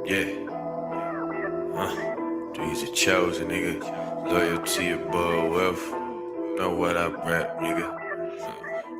Yeah. These are chosen, nigga. Loyalty above wealth. Know what I rap, nigga.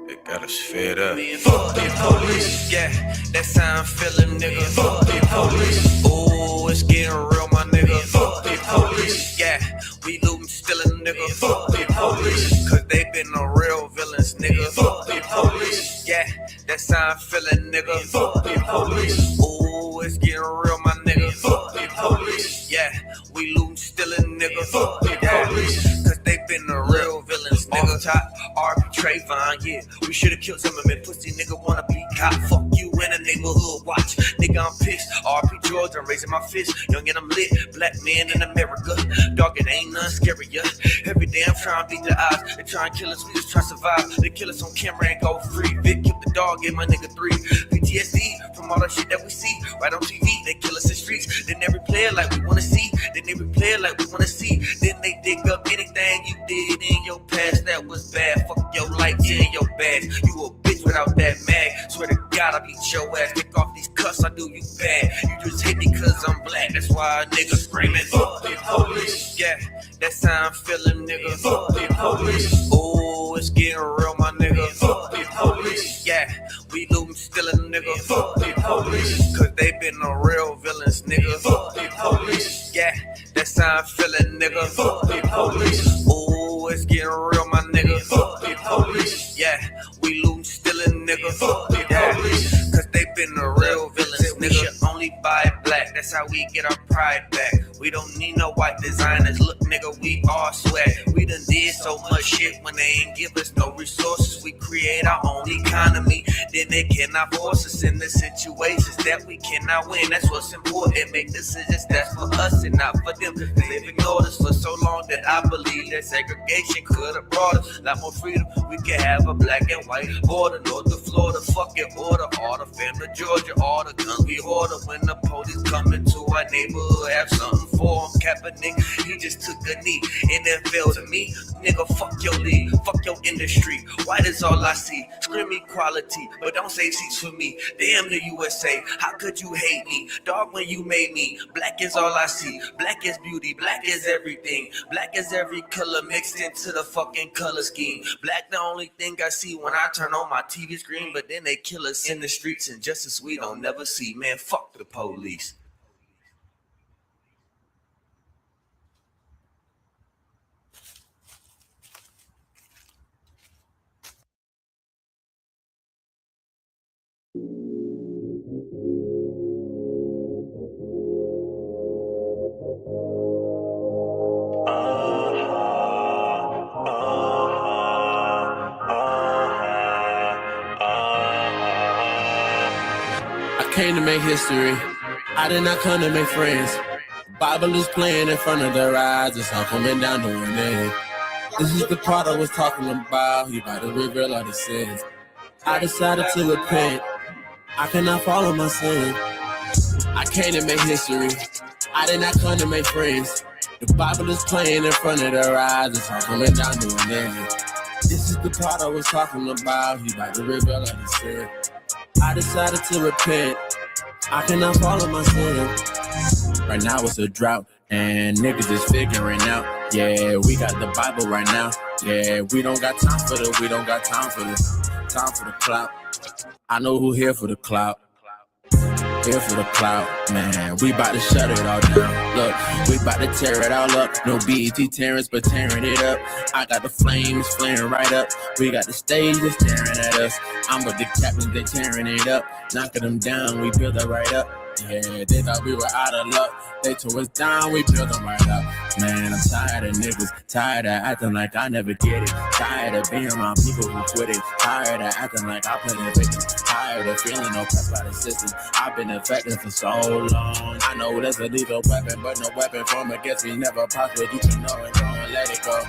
They got us fed up. Fuck the police. Yeah, that's how I'm feeling, nigga. Fuck the police. Ooh, it's getting real, my nigga. Fuck the police. Yeah, we lootin', stealing, nigga. Fuck the police. Cause they been the real villains, nigga. Fuck the police. Yeah, that's how I'm feeling, nigga. Fuck the police. Ooh, it's getting real, my nigga. Fuck the police. Yeah, we lootin', stealing, nigga. Fuck the police. Cause they been the real villains, nigga. Off top, RP Trayvon, yeah. We should've killed some of them, pussy nigga wanna be cop. Fuck you in the neighborhood, watch. Nigga, I'm pissed. RP George, I'm raising my fist. Young and I'm lit, black man in America. Dog, it ain't nothing scarier. Every day I'm trying to beat the odds. They try and kill us, we just try to survive. They kill us on camera and go free. Vic killed the dog, gave my nigga 3. PTSD from all that shit that we see. Right on TV, they kill us in streets. Then they replay it like we wanna see. Then they replay it like we wanna see. Then they dig up anything you did in your past that was bad. Fuck your life, yeah, your badge. You a bitch without that mag. Swear to God, I beat your ass. Take off these cuffs, I do you bad. You just hit me cause I'm black. That's why a nigga screaming. Fuck the police. Yeah, that's how I'm feeling, nigga. Fuck the police. Ooh, it's getting real, my nigga. Fuck the police. Yeah, we lootin', stealing, nigga. Fuck the police. Cause they been the real villains, nigga. Fuck the police. Yeah, that's how I'm feeling, nigga. Fuck the police. Ooh, it's getting real, my nigga. Fuck the police. Yeah, we lootin', stealing, nigga. Fuck the police. Cause they been the real villains, nigga. We should only buy black, that's how we get our pride back. We don't need no white designers. Look, nigga, we all sweat. We done did so much shit when they ain't give us no resources. We create our own economy. Then they cannot force us in the situations that we cannot win. That's what's important. Make decisions that's for us and not for them. They've ignored us for so long that I believe that segregation could have brought us a lot more freedom. We could have a black and white border. North to Florida, fucking order. All the family, Georgia, all the guns we order. When the police come into our neighborhood, have something for him. Kaepernick, he just took a knee. NFL to me, nigga, fuck your league, fuck your industry. White is all I see. Scream equality, but don't say seats for me. Damn the USA, how could you hate me? Dog, when you made me, black is all I see. Black is beauty, black is everything. Black is every color mixed into the fucking color scheme. Black the only thing I see when I turn on my TV screen, but then they kill us in the streets and justice we don't never see. Man, fuck the police. I came to make history. I did not come to make friends. Bible is playing in front of their eyes. It's all coming down to an end. This is the part I was talking about. He about to reveal all the sins. I decided to repent. I cannot follow my sin. I came to make history. I did not come to make friends. The Bible is playing in front of their eyes. It's all coming down to an end. This is the part I was talking about. He about to reveal all the sin. I decided to repent. I cannot follow my sin. Right now it's a drought, and niggas is figuring out. Yeah, we got the Bible right now. Yeah, we don't got time for the, we don't got time for the, time for the clout. I know who here for the clout. Here for the clout, man. We bout to shut it all down. Look, we bout to tear it all up. No BET tearings, but tearing it up. I got the flames flaring right up. We got the stage that's staring at us. I'm with the captains, they tearing it up. Knocking them down, we build it right up. Yeah, they thought we were out of luck. They tore us down, we built them right up. Man, I'm tired of niggas. Tired of acting like I never get it. Tired of being around people who quit it. Tired of acting like I play the victim. Tired of feeling oppressed by the system. I've been affected for so long. I know there's a lethal weapon, but no weapon from against me never prosper. You can know it, don't let it go.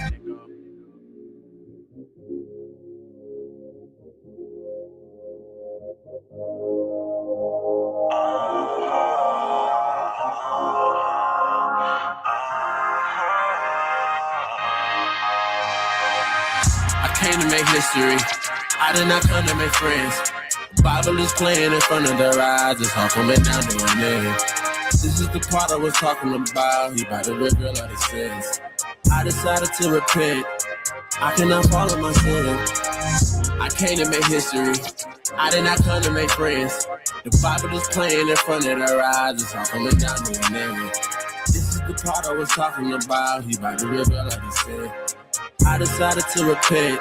I came to make history. I did not come to make friends. Bible is playing in front of their eyes. It's all coming down to an end. This is the part I was talking about. He about to reveal all his sins. I decided to repent. I cannot follow my sin. I came to make history. I did not come to make friends. The Bible is playing in front of their eyes. It's all coming down to the name. This is the part I was talking about. He about to reveal all his sin. I decided to repent.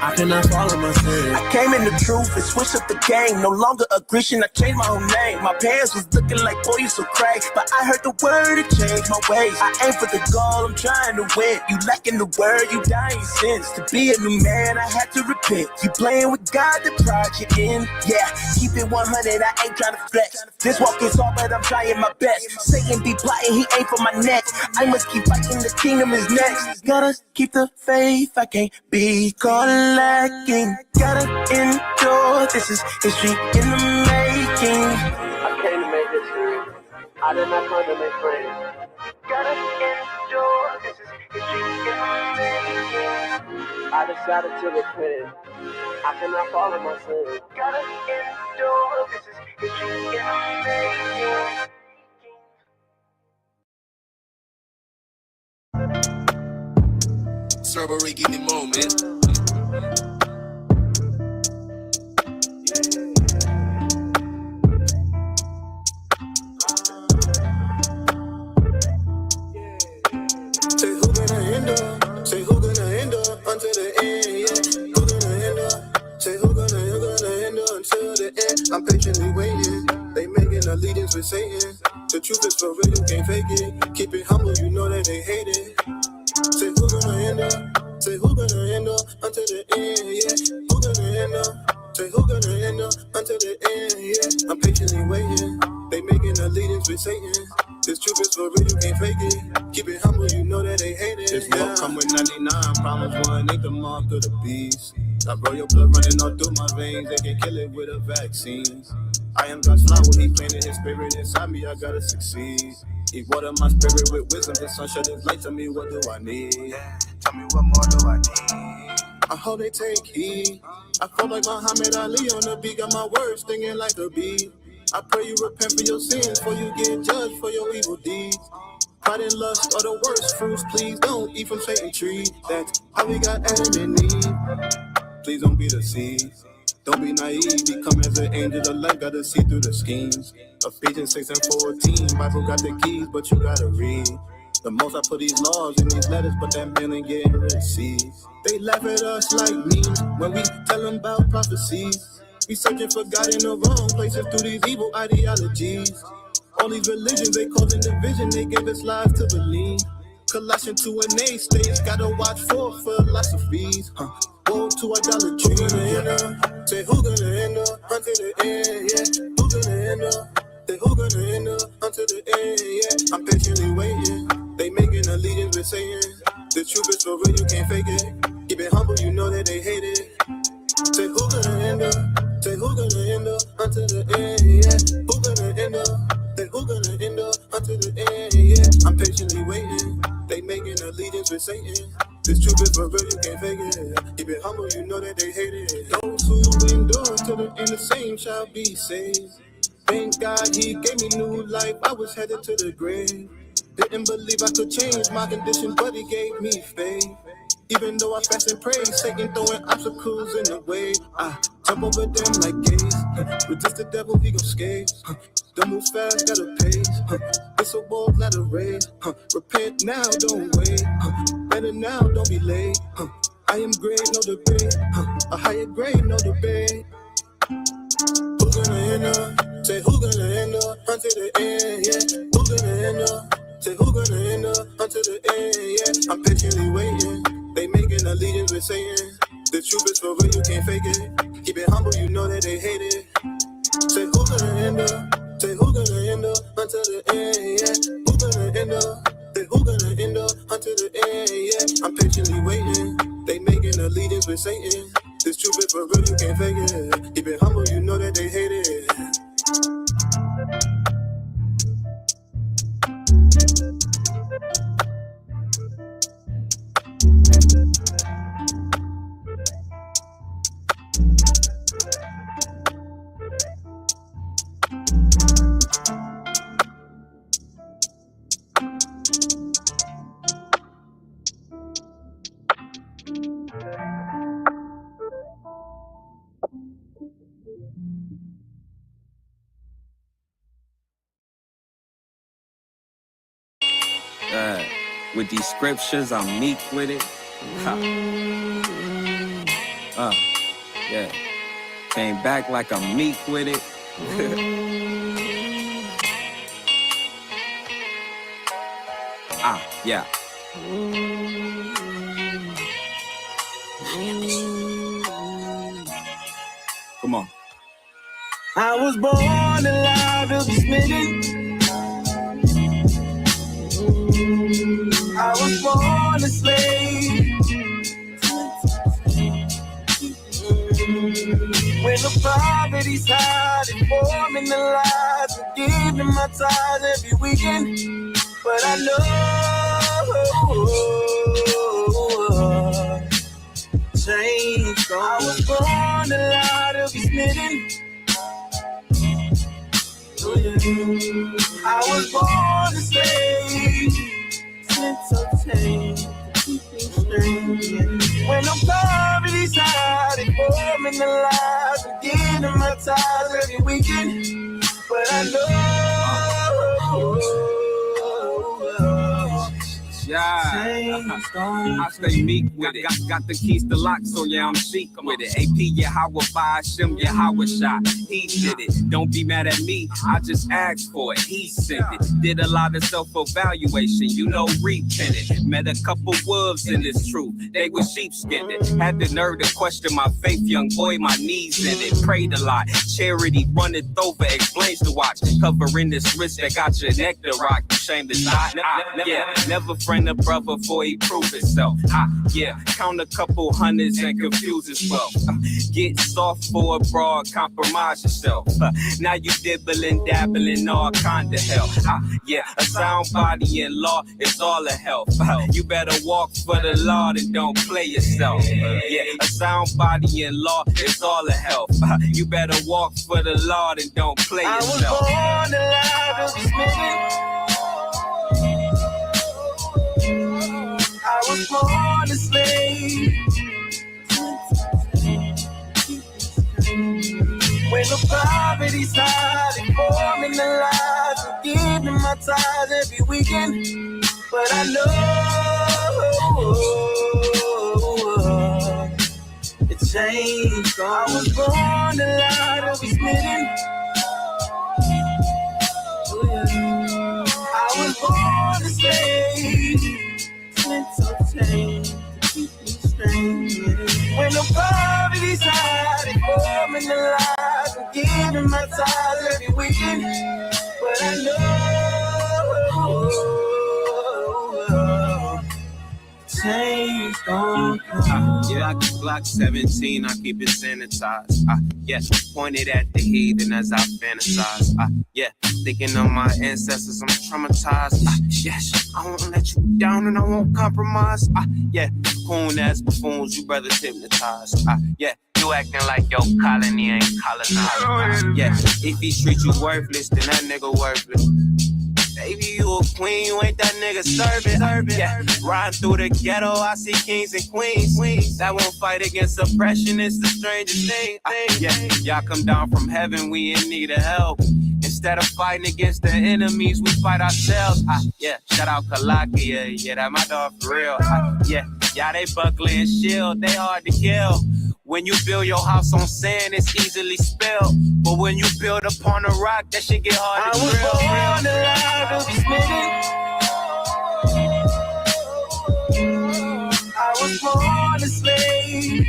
I cannot follow my sin. I came in the truth and switched up the game. No longer a Christian, I changed my whole name. My parents was looking like, boy, you so crazy. But I heard the word and changed my ways. I aim for the goal, I'm trying to win. You lacking the word, you dying your sins. To be a new man, I had to repent. You playing with God, the pride you in. Yeah, keep it 100, I ain't trying to flex. This walk is hard, but I'm trying my best. Satan be plotting, he ain't for my neck. I must keep fighting, the kingdom is next. Gotta keep the faith, I can't be caught lacking. Gotta endure, this is history in the making. I came to make history. I did not come to make friends. Gotta endure, this is history in the making. I decided to repent. I cannot follow my sin. Gotta endure, this is history in the making. Strawberry, give me moment. Say who gonna end up? Say who gonna end up until the end? Yeah, who gonna end up? Say who gonna end up until the end? I'm patiently waiting. They making allegiance with Satan. The truth is for real, you can't fake it. Keep it humble, you know that they hate it. Say who gonna end up? Say who gonna end up until the end? Yeah, who gonna end up? Say who gonna end up until the end? Yeah, I'm patiently waiting. They making allegiance with Satan. This truth is for real, you can't fake it. Keep it humble, you know that they hate it. This love come with 99 problems, one ain't the mark of the beast. I bro, your blood running all through my veins, they can kill it with a vaccine. I am God's flower, he planted his spirit inside me, I gotta succeed. He watered my spirit with wisdom, his sun shed his light, tell me what do I need? Yeah, tell me what more do I need? I hope they take heed. I feel like Muhammad Ali on the beat, got my words stinging like a bee. I pray you repent for your sins, before you get judged for your evil deeds. Pride and lust are the worst fruits, please don't eat from Satan's tree. That's how we got Adam and Eve. Please don't be deceived. Don't be naive, become as an angel of light, gotta see through the schemes. Ephesians 6 and 14, Bible got the keys, but you gotta read. The most I put these laws in these letters, but that man ain't getting received. They laugh at us like memes when we tell them about prophecies. We searching for God in the wrong places through these evil ideologies. All these religions, they causing division, they gave us lives to believe. Colossians 2 and 8 states, gotta watch for philosophies. Woe to idolatry. Who gonna end up? Say who gonna end up until the end? Yeah, who gonna end up? Say who gonna end up until the end? Yeah, I'm patiently waiting. They making allegiance with Satan. The truth is for real, you can't fake it. Keep it humble, you know that they hate it. Say who gonna end up? Say who gonna end up until the end? Yeah, who gonna end up? Say who gonna end up until the end? Yeah, I'm patiently waiting. They making allegiance with Satan. This truth is for real, you can't fake it. Keep it humble, you know that they hate it. Those who endure to the end, the same shall be saved. Thank God he gave me new life, I was headed to the grave. Didn't believe I could change my condition, but he gave me faith. Even though I fast and pray, Satan throwing obstacles in the way. I jump over them like gays. Resist the devil, he gon' skate. Don't move fast, gotta pace. It's a war, not a race. Repent now, don't wait. Better now, don't be late. I am great, no debate. A higher grade, no debate. Who gonna end up? Say who gonna end up until the end? Yeah, who gonna end up? Say who gonna end up until the end? Yeah, I'm patiently waiting. They making allegiance with Satan. The truth is for real, you can't fake it. Keep it humble, you know that they hate it. Say who gonna end up? Say who gonna end up until the end? Yeah, who gonna end up? Say who gonna end up until the end? Yeah, I'm patiently waiting. They making allegiance with Satan. This truth is for real, you can't fake it. Keep it humble, you know that they hate it. With these scriptures, I'm meek with it. Yeah. Came back like I'm meek with it. Yeah. Come on. I was born allowed to be smitten. I was born a slave. When the poverty's hard and forming the lies and giving my tithes every weekend. But I know change. I was born allowed to be smitten. I was born a slave. Sense of change to keep me straight. When the poverty's hard and forming the lies and giving my tithes every weekend. But I know I stay meek with it. Got the keys to lock, so yeah, I'm chic with it. AP, yeah, how would buy Shem, yeah, how would shot. He did it. Don't be mad at me. I just asked for it. He sent it. Did a lot of self-evaluation, you know, repented. Met a couple wolves in this truth. They were sheepskinned. Had the nerve to question my faith, young boy, my knees in it. Prayed a lot. Charity runneth over, explains the watch. Covering this wrist that got your neck to rock. Shame to die. Yeah, never friend a brother before he prove himself. Yeah, count a couple hundreds and confuse his wealth. Get soft for a broad, compromise yourself. Now you dibbling, dabbling, all kind of hell. Yeah, a sound body in law is all a help. You better walk for the Lord and don't play yourself. Yeah, a sound body in law is all a help. You better walk for the Lord and don't play yourself. I was born alive to be smitten. I was born a slave. When the poverty's hard and forming the lies and giving my tithes every weekend. But I know it changed. I was born alive to be smitten. I was born a slave. Sense of change to keep me straight. When the poverty's hard and forming the lies and giving my tithes every weekend. But I know change don't come. Yeah, I keep Glock 17, I keep it sanitized. Yeah, pointed at the heathen as I fantasize. Yeah, thinking of my ancestors, I'm traumatized. Yes, I won't let you down and I won't compromise. Yeah, coon ass buffoons, you brothers hypnotized. Yeah, you acting like your colony ain't colonized. Yeah, if he treat you worthless, then that nigga worthless. Baby, you a queen, you ain't that nigga serving. Yeah, riding through the ghetto, I see kings and queens. That won't fight against oppression, it's the strangest thing. Yeah, y'all come down from heaven, we in need of help. Instead of fighting against the enemies, we fight ourselves. Yeah, shout out Kalaka, yeah, that my dog for real. Yeah, they buckler and shield, they hard to kill. When you build your house on sand, it's easily spilled. But when you build upon a rock, that shit get hard to drill. I was born alive to be smitten. I was born a slave.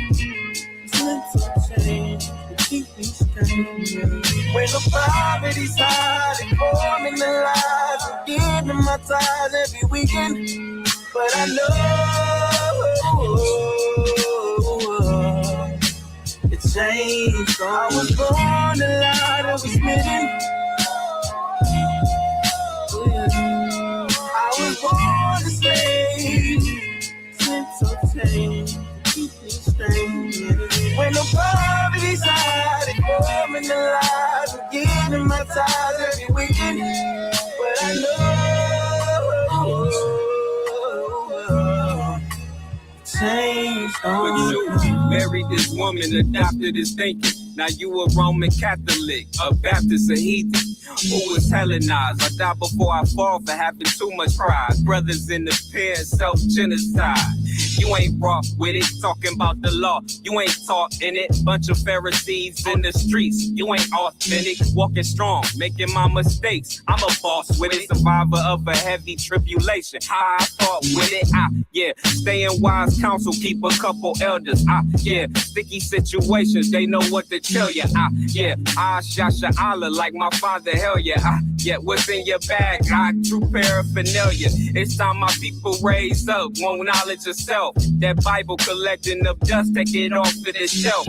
Sense of change to keep me straight. When the poverty's hard and forming the lies and giving my tithes every weekend. But I know it changed. I was born alive to be smitten. I was born a slave. Sense of change to keep me straight. When the poverty's hard and forming the lies and giving my tithes every weekend. But I know change. Married this woman, adopted his thinking. Now you a Roman Catholic, a Baptist, a heathen. Who was Hellenized? I die before I fall for having too much pride. Brothers in the pen, self-genocide. You ain't raw with it, talking about the law. You ain't taught in it. Bunch of Pharisees in the streets. You ain't authentic, walking strong, making my mistakes. I'm a boss with it, survivor of a heavy tribulation. How I fought with it, yeah. Stay in wise counsel, keep a couple elders. Yeah. Sticky situations, they know what to tell you. Yeah. Shasha Allah, like my father, hell yeah. Yeah. What's in your bag? True paraphernalia. It's time my people raise up, want knowledge of self. That Bible collecting of dust, take it off of the shelf.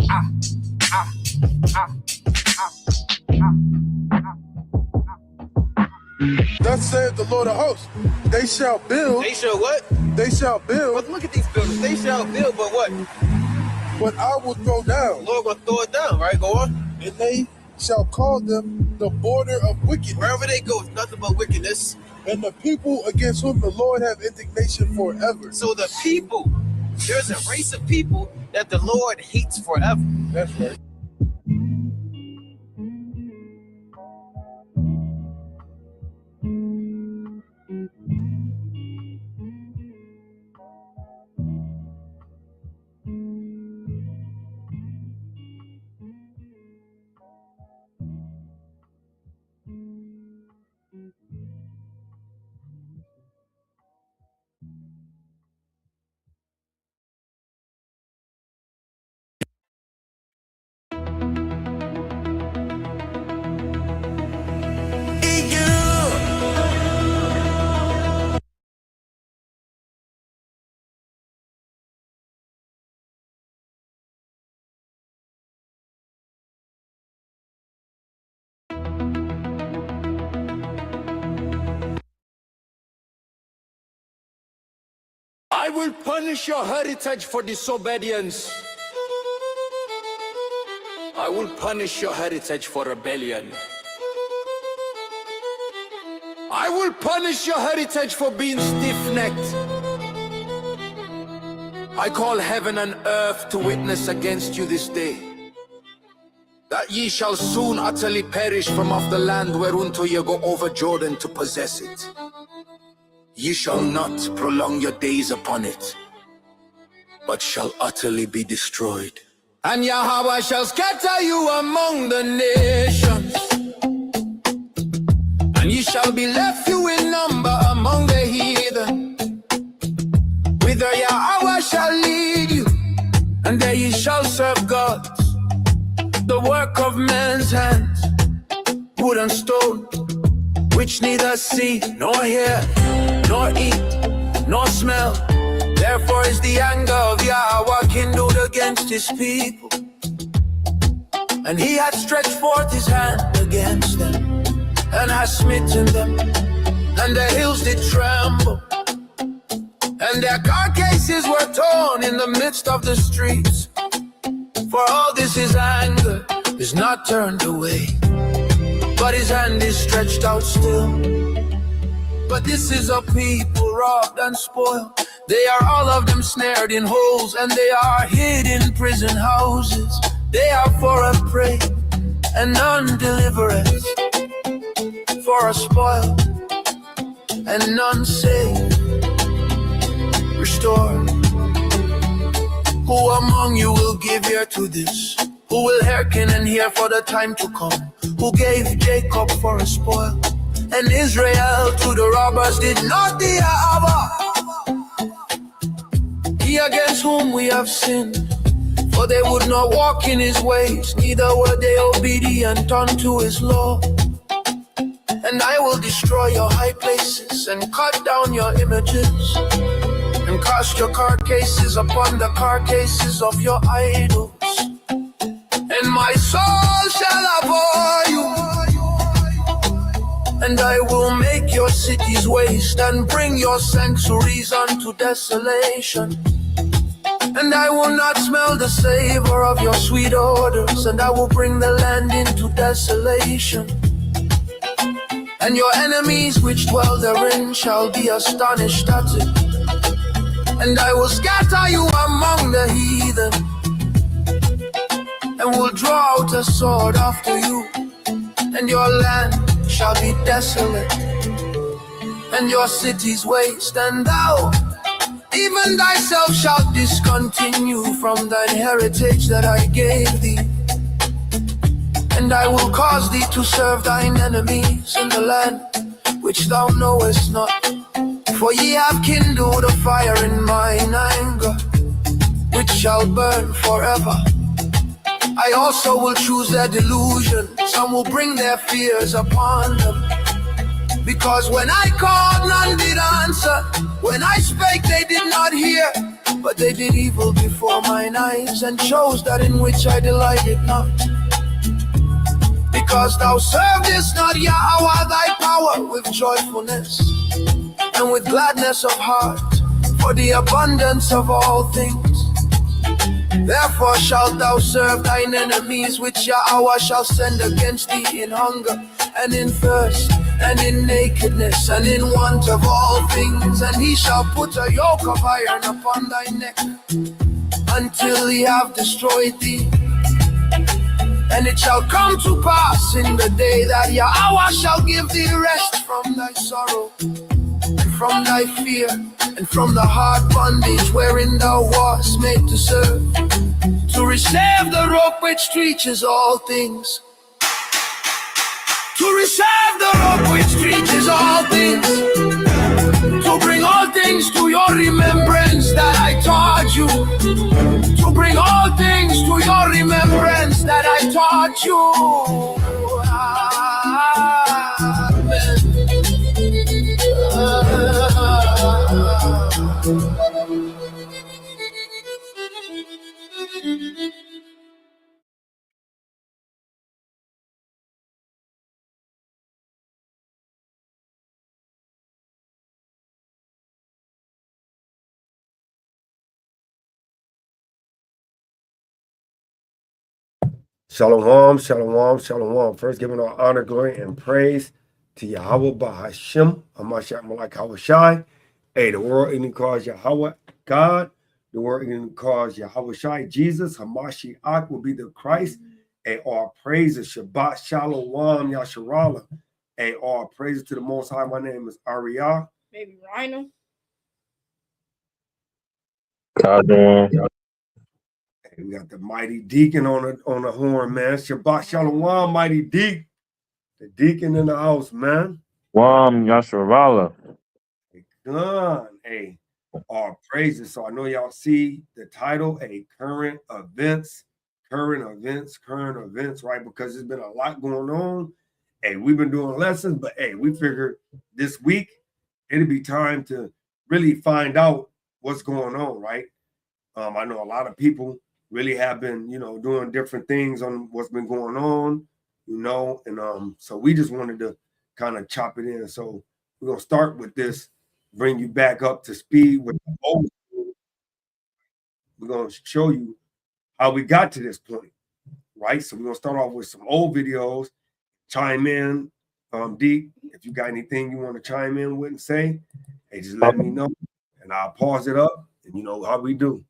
Thus saith the Lord of hosts, they shall build. They shall what? They shall build. But look at these buildings. They shall build, but what? But I will throw down. The Lord will throw it down, right? Go on. And they shall call them the border of wickedness. Wherever they go, it's nothing but wickedness. And the people against whom the Lord have indignation forever. So the people, there's a race of people that the Lord hates forever. That's right. I will punish your heritage for disobedience. I will punish your heritage for rebellion. I will punish your heritage for being stiff-necked. I call heaven and earth to witness against you this day, that ye shall soon utterly perish from off the land whereunto ye go over Jordan to possess it. Ye shall not prolong your days upon it, but shall utterly be destroyed. And Yahweh shall scatter you among the nations, and ye shall be left few in number among the heathen. Whither Yahweh shall lead you, and there ye shall serve gods, the work of man's hands, wood and stone, which neither see, nor hear, nor eat, nor smell. Therefore is the anger of Yahweh kindled against his people, and he hath stretched forth his hand against them, and hath smitten them, and the hills did tremble, and their carcasses were torn in the midst of the streets. For all this his anger is not turned away, but his hand is stretched out still. But this is a people robbed and spoiled. They are all of them snared in holes, and they are hid in prison houses. They are for a prey and none deliverance, for a spoil and none saved, restored. Who among you will give ear to this? Who will hearken and hear for the time to come? Who gave Jacob for a spoil, and Israel to the robbers? Did not the Abba, he against whom we have sinned? For they would not walk in his ways, neither were they obedient unto his law. And I will destroy your high places, and cut down your images, and cast your carcasses upon the carcasses of your idols. And my soul shall abhor you, and I will make your cities waste, and bring your sanctuaries unto desolation. And I will not smell the savor of your sweet odors, and I will bring the land into desolation. And your enemies which dwell therein shall be astonished at it. And I will scatter you among the heathen, and will draw out a sword after you, and your land shall be desolate, and your cities waste, and thou, even thyself, shalt discontinue from thine heritage that I gave thee. And I will cause thee to serve thine enemies in the land which thou knowest not. For ye have kindled a fire in mine anger, which shall burn forever. I also will choose their delusion, some will bring their fears upon them. Because when I called, none did answer. When I spake, they did not hear. But they did evil before mine eyes, and chose that in which I delighted not. Because thou servest not Yahweh thy power with joyfulness and with gladness of heart, for the abundance of all things. Therefore shalt thou serve thine enemies, which Yahweh shall send against thee in hunger, and in thirst, and in nakedness, and in want of all things. And he shall put a yoke of iron upon thy neck, until he have destroyed thee. And it shall come to pass in the day that Yahweh shall give thee rest from thy sorrow, and from thy fear, and from the hard bondage wherein thou wast made to serve, to receive the rope which reaches all things. To receive the rope which reaches all things. To bring all things to your remembrance that I taught you. To bring all things to your remembrance that I taught you. Shalom, shalom, shalom. First, giving all honor, glory, and praise to Yahweh Bahashim, Hamashiach Malak Hawashai. Hey, the world even calls Yahweh God. The world even calls Yahweh Shai Jesus. Hamashiach will be the Christ. Hey, all praises. Shabbat Shalom, Yasharala. Hey, all praises to the Most High. My name is Ariyah. Baby Rhino. Hey, we got the mighty deacon on the horn, man. Shabbat Shalom, mighty deacon. The deacon in the house, man. Yasharala. Done. Hey, all praises. So I know y'all see the title, current events, right? Because there's been a lot going on. Hey, we've been doing lessons, but hey, we figured this week it'd be time to really find out what's going on, right? I know a lot of people really have been, doing different things on what's been going on, and so we just wanted to kind of chop it in. So we're gonna start with this, bring you back up to speed with the old school. We're gonna show you how we got to this point, right? So we're gonna start off with some old videos, chime in, Deep, if you got anything you want to chime in with and say, hey, just let me know, and I'll pause it up, and you know how we do.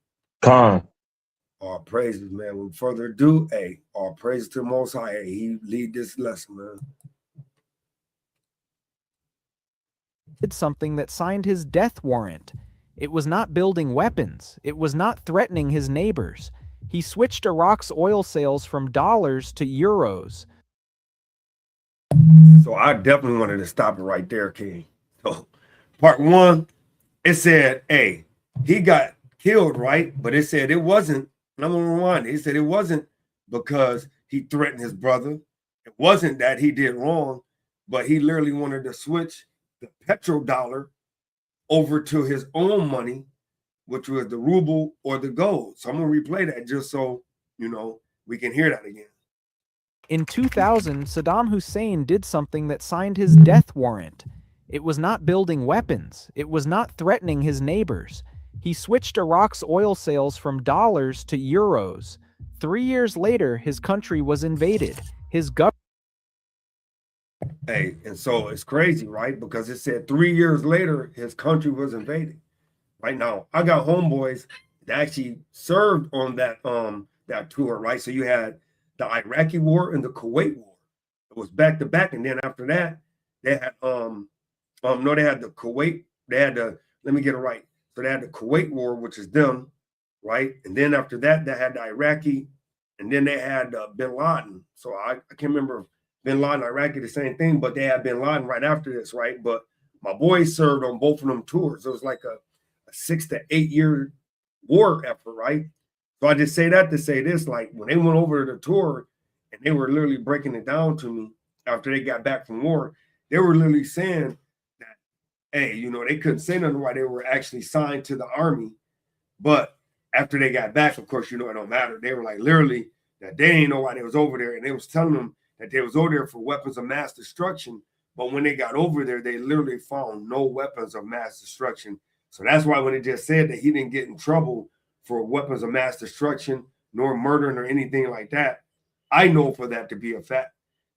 All praises, man. With further ado, hey, all praises to the Most High. Hey, he lead this lesson, man. Did something that signed his death warrant. It was not building weapons. It was not threatening his neighbors. He switched Iraq's oil sales from dollars to euros. So I definitely wanted to stop it right there, King. So part one, it said, hey, he got killed, right? But it said it wasn't. Number one, he said it wasn't because he threatened his brother. It wasn't that he did wrong, but he literally wanted to switch the petrodollar over to his own money, which was the ruble or the gold. So I'm going to replay that just so, we can hear that again. In 2000, Saddam Hussein did something that signed his death warrant. It was not building weapons. It was not threatening his neighbors. He switched Iraq's oil sales from dollars to euros. 3 years later, his country was invaded. His government. Hey, and so it's crazy, right? Because it said 3 years later, his country was invaded. Right now, I got homeboys that actually served on that tour, right? So you had the Iraqi war and the Kuwait war. It was back to back, and then after that, they had no, they had the Kuwait. They had the let me get it right. So they had the Kuwait war, which is them, right? And then after that, they had the Iraqi, and then they had Bin Laden. So I can't remember if Bin Laden, Iraqi, the same thing, but they had Bin Laden right after this, right? But my boy served on both of them tours. It was like a 6 to 8 year war effort, right? So I just say that to say this, like when they went over to the tour and they were literally breaking it down to me after they got back from war, they were literally saying that, hey, you know, they couldn't say nothing why they were actually signed to the army. But after they got back, of course, you know, it don't matter. They were like literally that they didn't know why they was over there. And they was telling them that they was over there for weapons of mass destruction. But when they got over there, they literally found no weapons of mass destruction. So that's why when it just said that he didn't get in trouble for weapons of mass destruction, nor murdering or anything like that, I know for that to be a fact.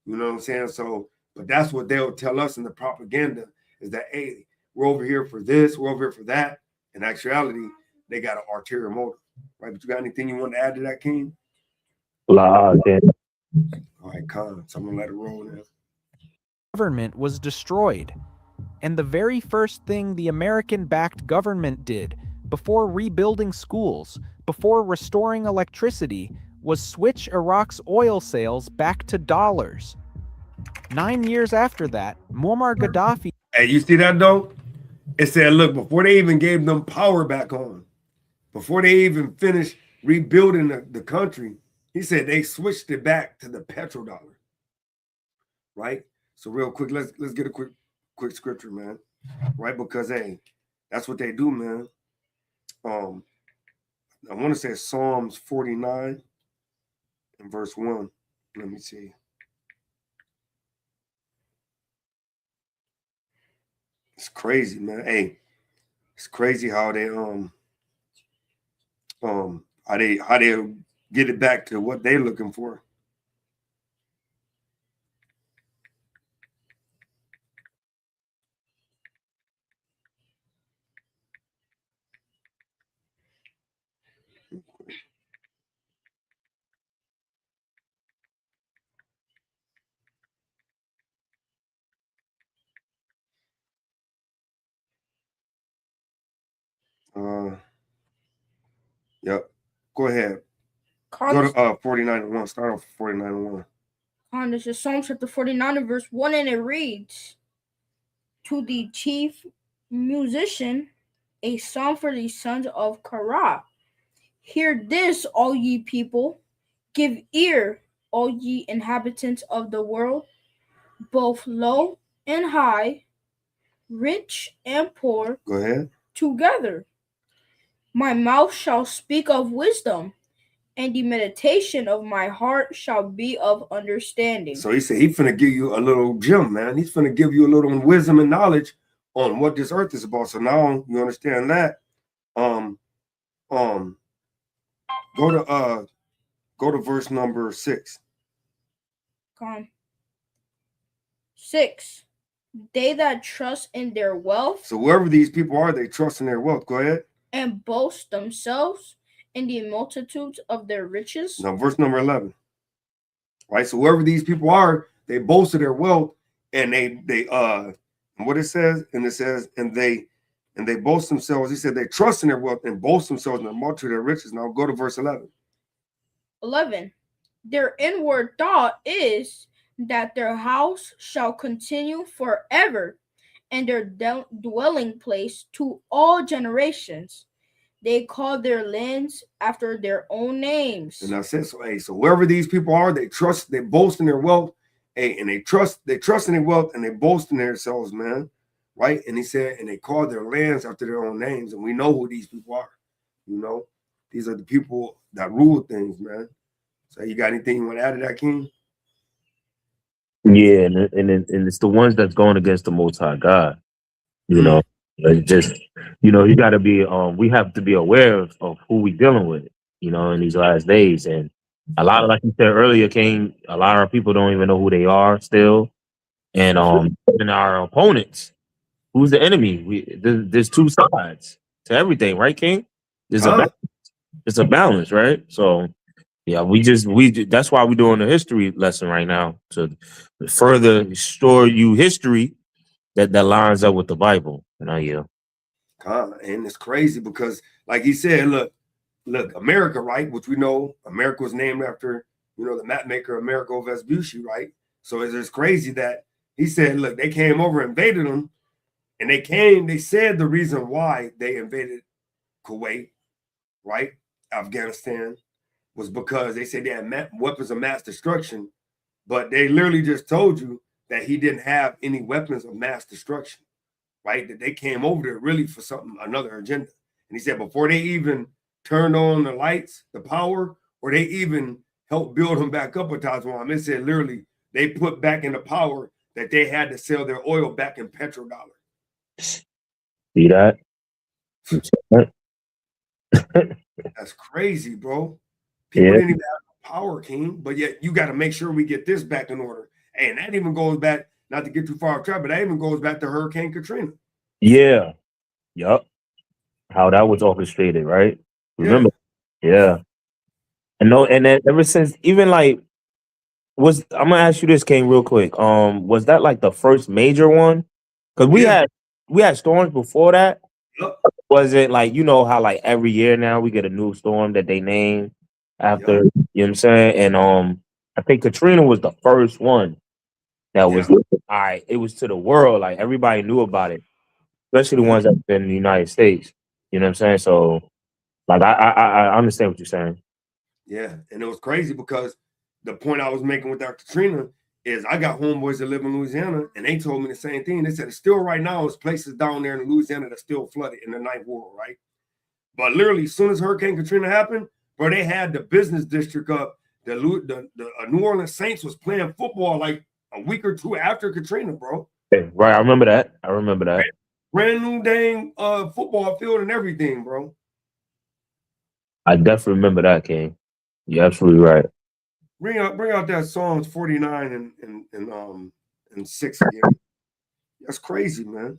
You know what I'm saying? So, but that's what they'll tell us in the propaganda is that, hey, we're over here for this, we're over here for that. In actuality, they got an ulterior motive, right? But you got anything you want to add to that, King? All right, Con. So I'm gonna let it roll now. Government was destroyed, and the very first thing the American-backed government did before rebuilding schools, before restoring electricity, was switch Iraq's oil sales back to dollars. 9 years after that, Muammar Gaddafi. Hey, you see that though? It said, look, before they even gave them power back on, before they even finished rebuilding the country, he said they switched it back to the petrodollar. Right? So real quick, let's get a quick scripture, man. Right? Because hey, that's what they do, man. I want to say Psalms 49 and verse 1. Let me see. It's crazy, man. Hey, it's crazy how they how they get it back to what they're looking for. Yep. Go ahead. Go to 49 and 1. Start off 49 and 1. This is Psalm chapter 49 and verse 1, and it reads, to the chief musician, a psalm for the sons of Korah. Hear this, all ye people. Give ear, all ye inhabitants of the world, both low and high, rich and poor. Go ahead. Together. My mouth shall speak of wisdom, and the meditation of my heart shall be of understanding. So he said he's finna give you a little gem, man. He's finna give you a little wisdom and knowledge on what this earth is about. So now you understand that. Go to verse number 6. Come. 6. They that trust in their wealth. So whoever these people are, they trust in their wealth. Go ahead. And boast themselves in the multitudes of their riches. Now, verse number 11. Right. So whoever these people are, they boast of their wealth, and they what it says, and it says, and they boast themselves. He said they trust in their wealth and boast themselves in the multitude of their riches. Now go to verse 11. 11. Their inward thought is that their house shall continue forever, and their dwelling place to all generations. They call their lands after their own names. And I said, so hey, so wherever these people are, they boast in their wealth, hey, and they trust in their wealth, and they boast in themselves, man. Right? And he said, and they call their lands after their own names, and we know who these people are. You know, these are the people that rule things, man. So you got anything you want to add to that, King? Yeah, and it's the ones that's going against the Most High God. You know, just you got to be. We have to be aware of who we dealing with. You know, in these last days, and a lot of, like you said earlier, King. A lot of people don't even know who they are still, and even our opponents. Who's the enemy? There's two sides to everything, right, King? There's a balance, right? So Yeah, that's why we're doing a history lesson right now to further store you history that lines up with the Bible. And yeah. And it's crazy because, like he said, look, America, right? Which we know America was named after, the map maker Amerigo Vespucci, right? So it's crazy that he said, look, they came over, invaded them, and they said the reason why they invaded Kuwait, right? Afghanistan, was because they said they had weapons of mass destruction, but they literally just told you that he didn't have any weapons of mass destruction, right? That they came over there really for another agenda. And he said before they even turned on the lights, the power, or they even helped build him back up with Taiwan, it said literally they put back in the power that they had to sell their oil back in petrodollar. See that? That's crazy, bro. People didn't even have power, King, but yet you got to make sure we get this back in order. And that even goes back, not to get too far off track, but that even goes back to Hurricane Katrina. Yeah. Yup. How that was orchestrated, right? Remember? Yeah. And then ever since, even like, I'm gonna ask you this, King, real quick. Was that like the first major one? Because we had storms before that. Yep. Was it like, how like every year now we get a new storm that they name after, you know what I'm saying? And I think Katrina was the first one that was all right, it was to the world, like everybody knew about it, especially the ones that been in the United States. You know what I'm saying? So like I understand what you're saying. Yeah, and it was crazy because the point I was making with that Katrina is I got homeboys that live in Louisiana, and they told me the same thing. They said it's still right now, there's places down there in Louisiana that's still flooded in the Ninth Ward, right? But literally, as soon as Hurricane Katrina happened, bro, they had the business district up. The New Orleans Saints was playing football like a week or two after Katrina, bro. Right, I remember that. Brand new dang football field and everything, bro. I definitely remember that, King. You're absolutely right. Bring out that Psalms 49 and 6 again. That's crazy, man.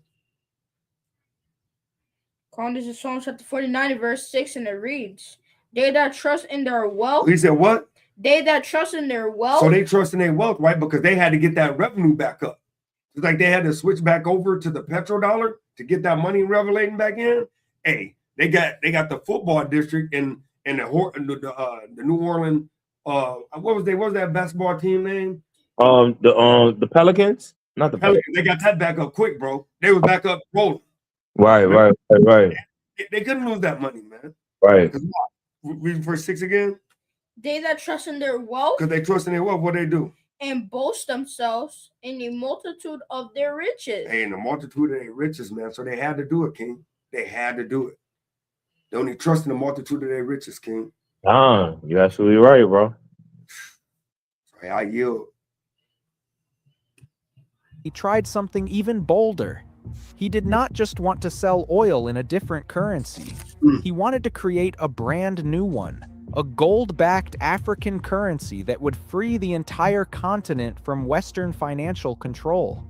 This is Psalms chapter 49, verse 6, and it reads, they that trust in their wealth. He said what? They that trust in their wealth. So they trust in their wealth, right? Because they had to get that revenue back up. It's like they had to switch back over to the petrodollar to get that money revelating back in. Hey, they got the football district and the New Orleans. What was that basketball team name? The Pelicans, not the Pelicans. They got that back up quick, bro. They was back up rolling. Right. They couldn't lose that money, man. Right. Read verse 6 again. They that trust in their wealth. Because they trust in their wealth, what they do? And boast themselves in the multitude of their riches. Hey, in the multitude of their riches, man. So they had to do it, King. They had to do it. They only trust in the multitude of their riches, King. You're absolutely right, bro. I yield. He tried something even bolder. He did not just want to sell oil in a different currency. He wanted to create a brand new one, a gold-backed African currency that would free the entire continent from Western financial control.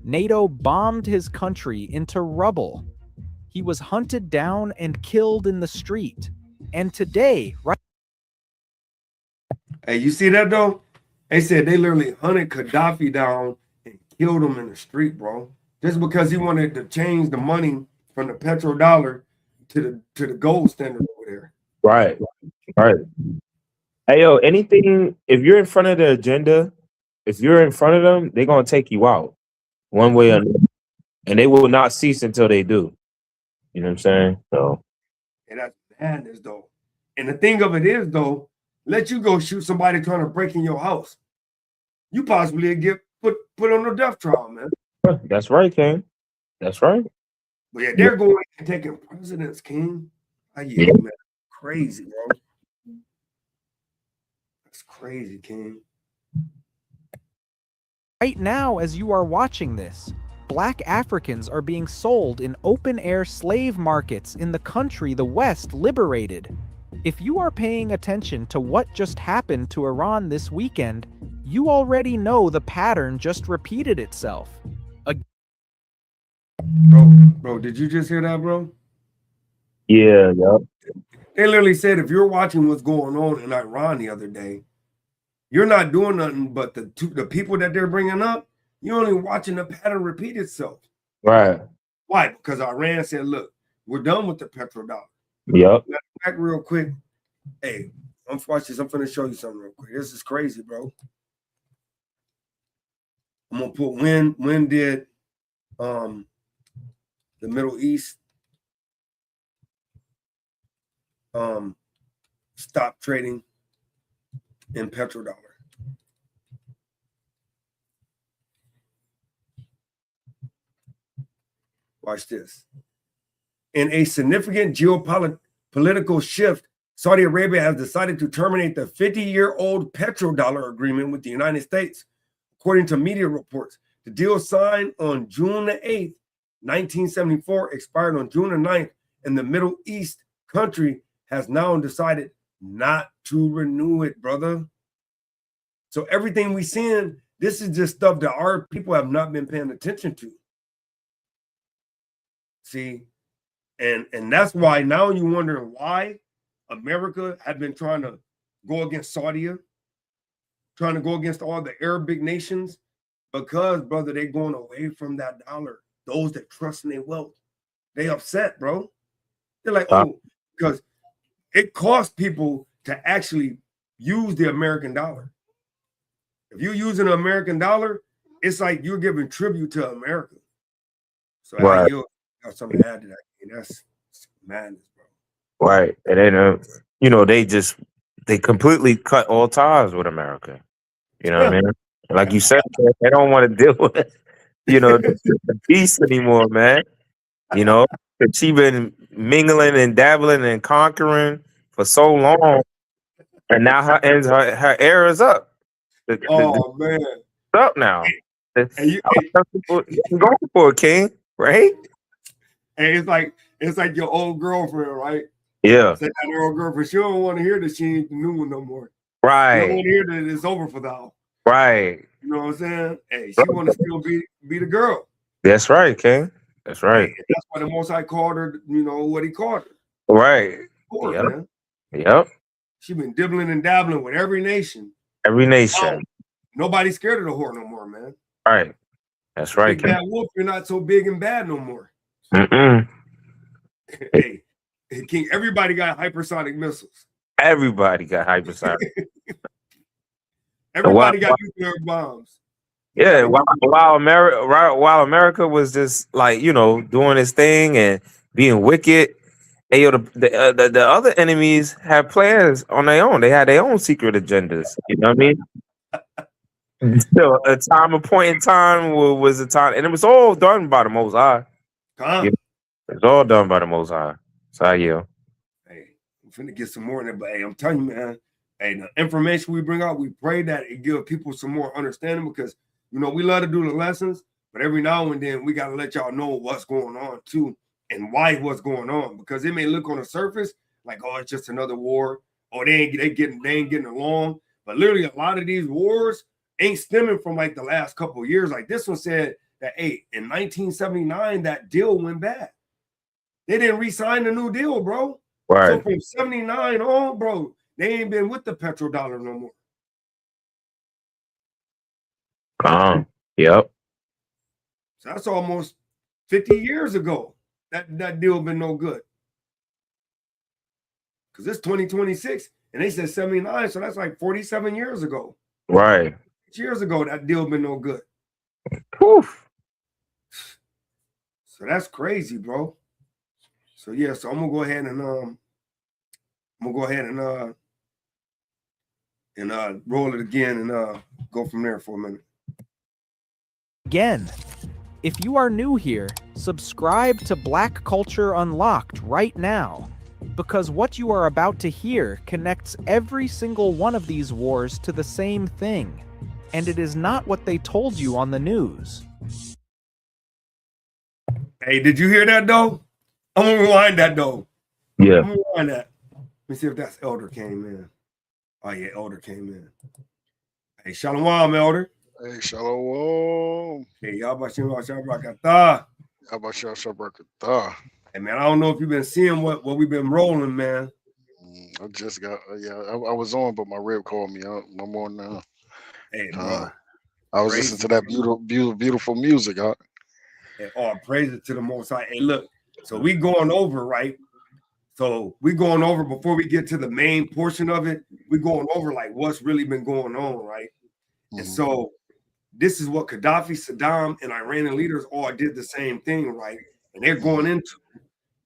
NATO bombed his country into rubble. He was hunted down and killed in the street. And today, right? Hey, you see that though? They said they literally hunted Gaddafi down and killed him in the street, bro. Just because he wanted to change the money from the petrodollar to the gold standard over there. Right. Hey, yo, anything, if you're in front of the agenda, if you're in front of them, they're going to take you out one way or another. And they will not cease until they do. You know what I'm saying? So. And that's madness, though. And the thing of it is, though, let you go shoot somebody trying to break in your house. You possibly get put on a death trial, man. That's right, King. That's right. But yeah, they're going and taking presidents, King. Man. Crazy, bro. That's crazy, King. Right now, as you are watching this, Black Africans are being sold in open-air slave markets in the country the West liberated. If you are paying attention to what just happened to Iran this weekend, you already know the pattern just repeated itself. Bro, did you just hear that, bro? Yeah. They literally said if you're watching what's going on in Iran the other day, you're not doing nothing but the people that they're bringing up, you're only watching the pattern repeat itself. Right. Why? Because Iran said, look, we're done with the petrodollar. Yep. Back real quick. Hey, watch this. I'm going to show you something real quick. This is crazy, bro. I'm going to put when did the Middle East stop trading in petrodollar. Watch this. In a significant geopolitical shift, Saudi Arabia has decided to terminate the 50-year-old petrodollar agreement with the United States. According to media reports, the deal signed on June 8th, 1974, expired on June 9th, and the Middle East country has now decided not to renew it, brother. So everything we seeing, this is just stuff that our people have not been paying attention to. See, and that's why now you're wondering why America had been trying to go against Saudi, trying to go against all the Arabic nations, because, brother, they're going away from that dollar. Those that trust in their wealth, they upset, bro. They're like, oh, because it costs people to actually use the American dollar. If you're using an American dollar, it's like you're giving tribute to America. So right. you got something to add to that. That's madness, bro. Right. And then, they completely cut all ties with America. You know what I mean? Like you said, they don't want to deal with, the beast anymore, man. She been mingling and dabbling and conquering for so long, and now her era is up. Man, it's up now. And you going for a king, right? And it's like your old girlfriend, right? Yeah. Say that old girlfriend, she don't want to hear that she ain't the new one no more. Right. She don't want to hear that it's over for thou. Right. You know what I'm saying? Hey, she want to still be the girl. That's right, King. That's right. Hey, that's why the Most High called her, what he called her. Right. Yep. Man. Yep. She been dibbling and dabbling with every nation. Every nation. Nobody's scared of the whore no more, man. Right. That's right, Big Bad Wolf, you're not so big and bad no more. Hey, King, everybody got hypersonic missiles. Everybody got hypersonic. Everybody got nuclear bombs. Yeah, while America was just like, doing its thing and being wicked, the other enemies had plans on their own. They had their own secret agendas. You know what I mean? So a point in time was a time, and it was all done by the Most High. It was all done by the Most High. So yeah. Hey, I'm finna get some more in it, but hey, I'm telling you, man. Hey, the information we bring out, we pray that it give people some more understanding, because we love to do the lessons, but every now and then we gotta let y'all know what's going on too, and why what's going on, because it may look on the surface like, oh, it's just another war, or they ain't getting along, but literally a lot of these wars ain't stemming from like the last couple of years. Like this one said that, hey, in 1979 that deal went bad. They didn't re-sign the new deal, bro. Right. So from 79 on, bro, they ain't been with the petrodollar no more. Yep. So that's almost 50 years ago. That deal been no good. Because it's 2026, and they said 79, so that's like 47 years ago. Right. 6 years ago, that deal been no good. Poof. So that's crazy, bro. So yeah, so I'm gonna go ahead and roll it again and go from there for a minute. Again, if you are new here, subscribe to Black Culture Unlocked right now, because what you are about to hear connects every single one of these wars to the same thing, and it is not what they told you on the news. Hey, did you hear that though? I'm gonna rewind that though. Yeah. I'm gonna rewind that. Let me see if that's Elder came in. Oh yeah, Elder came in. Hey, Shalom, Elder. Hey, Shalom. Hey, y'all about Shabrakatah. How about y'all Shabrakatah? Hey man, I don't know if you've been seeing what we've been rolling, man. I just got I was on, but my rep called me. I'm on now. Hey, bro. I was listening to that beautiful music. Huh? And all praises to the Most High. Hey, look, so we going over, right? So we going over before we get to the main portion of it. We going over like what's really been going on, right? And so this is what Gaddafi, Saddam, and Iranian leaders all did the same thing, right? And they're going into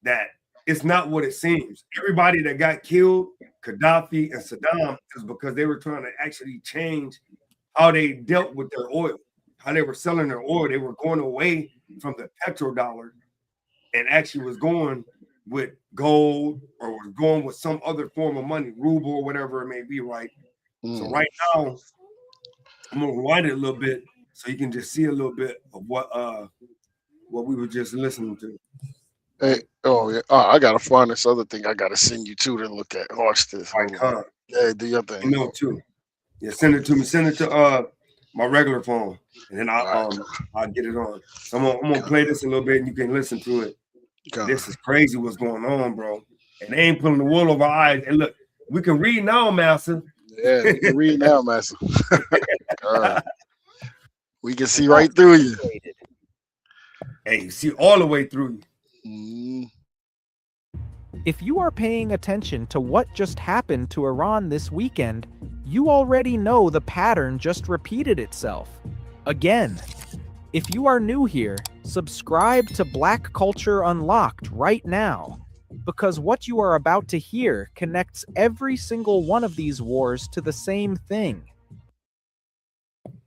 that it's not what it seems. Everybody that got killed, Gaddafi and Saddam, is because they were trying to actually change how they dealt with their oil, how they were selling their oil. They were going away from the petrodollar and actually was going with gold or was going with some other form of money, ruble or whatever it may be, right? So right now, I'm gonna rewind it a little bit so you can just see a little bit of what we were just listening to. Hey, oh yeah, I gotta find this other thing. I gotta send you to look at. Watch this. Hold on. Yeah, do your thing. You know too. Yeah, send it to me. Send it to my regular phone, and then I'll get it on. So I'm gonna play this a little bit, and you can listen to it. This is crazy what's going on, bro. And they ain't pulling the wool over our eyes. And look, we can read now, Master. Yeah, we can read now, Master. We can see right through you. Hey, you see all the way through you. If you are paying attention to what just happened to Iran this weekend, you already know the pattern just repeated itself. Again. If you are new here, subscribe to Black Culture Unlocked right now, because what you are about to hear connects every single one of these wars to the same thing.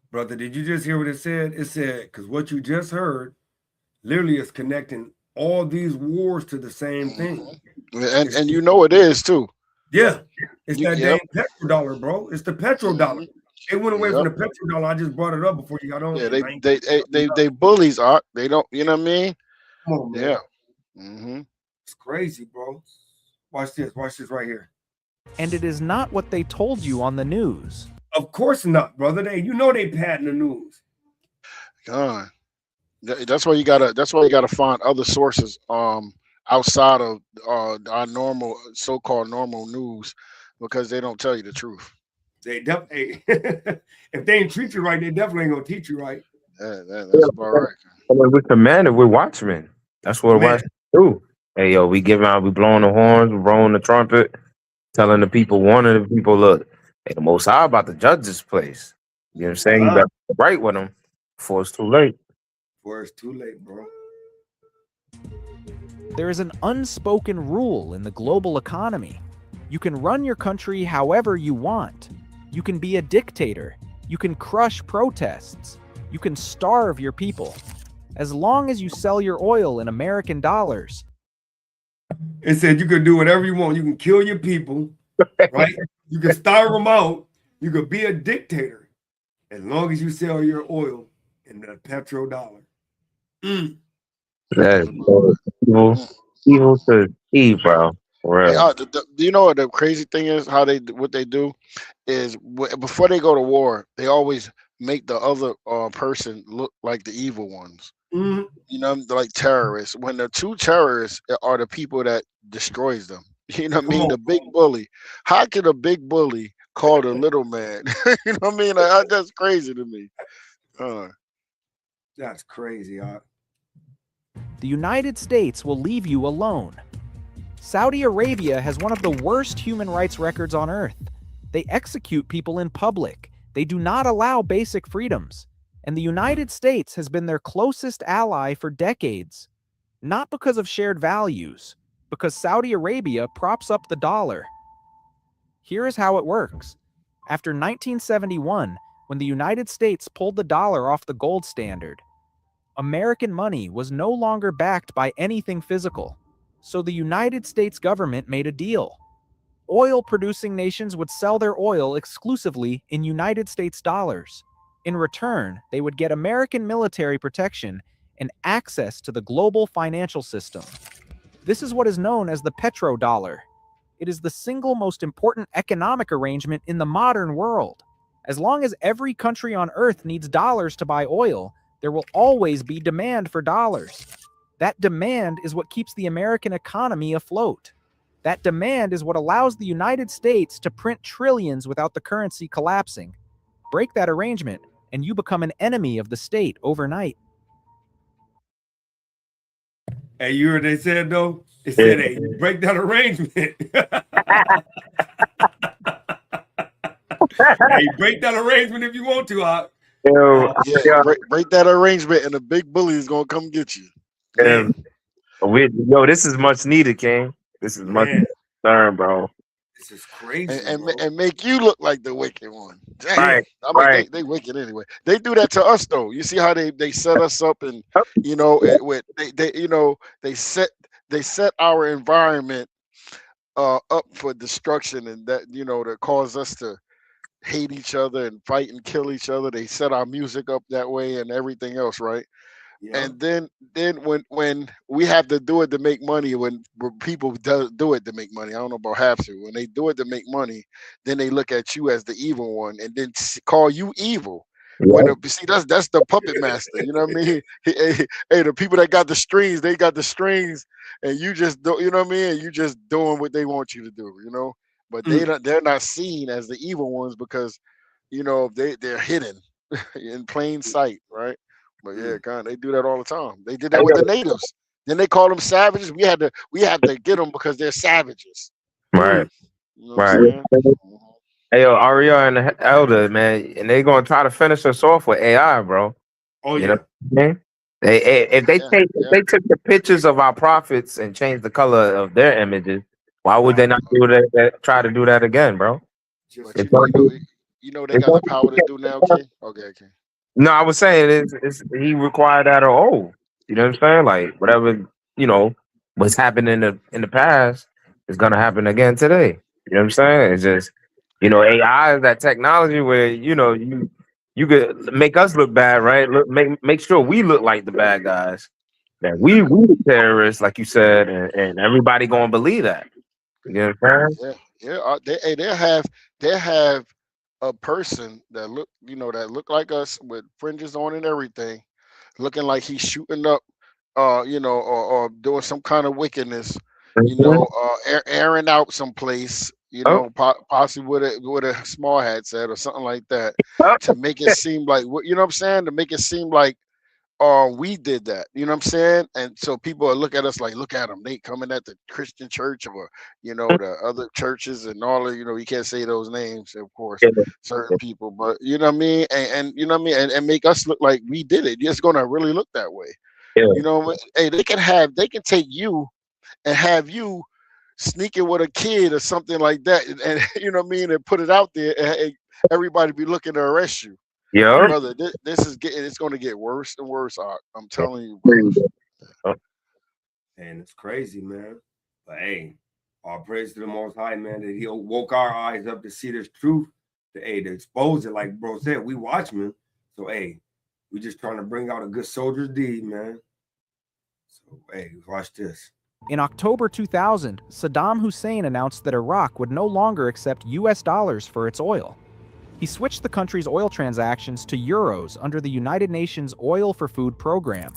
Brother, did you just hear what it said? It said, because what you just heard literally is connecting all these wars to the same thing. And you know it is too. Yeah. It's that damn petrodollar, bro. It's the petrodollar. They went away from the petrodollar. I just brought it up before you got on. Yeah, they bullies, Art. They don't, you know what I mean? Come on, man. Yeah. It's crazy, bro. Watch this right here. And it is not what they told you on the news. Of course not, brother. You know they padding the news. God. That's why you gotta find other sources outside of our normal so-called normal news, because they don't tell you the truth. They definitely, if they ain't treat you right, they definitely ain't gonna teach you right. That's about right. I mean, we're commanded, we're watchmen. That's what watchmen do. Hey, yo, we blowing the horns, we're blowing the trumpet, telling the people, warning the people, look, hey, the Most High about to judge this place. You know what I'm saying? You better be right with them before it's too late. Before it's too late, bro. There is an unspoken rule in the global economy. You can run your country however you want. You can be a dictator. You can crush protests. You can starve your people. As long as you sell your oil in American dollars. It said you can do whatever you want. You can kill your people, right? You can starve them out. You could be a dictator as long as you sell your oil in the petrodollar. That is evil to see, bro. Hey, do you know what the crazy thing is? What they do is before they go to war, they always make the other person look like the evil ones. You know, like terrorists. When the true terrorists are the people that destroys them. You know what I mean? The big bully. How could a big bully call the little man? You know what I mean? Like, that's crazy to me. That's crazy, huh? The United States will leave you alone. Saudi Arabia has one of the worst human rights records on earth. They execute people in public. They do not allow basic freedoms. And the United States has been their closest ally for decades. Not because of shared values, because Saudi Arabia props up the dollar. Here is how it works. After 1971, when the United States pulled the dollar off the gold standard, American money was no longer backed by anything physical. So the United States government made a deal. Oil-producing nations would sell their oil exclusively in United States dollars. In return, they would get American military protection and access to the global financial system. This is what is known as the petrodollar. It is the single most important economic arrangement in the modern world. As long as every country on Earth needs dollars to buy oil, there will always be demand for dollars. That demand is what keeps the American economy afloat. That demand is what allows the United States to print trillions without the currency collapsing. Break that arrangement, and you become an enemy of the state overnight. Hey, you heard what they said though? They said, "Hey, you break that arrangement." Hey, break that arrangement if you want to. Yeah, break that arrangement, and the big bully is gonna come get you. This is much needed, King. This is much concerned, bro. This is crazy, and make you look like the wicked one. Damn. Right, I mean, right. they wicked anyway. They do that to us though. You see how they set us up, and you know, with they set our environment up for destruction, and that that cause us to hate each other and fight and kill each other. They set our music up that way and everything else, right? And then when we have to do it to make money, when people do it to make money, I don't know about have to. When they do it to make money, then they look at you as the evil one and then call you evil. When see that's the puppet master, you know what I mean? Hey, the people that got the strings, they got the strings, and you just do, you know what I mean? You just doing what they want you to do, you know. But they're not seen as the evil ones because they're hidden in plain sight, right? But yeah, they do that all the time. They did that with the natives. Then they call them savages. We had to get them because they're savages. Right. You know what I'm saying? Hey, yo, Aria and the Elder, man, and they gonna try to finish us off with AI, bro. Oh, you know what I mean? If they took the pictures of our prophets and changed the color of their images, why would they not do that? Try to do that again, bro? But they got the power to do now, King. Okay. No, I was saying he required that or you know what I'm saying? Like whatever what's happened in the past is gonna happen again today. You know what I'm saying? It's just AI is that technology where you could make us look bad, right? Make sure we look like the bad guys. That we the terrorists, like you said, and everybody gonna believe that. You know what I'm saying? Yeah. They have a person that look like us with fringes on and everything, looking like he's shooting up, or doing some kind of wickedness, airing out someplace, possibly with a small hat set or something like that, to make it seem like what what I'm saying, to make it seem like we did that, you know what I'm saying? And so people will look at us like, look at them, they coming at the Christian church or the other churches and all of you can't say those names, of course, certain people, but you know what I mean, and you know what I mean, and make us look like we did it. It's gonna really look that way. Hey, they can take you and have you sneaking with a kid or something like that, and you know what I mean, and put it out there, and everybody be looking to arrest you. Yeah, brother, this is it's going to get worse and worse. I'm telling you, brother. And it's crazy, man. But hey, all praise to the Most High, man, that He woke our eyes up to see this truth, to expose it. Like bro said, we watchmen. So hey, we just trying to bring out a good soldier's deed, man. So hey, watch this. In October 2000, Saddam Hussein announced that Iraq would no longer accept US dollars for its oil. He switched the country's oil transactions to euros under the United Nations Oil for Food program.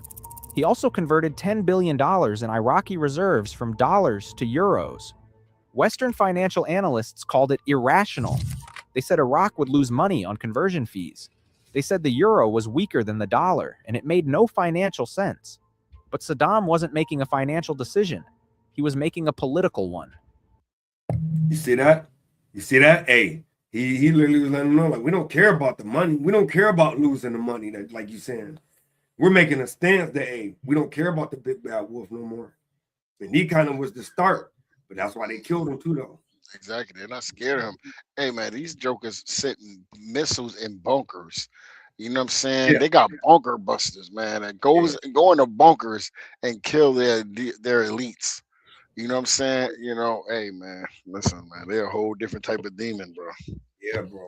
He also converted $10 billion in Iraqi reserves from dollars to euros. Western financial analysts called it irrational. They said Iraq would lose money on conversion fees. They said the euro was weaker than the dollar, and it made no financial sense. But Saddam wasn't making a financial decision. He was making a political one. You see that? Hey. He literally was letting them know, like, we don't care about the money. We don't care about losing the money, that like you saying. We're making a stance that, hey, we don't care about the big bad wolf no more. And he kind of was the start, but that's why they killed him too, though. Exactly. They're not scared of him. Hey, man, these jokers sitting missiles in bunkers. You know what I'm saying? Yeah. They got bunker busters, man, and go into bunkers and kill their elites. You know what I'm saying? Hey, man, listen, man, they're a whole different type of demon, bro. Yeah, bro.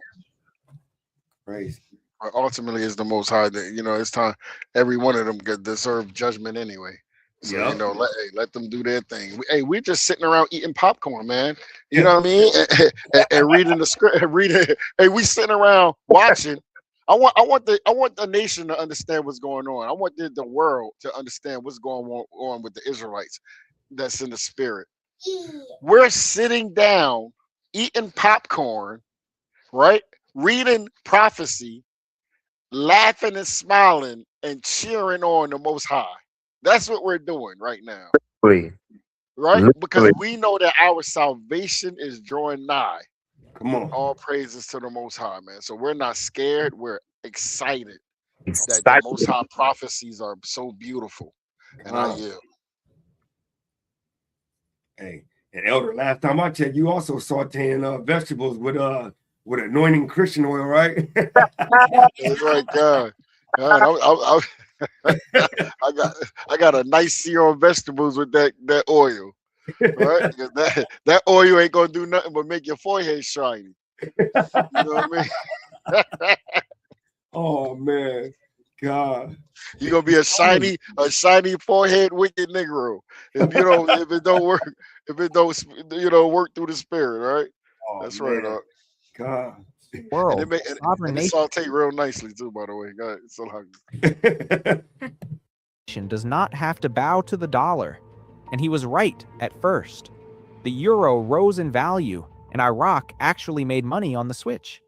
Crazy. But ultimately, it's the Most High that, it's time. Every one of them deserve judgment anyway. So, let them do their thing. We're just sitting around eating popcorn, man. You know what I mean? And reading the script, Hey, we sitting around watching. I want the nation to understand what's going on. I want the world to understand what's going on with the Israelites. That's in the spirit. We're sitting down, eating popcorn, right? Reading prophecy, laughing and smiling, and cheering on the Most High. That's what we're doing right now, Literally, right? Because literally. we know that our salvation is drawing nigh. Come on. All praises to the Most High, man. So we're not scared. We're excited that the Excited. Most High prophecies are so beautiful. And I yield. Hey, and Elder, last time I checked, you also sauteing vegetables with anointing Christian oil, right? That's right, God. God, I got a nice sear on vegetables with that oil, right? Because that oil ain't gonna do nothing but make your forehead shiny. You know what I mean? Oh man, God. You're gonna be a shiny forehead wicked Negro if it don't work, work through the spirit, right? Oh, That's man. right. God. World, And it saute real nicely too, by the way. God, it's so hungry. does not have to bow to the dollar, and he was right at first. The euro rose in value, and Iraq actually made money on the switch.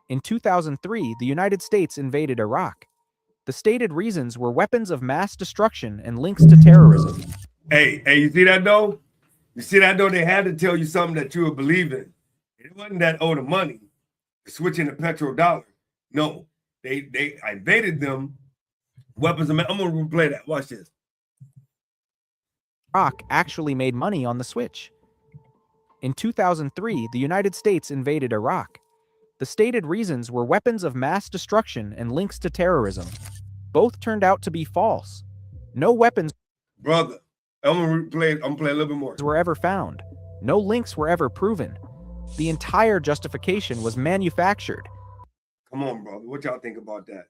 In 2003, the United States invaded Iraq. The stated reasons were weapons of mass destruction and links to terrorism. Hey, you see that though? You see that though? They had to tell you something that you would believe in. It wasn't that the money, switching the petrodollar. No, they invaded them. Weapons of mass. I'm gonna replay that. Watch this. Iraq actually made money on the switch. In 2003, the United States invaded Iraq. The stated reasons were weapons of mass destruction and links to terrorism. Both turned out to be false. No weapons Brother, I'm gonna play a little bit more. Were ever found. No links were ever proven. The entire justification was manufactured. Come on, brother. What y'all think about that?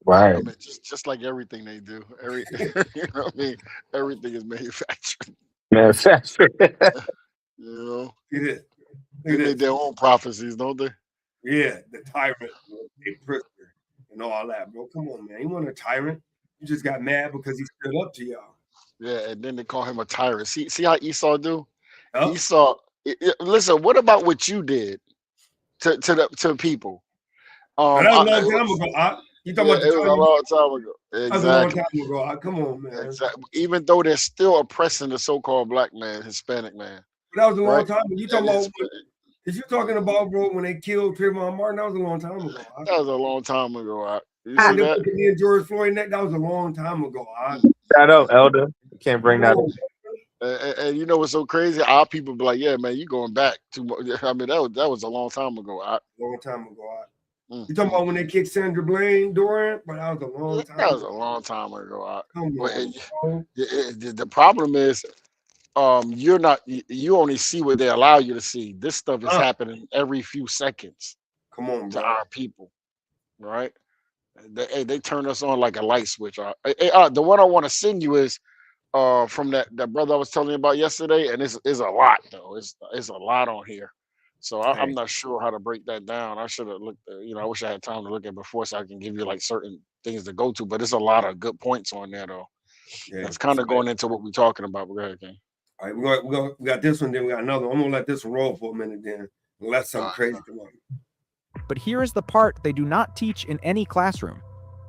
Right. I mean, just like everything they do, you know what I mean? Everything is manufactured. Manufactured. You know, they make their own prophecies, don't they? Yeah, the tyrant, a prisoner, and all that, bro. Come on, man. You want a tyrant? You just got mad because he stood up to y'all. Yeah, and then they call him a tyrant. See how Esau do? Yep. Esau. Listen, what about what you did to people? That was a long time ago. You talking about it was a long time ago. Exactly. That was a long time ago. Come on, man. Exactly. Even though they're still oppressing the so-called black man, Hispanic man. That was a long time ago. You talking about? Is you talking about, bro, when they killed Trayvon Martin? That was a long time ago. That was a long time ago. You see that? And George Floyd neck. That was a long time ago. Shut up, Elder. You can't bring that up. And you know what's so crazy? Our people be like, "Yeah, man, you going back to?" I mean, that was a long time ago. Long time ago. You talking about when they kicked Sandra Bland Durant? But that was a long time. That was a long time ago. Come on. The problem is, you only see what they allow you to see. This stuff is happening every few seconds. Come on, to bro. our people, right? They turn us on like a light switch. The one I want to send you is from that brother I was telling you about yesterday, and it's a lot though. It's a lot on here. So I'm not sure how to break that down. I should have looked. I wish I had time to look at before, so I can give you like certain things to go to. But it's a lot of good points on there, though. Yeah, that's kind of going into what we're talking about. But go ahead, King. All right, we got this one. Then we got another one. I'm gonna let this one roll for a minute. Then let something crazy come on. But here is the part they do not teach in any classroom.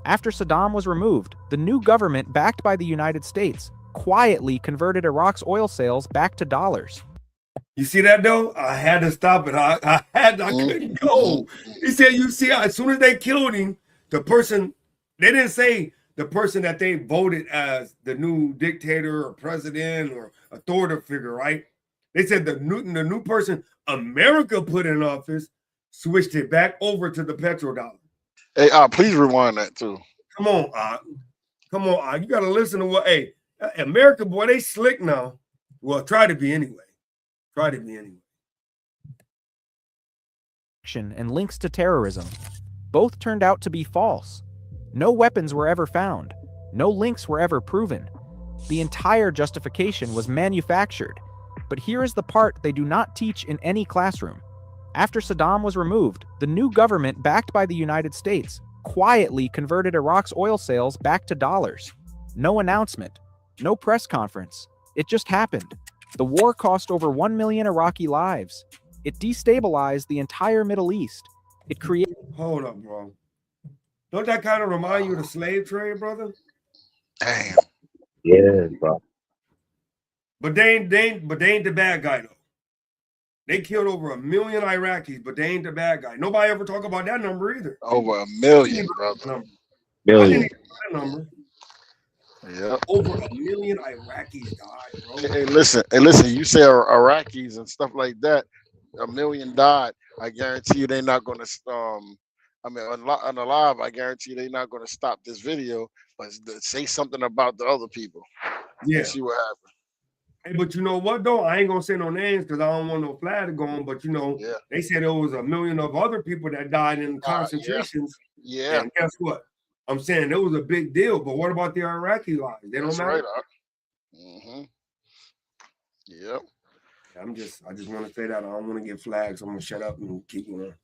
After Saddam was removed, the new government, backed by the United States, quietly converted Iraq's oil sales back to dollars. You see that though? I had to stop it. I couldn't go. He said, you see, as soon as they killed him, the person, they didn't say the person that they voted as the new dictator or president or authoritative figure, right? They said the new person America put in office switched it back over to the petrodollar. Hey, please rewind that too. Come on, come on, you gotta listen to what. Hey, America, boy, they slick now. Well, try to be anyway. Try to be anyway. And links to terrorism. Both turned out to be false. No weapons were ever found. No links were ever proven. The entire justification was manufactured. But here is the part they do not teach in any classroom. After Saddam was removed, the new government, backed by the United States, quietly converted Iraq's oil sales back to dollars. No announcement, no press conference, It just happened. The war cost over 1 million Iraqi lives. It destabilized the entire Middle East. It created. Hold up, bro. Don't that kind of remind you of the slave trade, brother? Damn. Yeah, bro. But they ain't the bad guy though. They killed over 1 million Iraqis, but they ain't the bad guy. Nobody ever talk about that number either. Over 1 million, brother. I didn't even know that number. Yeah. Over 1 million Iraqis died, bro. Hey, listen. You say Iraqis and stuff like that. 1 million died. I guarantee you they're not going to. I mean, on the live, I guarantee you they're not going to stop this video, but say something about the other people. Yeah. And see what happens. Hey, but you know what though? I ain't gonna say no names because I don't want no flag to go on. But you know, they said there was 1 million of other people that died in concentrations. Yeah. And guess what? I'm saying it was a big deal. But what about the Iraqi lives? They don't matter. Right. Yep. I just want to say that I don't want to get flags. I'm gonna shut up and keep going.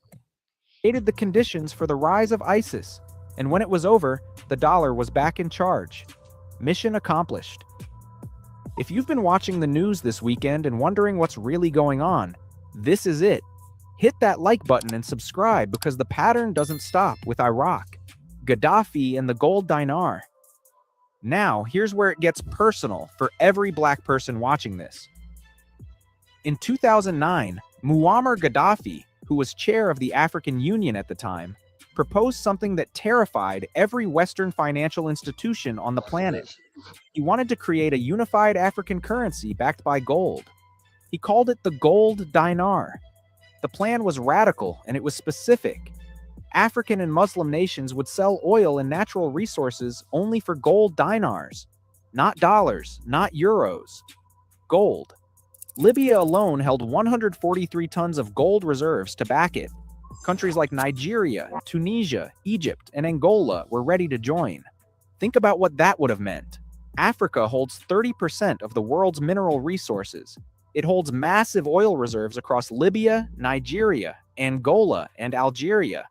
Created the conditions for the rise of ISIS, and when it was over, the dollar was back in charge. Mission accomplished. If you've been watching the news this weekend and wondering what's really going on, this is it. Hit that like button and subscribe because the pattern doesn't stop with Iraq, Gaddafi, and the gold dinar. Now, here's where it gets personal for every black person watching this. In 2009, Muammar Gaddafi, who was chair of the African Union at the time, proposed something that terrified every Western financial institution on the planet. He wanted to create a unified African currency backed by gold. He called it the gold dinar. The plan was radical and it was specific. African and Muslim nations would sell oil and natural resources only for gold dinars, not dollars, not euros. Gold. Libya alone held 143 tons of gold reserves to back it. Countries like Nigeria, Tunisia, Egypt, and Angola were ready to join. Think about what that would have meant. Africa holds 30% of the world's mineral resources. It holds massive oil reserves across Libya, Nigeria, Angola, and Algeria.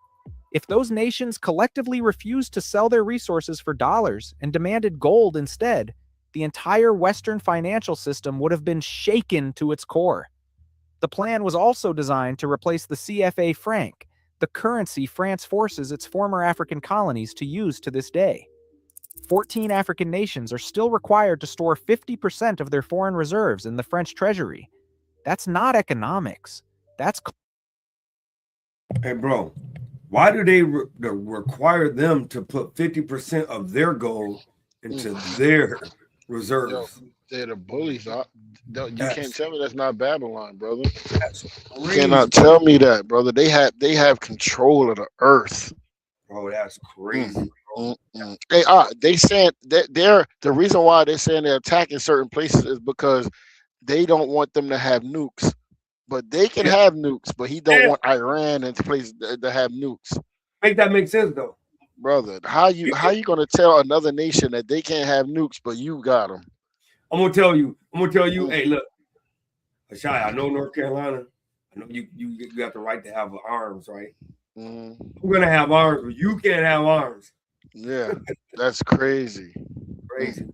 If those nations collectively refused to sell their resources for dollars and demanded gold instead, the entire Western financial system would have been shaken to its core. The plan was also designed to replace the CFA franc, the currency France forces its former African colonies to use to this day. 14 African nations are still required to store 50% of their foreign reserves in the French treasury. That's not economics. That's... Hey, bro, why do they require them to put 50% of their gold into their reserves? Yo, they're the bullies. You can't tell me that's not Babylon, brother. You cannot tell me that, brother. They have control of the earth. Bro, that's crazy. Hey, they saying that the reason why they're saying they're attacking certain places is because they don't want them to have nukes. But they can have nukes, but he don't want Iran and places to have nukes. Make that make sense though, brother. How you gonna tell another nation that they can't have nukes, but you got them? I'm gonna tell you. Hey, look, Ashai, I know North Carolina. I know you got the right to have arms, right? I'm gonna have arms, but you can't have arms. Yeah, that's crazy. Crazy.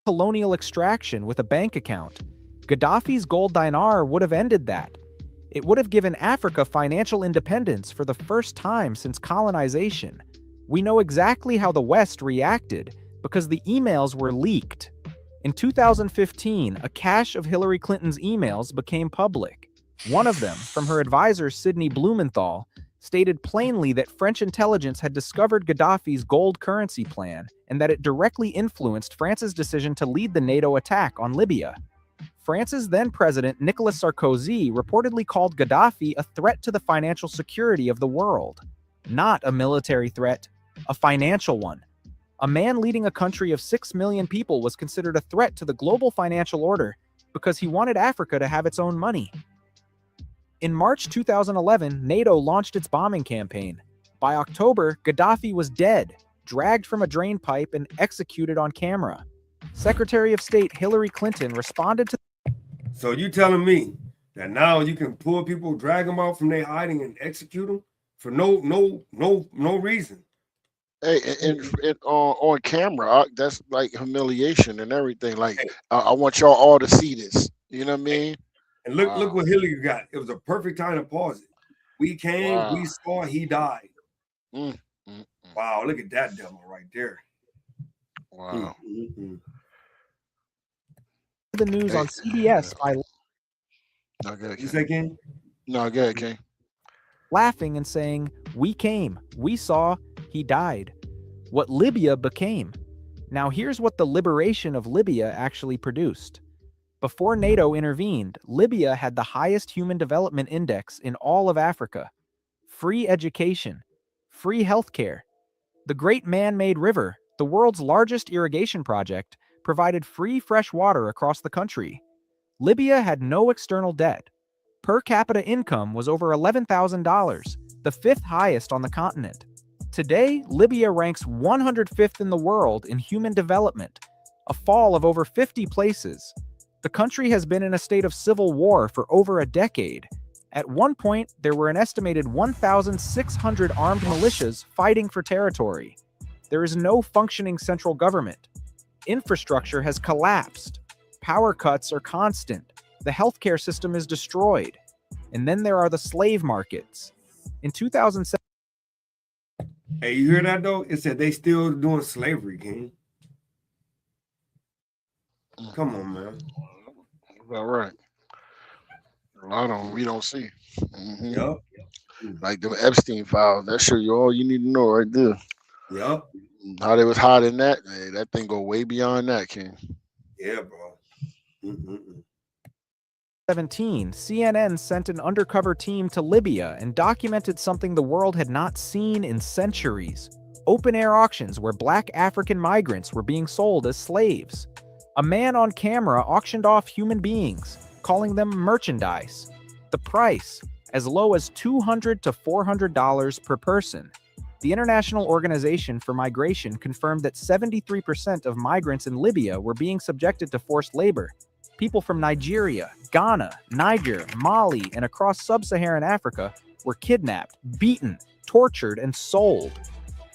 Colonial extraction with a bank account. Gaddafi's gold dinar would have ended that. It would have given Africa financial independence for the first time since colonization. We know exactly how the West reacted because the emails were leaked. In 2015, a cache of Hillary Clinton's emails became public. One of them, from her advisor Sidney Blumenthal, stated plainly that French intelligence had discovered Gaddafi's gold currency plan and that it directly influenced France's decision to lead the NATO attack on Libya. France's then president Nicolas Sarkozy reportedly called Gaddafi a threat to the financial security of the world. Not a military threat, a financial one. A man leading a country of 6 million people was considered a threat to the global financial order because he wanted Africa to have its own money. In March 2011, NATO launched its bombing campaign. By October, Gaddafi was dead, dragged from a drain pipe, and executed on camera. Secretary of State Hillary Clinton responded to... So you telling me that now you can pull people, drag them out from their hiding, and execute them for no reason? Hey, and on camera, that's like humiliation and everything. Like, I want y'all all to see this. You know what I mean? And look Wow. what Hillary got. It was a perfect time to pause it. We came, Wow. we saw, he died. Mm, mm, Wow, look at that devil right there. wow. The news Hey, on CBS by no, go ahead, You King. say, King? No, go ahead, King. laughing and saying, "We came, we saw, he died." What Libya became. Now here's what the liberation of Libya actually produced. Before NATO intervened, Libya had the highest human development index in all of Africa. Free education, free healthcare. The Great Man-Made River, the world's largest irrigation project, provided free fresh water across the country. Libya had no external debt. Per capita income was over $11,000, the fifth highest on the continent. Today, Libya ranks 105th in the world in human development, a fall of over 50 places. The country has been in a state of civil war for over a decade. At one point, there were an estimated 1,600 armed militias fighting for territory. There is no functioning central government. Infrastructure has collapsed. Power cuts are constant. The healthcare system is destroyed. And then there are the slave markets. In 2007, Hey, you hear that though? It said they still doing slavery, King. Come on, man. All right. A lot of them we don't see. Mhm. Yep. Like the Epstein files. That show you all you need to know right there. Yep. How they was hiding that. Hey, that thing go way beyond that, King. Yeah, bro. Mm-mm-mm. 2017, CNN sent an undercover team to Libya and documented something the world had not seen in centuries. Open-air auctions where black African migrants were being sold as slaves. A man on camera auctioned off human beings, calling them merchandise. The price, as low as $200 to $400 per person. The International Organization for Migration confirmed that 73% of migrants in Libya were being subjected to forced labor. People from Nigeria, Ghana, Niger, Mali, and across sub-Saharan Africa were kidnapped, beaten, tortured, and sold.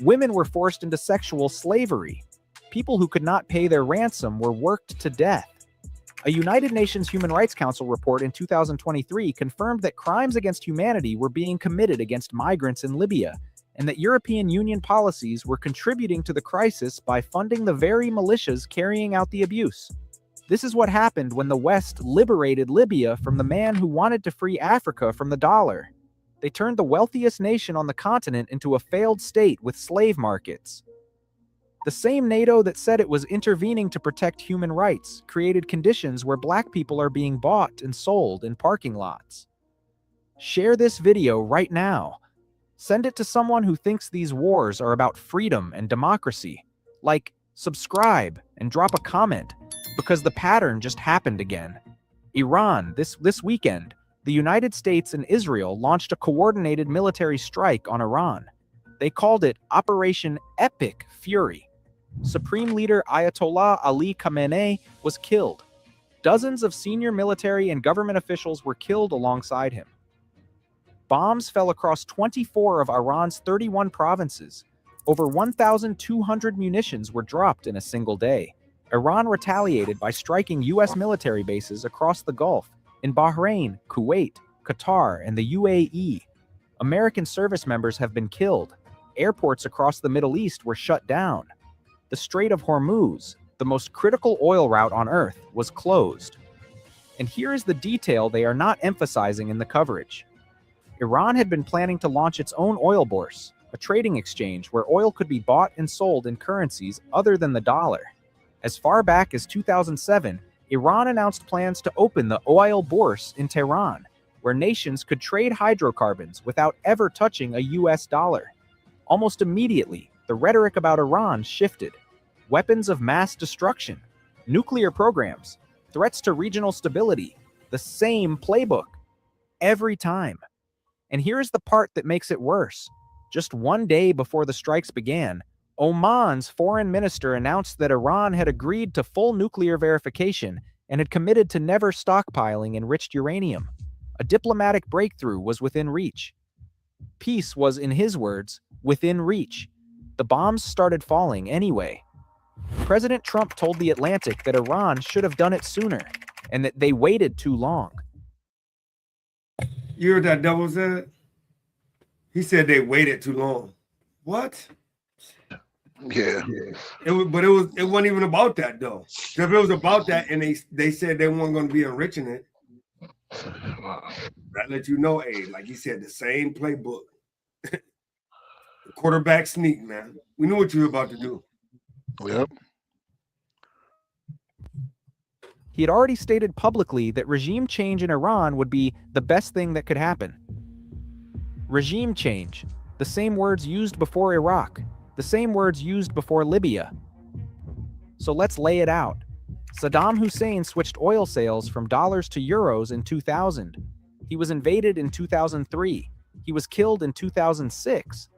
Women were forced into sexual slavery. People who could not pay their ransom were worked to death. A United Nations Human Rights Council report in 2023 confirmed that crimes against humanity were being committed against migrants in Libya, and that European Union policies were contributing to the crisis by funding the very militias carrying out the abuse. This is what happened when the West liberated Libya from the man who wanted to free Africa from the dollar. They turned the wealthiest nation on the continent into a failed state with slave markets. The same NATO that said it was intervening to protect human rights created conditions where black people are being bought and sold in parking lots. Share this video right now. Send it to someone who thinks these wars are about freedom and democracy. Like, subscribe, and drop a comment, because the pattern just happened again. Iran, this weekend, the United States and Israel launched a coordinated military strike on Iran. They called it Operation Epic Fury. Supreme Leader Ayatollah Ali Khamenei was killed. Dozens of senior military and government officials were killed alongside him. Bombs fell across 24 of Iran's 31 provinces. Over 1,200 munitions were dropped in a single day. Iran retaliated by striking U.S. military bases across the Gulf, in Bahrain, Kuwait, Qatar, and the UAE. American service members have been killed. Airports across the Middle East were shut down. The Strait of Hormuz, the most critical oil route on Earth, was closed. And here is the detail they are not emphasizing in the coverage. Iran had been planning to launch its own oil bourse, a trading exchange where oil could be bought and sold in currencies other than the dollar. As far back as 2007, Iran announced plans to open the oil bourse in Tehran, where nations could trade hydrocarbons without ever touching a US dollar. Almost immediately, the rhetoric about Iran shifted. Weapons of mass destruction, nuclear programs, threats to regional stability, the same playbook. Every time. And here's the part that makes it worse. Just one day before the strikes began, Oman's foreign minister announced that Iran had agreed to full nuclear verification and had committed to never stockpiling enriched uranium. A diplomatic breakthrough was within reach. Peace was, in his words, within reach. The bombs started falling anyway. President Trump told The Atlantic that Iran should have done it sooner and that they waited too long. You heard that Double said? He said they waited too long. What? Yeah. It wasn't even about that though. If it was about that and they said they weren't going to be enriching it, that let you know, hey, like he said, the same playbook. The quarterback sneak, man. We knew what you were about to do. Yep. He had already stated publicly that regime change in Iran would be the best thing that could happen. Regime change, the same words used before Iraq, the same words used before Libya. So let's lay it out. Saddam Hussein switched oil sales from dollars to euros in 2000. He was invaded in 2003. He was killed in 2006.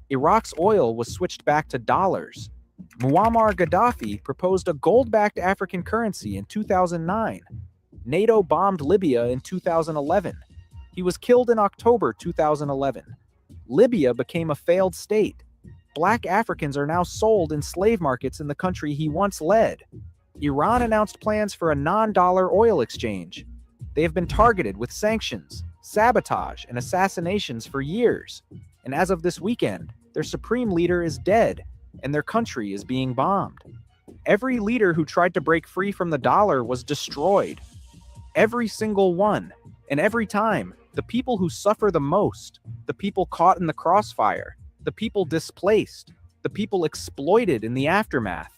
Iraq's oil was switched back to dollars. Muammar Gaddafi proposed a gold-backed African currency in 2009. NATO bombed Libya in 2011. He was killed in October 2011. Libya became a failed state. Black Africans are now sold in slave markets in the country he once led. Iran announced plans for a non-dollar oil exchange. They have been targeted with sanctions, sabotage, and assassinations for years. And as of this weekend, their supreme leader is dead, and their country is being bombed. Every leader who tried to break free from the dollar was destroyed. Every single one. And every time, the people who suffer the most, the people caught in the crossfire, the people displaced, the people exploited in the aftermath,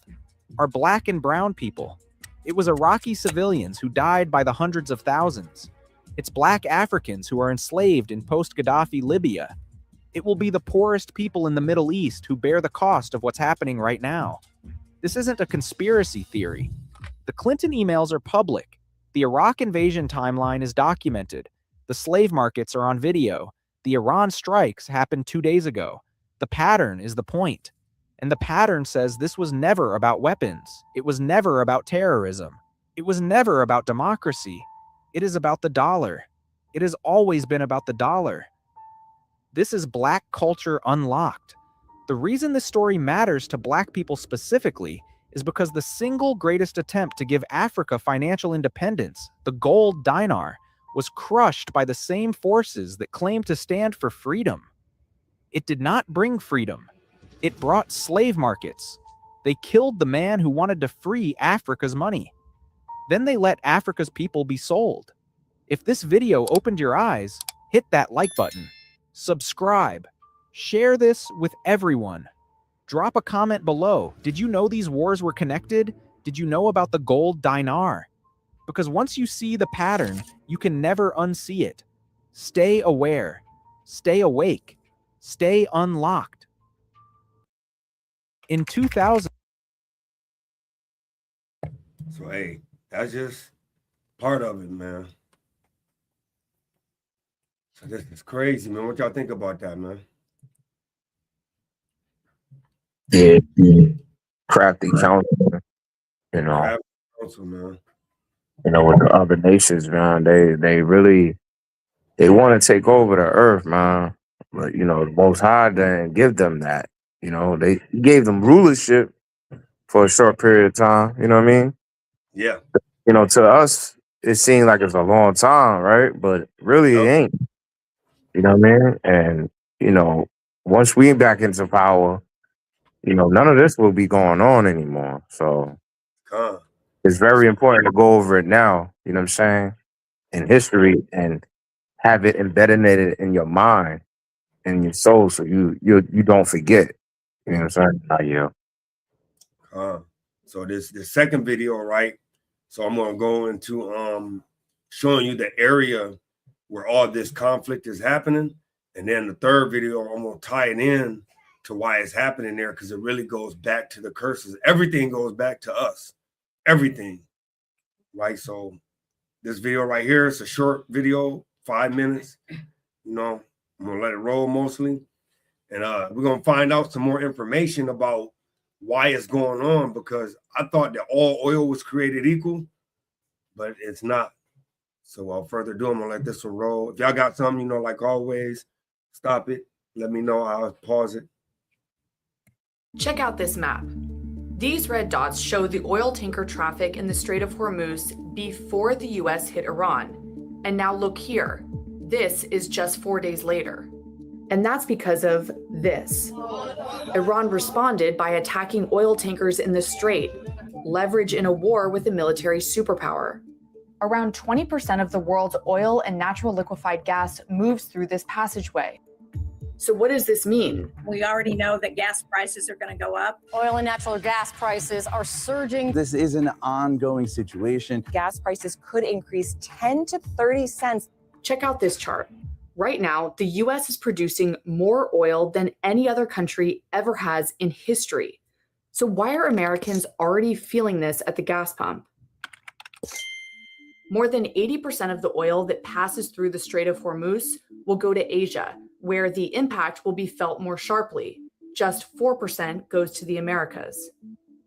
are black and brown people. It was Iraqi civilians who died by the hundreds of thousands. It's black Africans who are enslaved in post-Gaddafi Libya. It will be the poorest people in the Middle East who bear the cost of what's happening right now. This isn't a conspiracy theory. The Clinton emails are public. The Iraq invasion timeline is documented. The slave markets are on video. The Iran strikes happened 2 days ago. The pattern is the point. And the pattern says this was never about weapons. It was never about terrorism. It was never about democracy. It is about the dollar. It has always been about the dollar. This is Black culture unlocked. The reason this story matters to Black people specifically is because the single greatest attempt to give Africa financial independence, the gold dinar, was crushed by the same forces that claim to stand for freedom. It did not bring freedom. It brought slave markets. They killed the man who wanted to free Africa's money. Then they let Africa's people be sold. If this video opened your eyes, hit that like button. Subscribe. Share this with everyone. Drop a comment below. Did you know these wars were connected? Did you know about the gold dinar? Because once you see the pattern, you can never unsee it. Stay aware. Stay awake. Stay unlocked. In 2000. So, hey, that's just part of it, man. So this is crazy, man. What y'all think about that, man? Yeah, crafty counsel, you know. Crafty counsel, man. You know, with the other nations, man, they really want to take over the earth, man. But you know, the Most High didn't give them that. You know, they gave them rulership for a short period of time. You know what I mean? Yeah. You know, to us, it seemed like it's a long time, right? But really, it ain't. You know what I mean? And you know, once we back into power, you know, none of this will be going on anymore. So it's very important to go over it now, you know what I'm saying, in history and have it embedded in your mind and your soul so you don't forget. You know what I'm saying? Yeah. So this second video, right? So I'm gonna go into showing you the area where all this conflict is happening. And then the third video, I'm gonna tie it in to why it's happening there, because it really goes back to the curses. Everything goes back to us. Everything. Right. So this video right here is a short video, 5 minutes. You know, I'm gonna let it roll mostly. And we're gonna find out some more information about why it's going on, because I thought that all oil was created equal, but it's not. So without further ado, I'm gonna let this one roll. If y'all got something, you know, like always, stop it. Let me know. I'll pause it. Check out this map. These red dots show the oil tanker traffic in the Strait of Hormuz before the US hit Iran. And now look here. This is just 4 days later. And that's because of this. Iran responded by attacking oil tankers in the strait, leverage in a war with a military superpower. Around 20% of the world's oil and natural liquefied gas moves through this passageway. So what does this mean? We already know that gas prices are going to go up. Oil and natural gas prices are surging. This is an ongoing situation. Gas prices could increase 10 to 30 cents. Check out this chart. Right now, the US is producing more oil than any other country ever has in history. So why are Americans already feeling this at the gas pump? More than 80% of the oil that passes through the Strait of Hormuz will go to Asia, where the impact will be felt more sharply. Just 4% goes to the Americas.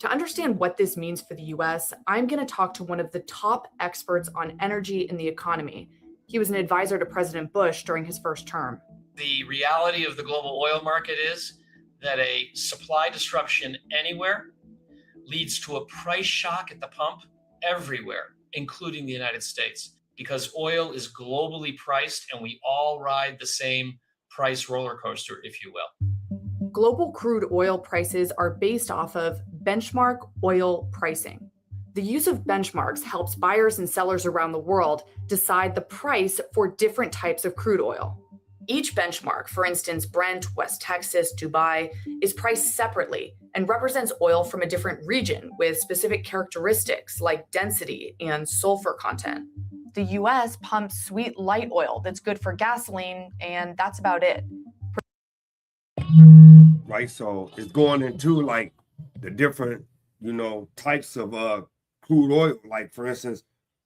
To understand what this means for the US, I'm going to talk to one of the top experts on energy in the economy. He was an advisor to President Bush during his first term. The reality of the global oil market is that a supply disruption anywhere leads to a price shock at the pump everywhere, including the United States, because oil is globally priced and we all ride the same price roller coaster, if you will. Global crude oil prices are based off of benchmark oil pricing. The use of benchmarks helps buyers and sellers around the world decide the price for different types of crude oil. Each benchmark, for instance, Brent, West Texas, Dubai, is priced separately and represents oil from a different region with specific characteristics like density and sulfur content. The US pumps sweet light oil that's good for gasoline, and that's about it. Right, so it's going into like the different, types of crude oil. Like for instance,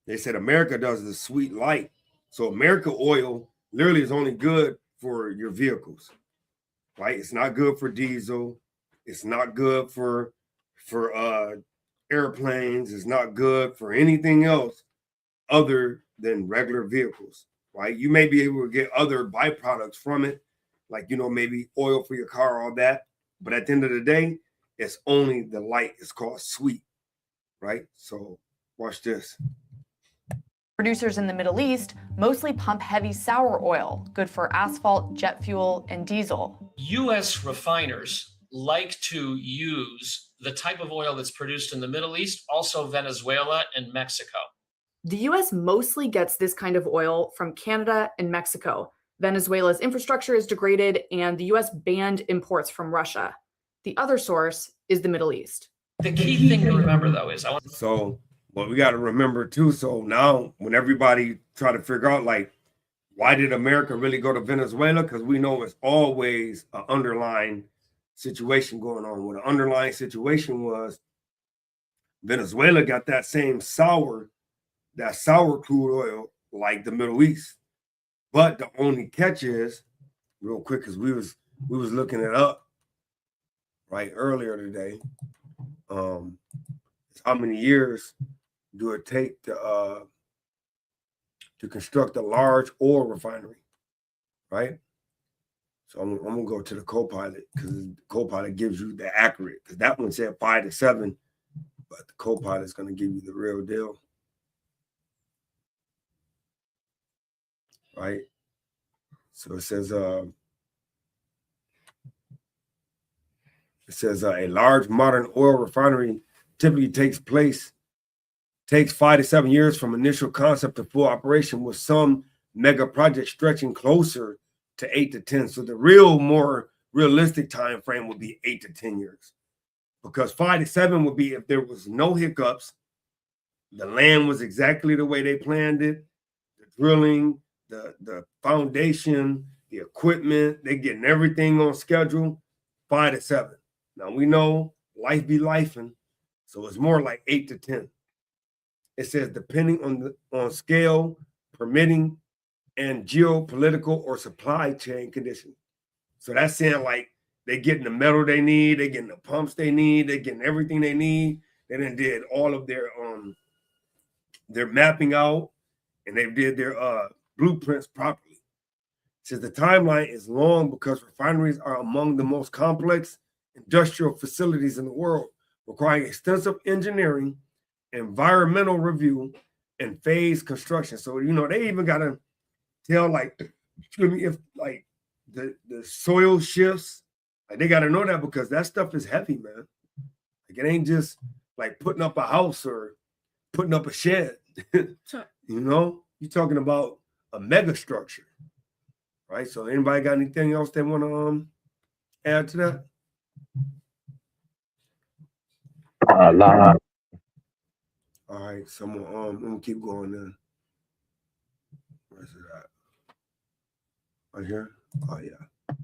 they said America does the sweet light. So America oil literally is only good for your vehicles, right? It's not good for diesel. It's not good for airplanes. It's not good for anything else other than regular vehicles, right? You may be able to get other byproducts from it, like, maybe oil for your car, all that. But at the end of the day, it's only the light. It's called sweet, right? So watch this. Producers in the Middle East mostly pump heavy sour oil, good for asphalt, jet fuel, and diesel. U.S. refiners like to use the type of oil that's produced in the Middle East, also Venezuela and Mexico. The U.S. mostly gets this kind of oil from Canada and Mexico. Venezuela's infrastructure is degraded, and the U.S. banned imports from Russia. The other source is the Middle East. The key thing to remember, though, is what we got to remember too. So now when everybody try to figure out like, why did America really go to Venezuela? Because we know it's always an underlying situation going on. What the underlying situation was, Venezuela got that same sour crude oil like the Middle East. But the only catch is, real quick, because we was looking it up right earlier today. How many years do it take to construct a large oil refinery, right? So I'm gonna go to the Copilot, because the Copilot gives you the accurate, because that one said 5 to 7, but the Copilot is gonna give you the real deal, right? So it says a large modern oil refinery typically takes 5 to 7 years from initial concept to full operation, with some mega projects stretching closer to 8 to 10. So the more realistic time frame would be 8 to 10 years, because 5 to 7 would be if there was no hiccups, the land was exactly the way they planned it, the drilling, the foundation, the equipment, they're getting everything on schedule. 5 to 7. Now we know life be lifing, so it's more like 8 to 10. It says depending on scale, permitting, and geopolitical or supply chain conditions. So that's saying like they're getting the metal they need, they're getting the pumps they need, they're getting everything they need. They done did all of their mapping out, and they did their blueprints properly. It says the timeline is long because refineries are among the most complex industrial facilities in the world, requiring extensive engineering, environmental review, and phase construction. So, they even got to tell, like, excuse me, if like the soil shifts, like they got to know that, because that stuff is heavy, man. Like, it ain't just like putting up a house or putting up a shed. You're talking about a mega structure, right? So, anybody got anything else they want to add to that? All right, so I'm gonna keep going then. Where's it at? Right here? Oh yeah. I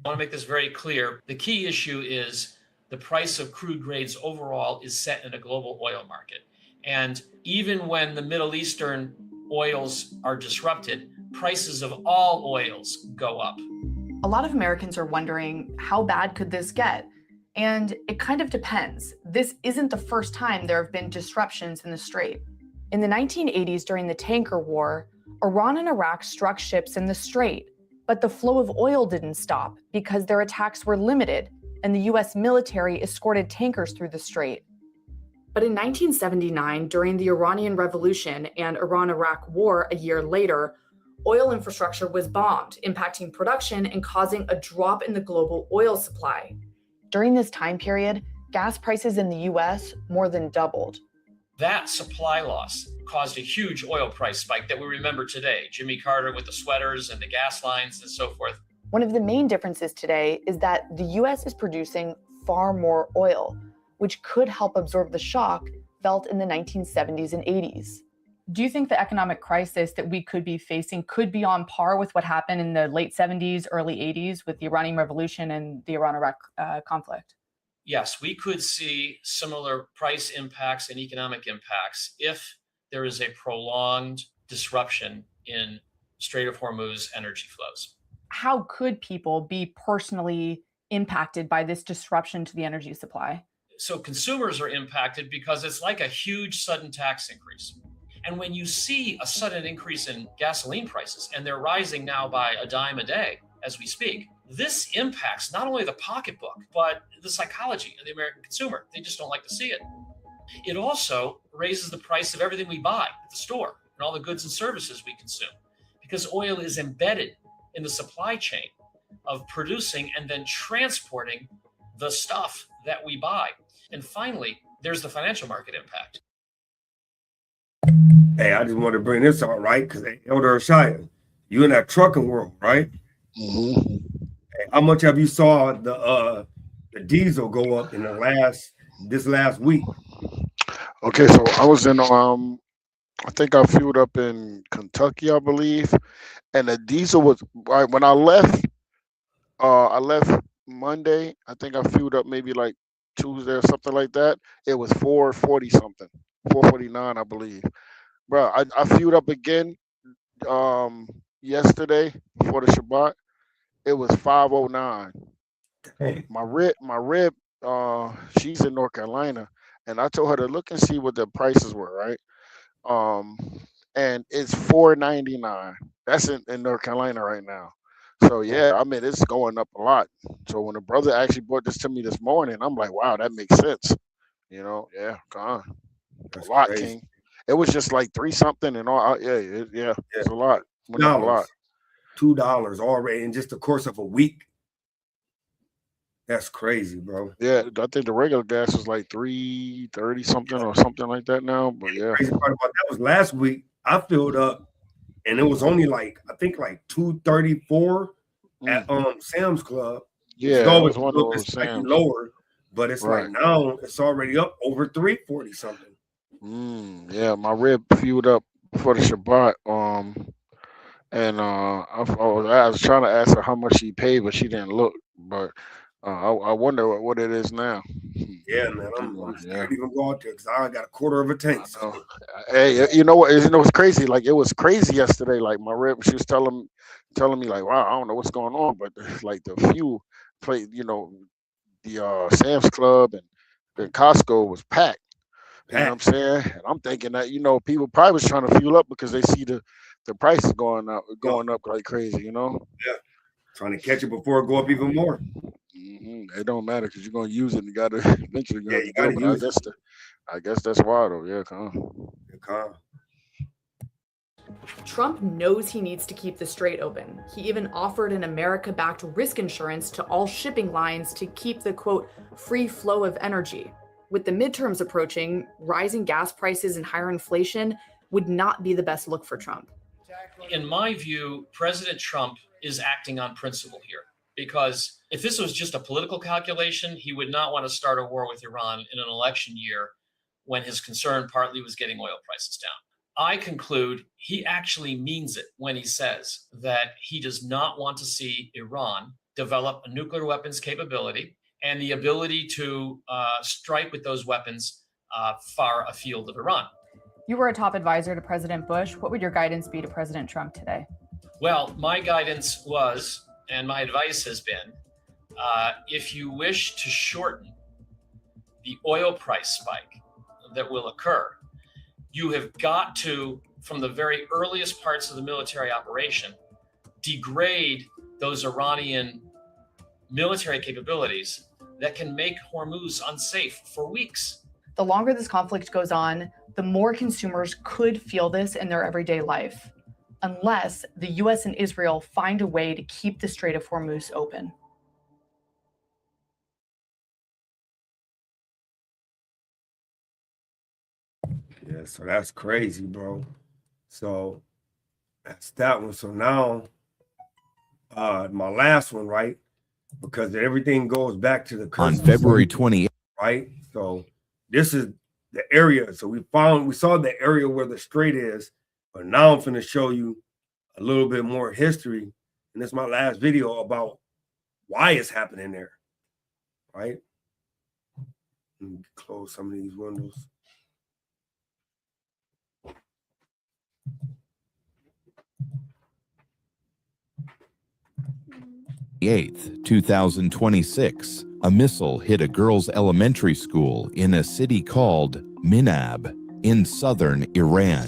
want to make this very clear. The key issue is the price of crude grades overall is set in a global oil market. And even when the Middle Eastern oils are disrupted, prices of all oils go up. A lot of Americans are wondering, how bad could this get? And it kind of depends. This isn't the first time there have been disruptions in the Strait. In the 1980s, during the tanker war, Iran and Iraq struck ships in the Strait, but the flow of oil didn't stop because their attacks were limited, and the US military escorted tankers through the Strait. But in 1979, during the Iranian Revolution and Iran-Iraq War a year later, oil infrastructure was bombed, impacting production and causing a drop in the global oil supply. During this time period, gas prices in the US more than doubled. That supply loss caused a huge oil price spike that we remember today. Jimmy Carter with the sweaters and the gas lines and so forth. One of the main differences today is that the US is producing far more oil, which could help absorb the shock felt in the 1970s and 80s. Do you think the economic crisis that we could be facing could be on par with what happened in the late 70s, early 80s with the Iranian Revolution and the Iran-Iraq conflict? Yes, we could see similar price impacts and economic impacts if there is a prolonged disruption in Strait of Hormuz energy flows. How could people be personally impacted by this disruption to the energy supply? So consumers are impacted because it's like a huge sudden tax increase. And when you see a sudden increase in gasoline prices, and they're rising now by a dime a day as we speak, this impacts not only the pocketbook, but the psychology of the American consumer. They just don't like to see it. It also raises the price of everything we buy at the store and all the goods and services we consume, because oil is embedded in the supply chain of producing and then transporting the stuff that we buy. And finally, there's the financial market impact. Hey, I just want to bring this out, right? Because Elder Shia, you in that trucking world, right? Mm-hmm. Hey, how much have you saw the diesel go up in this last week? Okay, so I was in I think I fueled up in Kentucky, I believe, and the diesel was right when I left. I left Monday. I think I fueled up maybe like Tuesday or something like that. It was 440 something, 449, I believe. Bro, I fueled up again yesterday before the Shabbat. It was 509. Hey. My rib, she's in North Carolina, and I told her to look and see what the prices were, right? And it's 499. That's in North Carolina right now. So yeah, I mean it's going up a lot. So when the brother actually brought this to me this morning, I'm like, wow, that makes sense. Yeah, God, That's a lot, crazy. King. It was just like 3 something and all. Yeah, it's a lot. Went up a lot. $2 already in just the course of a week. That's crazy, bro. Yeah, I think the regular gas was like 330 something or something like that now. But yeah, The crazy part about that was last week I filled up and it was only like I think like 234 at Sam's Club. Yeah, It's it always was a one of little bit those slightly Sam's. lower, but it's Right. like now it's already up over 340 something. Yeah, my rib fueled up for the Shabbat. And I was trying to ask her how much she paid, but she didn't look. But I wonder what it is now. Yeah, man, I'm scared to even go out there because I got a quarter of a tank. So. Hey, you know what? You know what's crazy? Like it was crazy yesterday. Like my rib, she was telling me like, wow, I don't know what's going on, but like the fuel plate, the Sam's Club and the Costco was packed. You know what I'm saying? And I'm thinking that people probably was trying to fuel up because they see the prices going up like crazy. Yeah, trying to catch it before it go up even more. It don't matter because you're gonna use it. And you gotta eventually Yeah, have you to deal gotta with it. use it. I guess that's why though. Yeah, come on. Trump knows he needs to keep the strait open. He even offered an America-backed risk insurance to all shipping lines to keep the, quote, free flow of energy. With the midterms approaching, rising gas prices and higher inflation would not be the best look for Trump. In my view, President Trump is acting on principle here, because if this was just a political calculation, he would not want to start a war with Iran in an election year when his concern partly was getting oil prices down. I conclude he actually means it when he says that he does not want to see Iran develop a nuclear weapons capability and the ability to strike with those weapons far afield of Iran. You were a top advisor to President Bush. What would your guidance be to President Trump today? Well, my guidance was, and my advice has been, if you wish to shorten the oil price spike that will occur, you have got to, from the very earliest parts of the military operation, degrade those Iranian military capabilities that can make Hormuz unsafe for weeks. The longer this conflict goes on, the more consumers could feel this in their everyday life, unless the US and Israel find a way to keep the Strait of Hormuz open. Yeah, so that's crazy, bro. So that's that one. So now, my last one, right? Because everything goes back to the on February 28th, right? So this is the area. So we saw the area where the strait is, but now I'm going to show you a little bit more history. And this is my last video about why it's happening there, right? Let me close some of these windows. 8th, 2026, a missile hit a girls' elementary school in a city called Minab in southern Iran.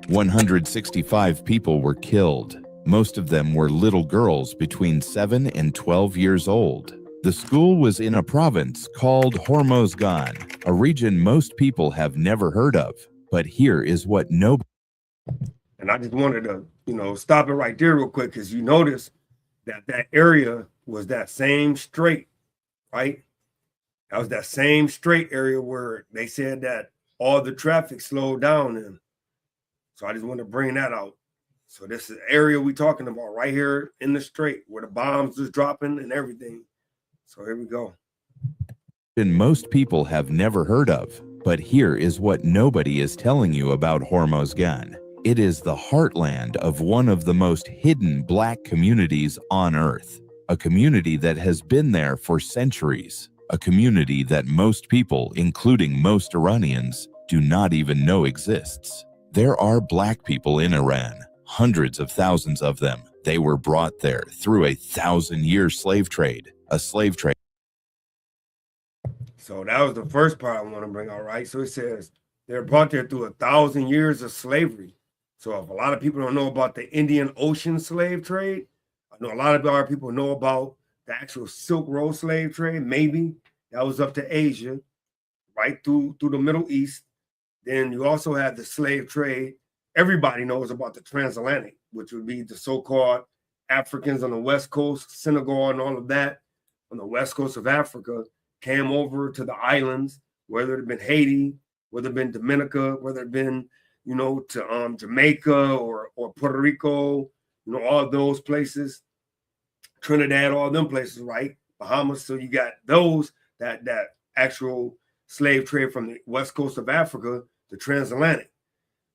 165 people were killed. Most of them were little girls between 7 and 12 years old. The school was in a province called Hormozgan, a region most people have never heard of. But here is what nobody... And I just wanted to, stop it right there real quick, because you notice that area was that same strait, right? That was that same strait area where they said that all the traffic slowed down in. So I just want to bring that out. So this is the area we're talking about right here in the strait where the bombs was dropping and everything. So here we go. And most people have never heard of, but here is what nobody is telling you about Hormozgan. It is the heartland of one of the most hidden Black communities on Earth, a community that has been there for centuries, a community that most people, including most Iranians, do not even know exists. There are Black people in Iran, hundreds of thousands of them. They were brought there through a 1,000-year slave trade, a slave trade. So that was the first part I want to bring out, right? So it says they're brought there through 1,000 years of slavery. So if a lot of people don't know about the Indian Ocean slave trade, I know a lot of our people know about the actual Silk Road slave trade. Maybe that was up to Asia, right through the Middle East. Then you also have the slave trade. Everybody knows about the transatlantic, which would be the so-called Africans on the West Coast, Senegal and all of that on the West Coast of Africa came over to the islands, whether it had been Haiti, whether it had been Dominica, whether it had been to Jamaica or Puerto Rico, all those places, Trinidad, all them places, right? Bahamas. So you got those, that actual slave trade from the West Coast of Africa, the transatlantic.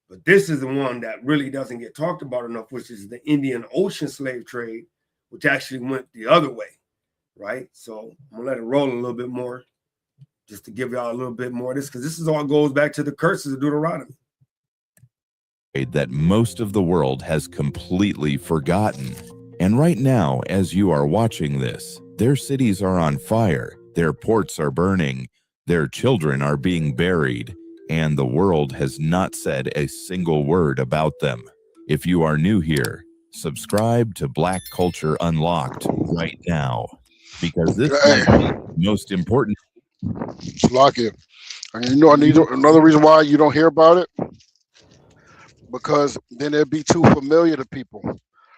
But this is the one that really doesn't get talked about enough, which is the Indian Ocean slave trade, which actually went the other way, right? So I'm gonna let it roll a little bit more just to give y'all a little bit more of this, because this is all goes back to the curses of Deuteronomy. That most of the world has completely forgotten. And right now, as you are watching this, their cities are on fire, their ports are burning, their children are being buried, and the world has not said a single word about them. If you are new here, subscribe to Black Culture Unlocked right now. because this Hey. might be the most important. Lock it. And you know, another reason why you don't hear about it, because then it'd be too familiar to people.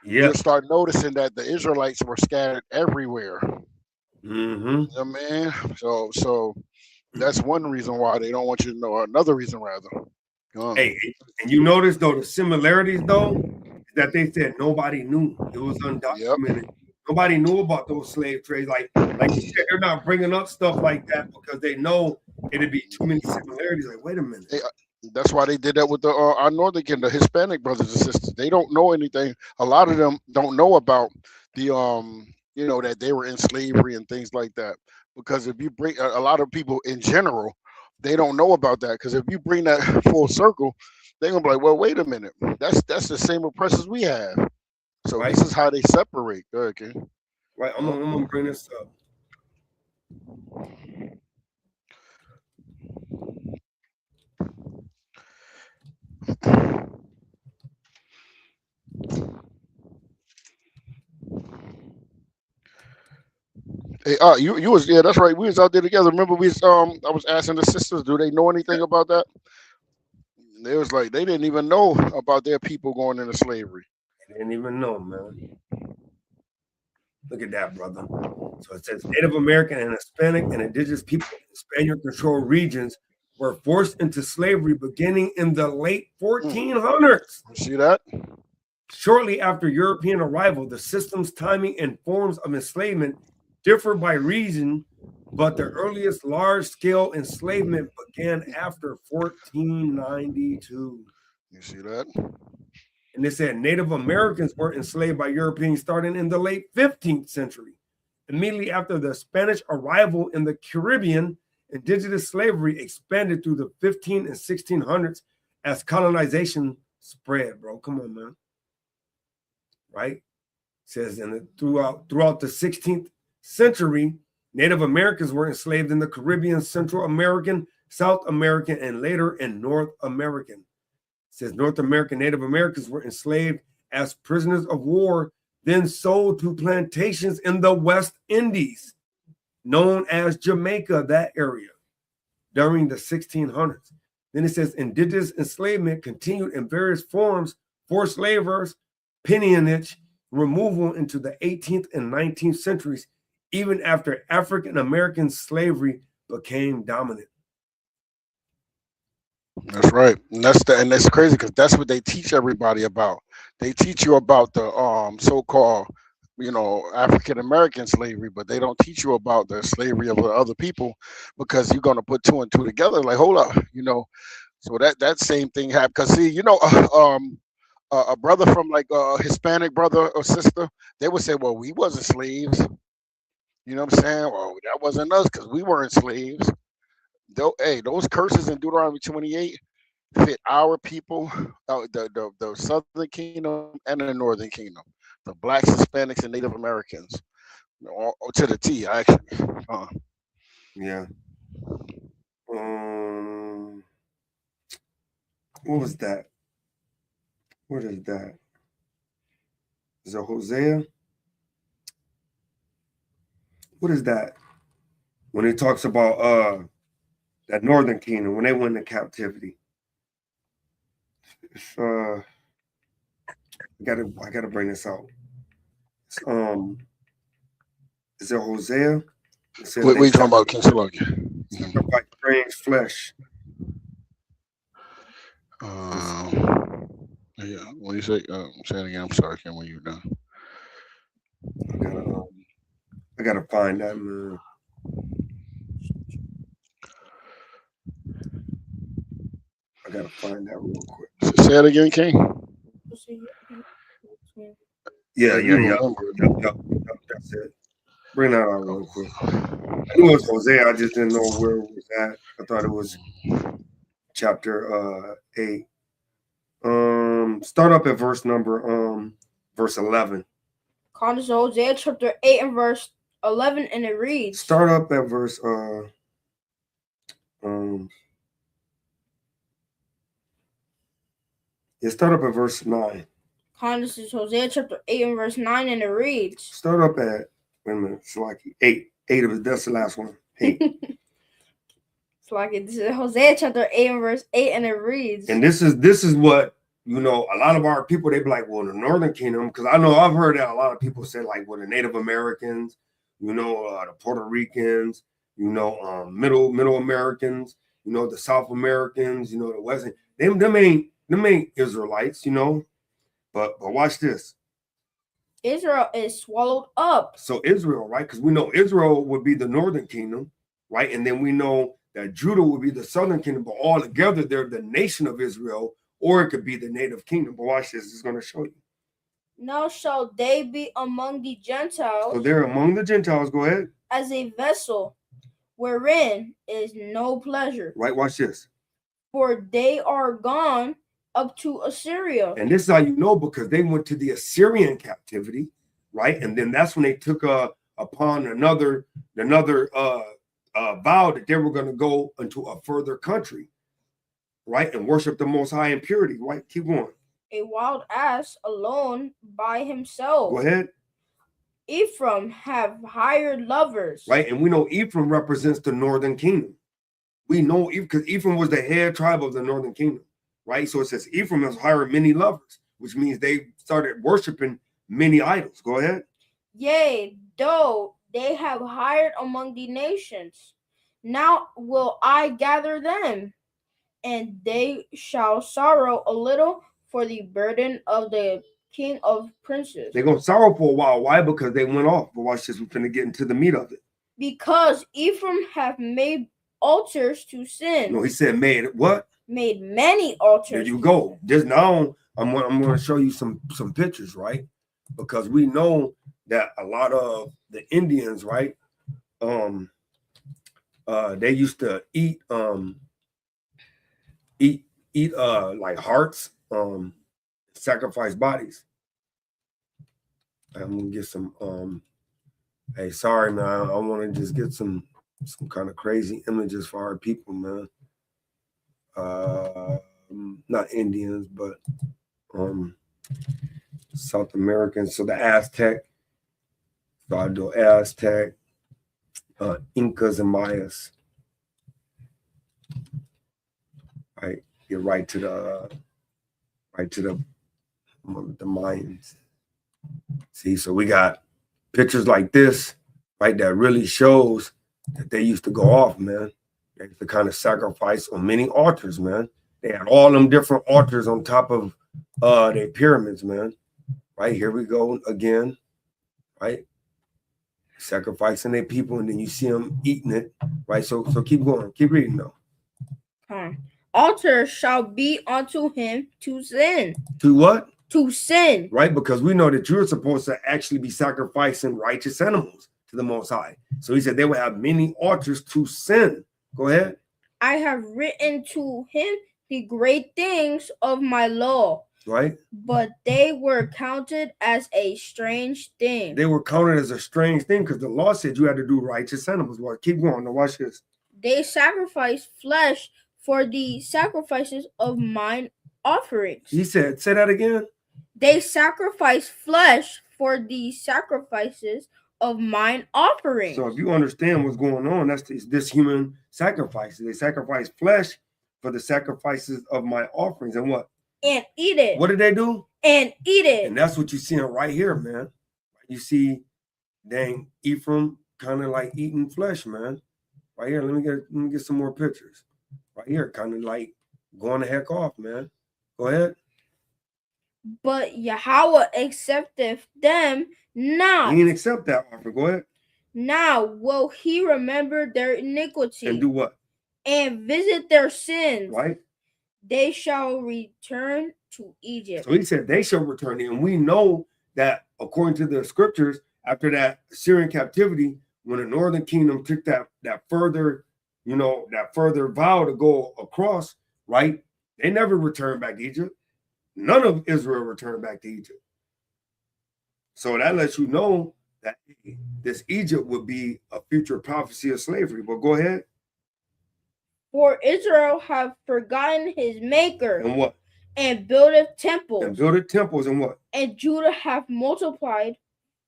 Yeah. You'll start noticing that the Israelites were scattered everywhere. Mm-hmm. You know what I mean? So that's one reason why they don't want you to know. Another reason, rather. Hey, and you notice though the similarities though is that they said nobody knew. It was undocumented. Yep. Nobody knew about those slave trades. Like you said, they're not bringing up stuff like that because they know it'd be too many similarities. Like, wait a minute. That's why they did that with the our northern kingdom, the Hispanic brothers and sisters. They don't know anything. A lot of them don't know about the you know, that they were in slavery and things like that. Because if you bring a lot of people in general, they don't know about that. Because if you bring that full circle, they're gonna be like, well, wait a minute, that's the same oppressors we have. So Right. this is how they separate. Go ahead, King. Right, I'm gonna bring this up. Hey, you was that's right. We was out there together. Remember, I was asking the sisters, do they know anything about that? They was like, they didn't even know about their people going into slavery. They didn't even know, man. Look at that, brother. So it says Native American and Hispanic and indigenous people in Spaniard-controlled regions were forced into slavery beginning in the late 1400s. See that? Shortly after European arrival, the systems, timing, and forms of enslavement differ by region, but the earliest large-scale enslavement began after 1492. You see that? And they said Native Americans were enslaved by Europeans starting in the late 15th century. Immediately after the Spanish arrival in the Caribbean, indigenous slavery expanded through the 15 and 1600s as colonization spread, bro. Come on, man. Right? It says throughout the 16th century, Native Americans were enslaved in the Caribbean, Central American, South American, and later in North American. It says North American Native Americans were enslaved as prisoners of war, then sold to plantations in the West Indies, known as Jamaica, that area, during the 1600s. Then it says indigenous enslavement continued in various forms, forced laborers, peonage, removal into the 18th and 19th centuries, even after African American slavery became dominant. That's right, and that's crazy because that's what they teach everybody about. They teach you about the so-called, you know, African American slavery, but they don't teach you about the slavery of the other people, because you're gonna put two and two together. Like, hold up, you know. So that same thing happened. Because see, you know, a brother from like a Hispanic brother or sister, they would say, well, we wasn't slaves. You know what I'm saying? Well, that wasn't us because we weren't slaves. Hey, those curses in Deuteronomy 28 fit our people, the Southern Kingdom and the Northern Kingdom, the blacks, Hispanics, and Native Americans, to the T, actually. Yeah. What was that? What is that? Is it Hosea? What is that? When he talks about that Northern Kingdom when they went into captivity. It's, I gotta bring this out. It's, is it Hosea? It says What are you talking about, King Salaki? Sacrifice strange flesh. Yeah. What do you say? Say it again. I'm sorry, Ken. When you're done. I gotta find that, man. I gotta find that real quick. Say it again, King. Yeah. Yep, that's it. Bring that out real quick. I knew it was Hosea. I just didn't know where it was at. I thought it was chapter 8. Start up at verse 11. According to Hosea chapter 8 and verse 11, and it reads. Start up at verse start up at verse 9. This is Hosea chapter 8 and verse 9, and it reads. Start up at Wait a minute, Salaki. 8. 8 of it. That's the last one. 8. Salaki, this is Hosea chapter 8 and verse 8, and it reads. And this is what, you know, a lot of our people, they be like, well, the Northern Kingdom, because I know I've heard that a lot of people say, like, well, the Native Americans, you know, the Puerto Ricans, you know, Middle Americans, you know, the South Americans, you know, the Western, them ain't Israelites, you know. But watch this. Israel is swallowed up. So Israel, right? Because we know Israel would be the Northern Kingdom, right? And then we know that Judah would be the Southern Kingdom, but all together they're the nation of Israel, or it could be the native kingdom. But watch this, it's going to show you. Now shall they be among the Gentiles. So they're among the Gentiles. Go ahead. As a vessel wherein is no pleasure. Right, watch this. For they are gone up to Assyria. And this is how you know, because they went to the Assyrian captivity, right? And then that's when they took upon another vow that they were going to go into a further country, right? And worship the Most High in purity, right? Keep going. A wild ass alone by himself. Go ahead. Ephraim have hired lovers. Right, and we know Ephraim represents the Northern Kingdom. We know because Ephraim was the head tribe of the Northern Kingdom, right? So it says Ephraim has hired many lovers, which means they started worshiping many idols. Go ahead. Yea, though they have hired among the nations, now will I gather them, and they shall sorrow a little for the burden of the king of princes. They're going to sorrow for a while. Why? Because they went off. But watch this. We're going to get into the meat of it. Because Ephraim have made altars to sin. No, he said made what? Made many altars. There you go. Just now, I'm going to show you some pictures, right? Because we know that a lot of the Indians, right? They used to eat like hearts, sacrifice bodies. I'm gonna get some hey, sorry man, I want to just get some kind of crazy images for our people, man. Not Indians, but South Americans. So the Aztec, so I do Aztec, Incas and Mayas. Right, get right to the Mayans. See, so we got pictures like this, right, that really shows that they used to go off, man. They used to kind of sacrifice on many altars, man. They had all them different altars on top of their pyramids, man. Right, here we go again, right? Sacrificing their people, and then you see them eating it, right? So keep going, keep reading though. Altar shall be unto him to sin. To what? To sin. Right, because we know that you're supposed to actually be sacrificing righteous animals to the Most High. So he said they will have many altars to sin. Go ahead. I have written to him the great things of my law. Right. But they were counted as a strange thing. They were counted as a strange thing because the law said you had to do righteous animals. Well, keep going. Now watch this. They sacrificed flesh for the sacrifices of mine offerings. He said, say that again. They sacrifice flesh for the sacrifices of mine offerings. So if you understand what's going on, that's this human sacrifice. They sacrifice flesh for the sacrifices of my offerings. And what? And eat it. What did they do? And eat it. And that's what you're seeing right here, man. You see, dang, Ephraim kind of like eating flesh, man. Right here, let me get some more pictures. Right here, kind of like going the heck off, man. Go ahead. But Yahweh accepteth them not. He didn't accept that offer. Go ahead. Now will he remember their iniquity. And do what? And visit their sins. Right. They shall return to Egypt. So he said they shall return. And we know that according to the scriptures, after that Assyrian captivity, when the northern kingdom took that further, that further vow to go across, right? They never returned back to Egypt. None of Israel returned back to Egypt. So that lets you know that this Egypt would be a future prophecy of slavery. But go ahead. For Israel have forgotten his maker. And what? And buildeth temples. And buildeth temples and what? And Judah have multiplied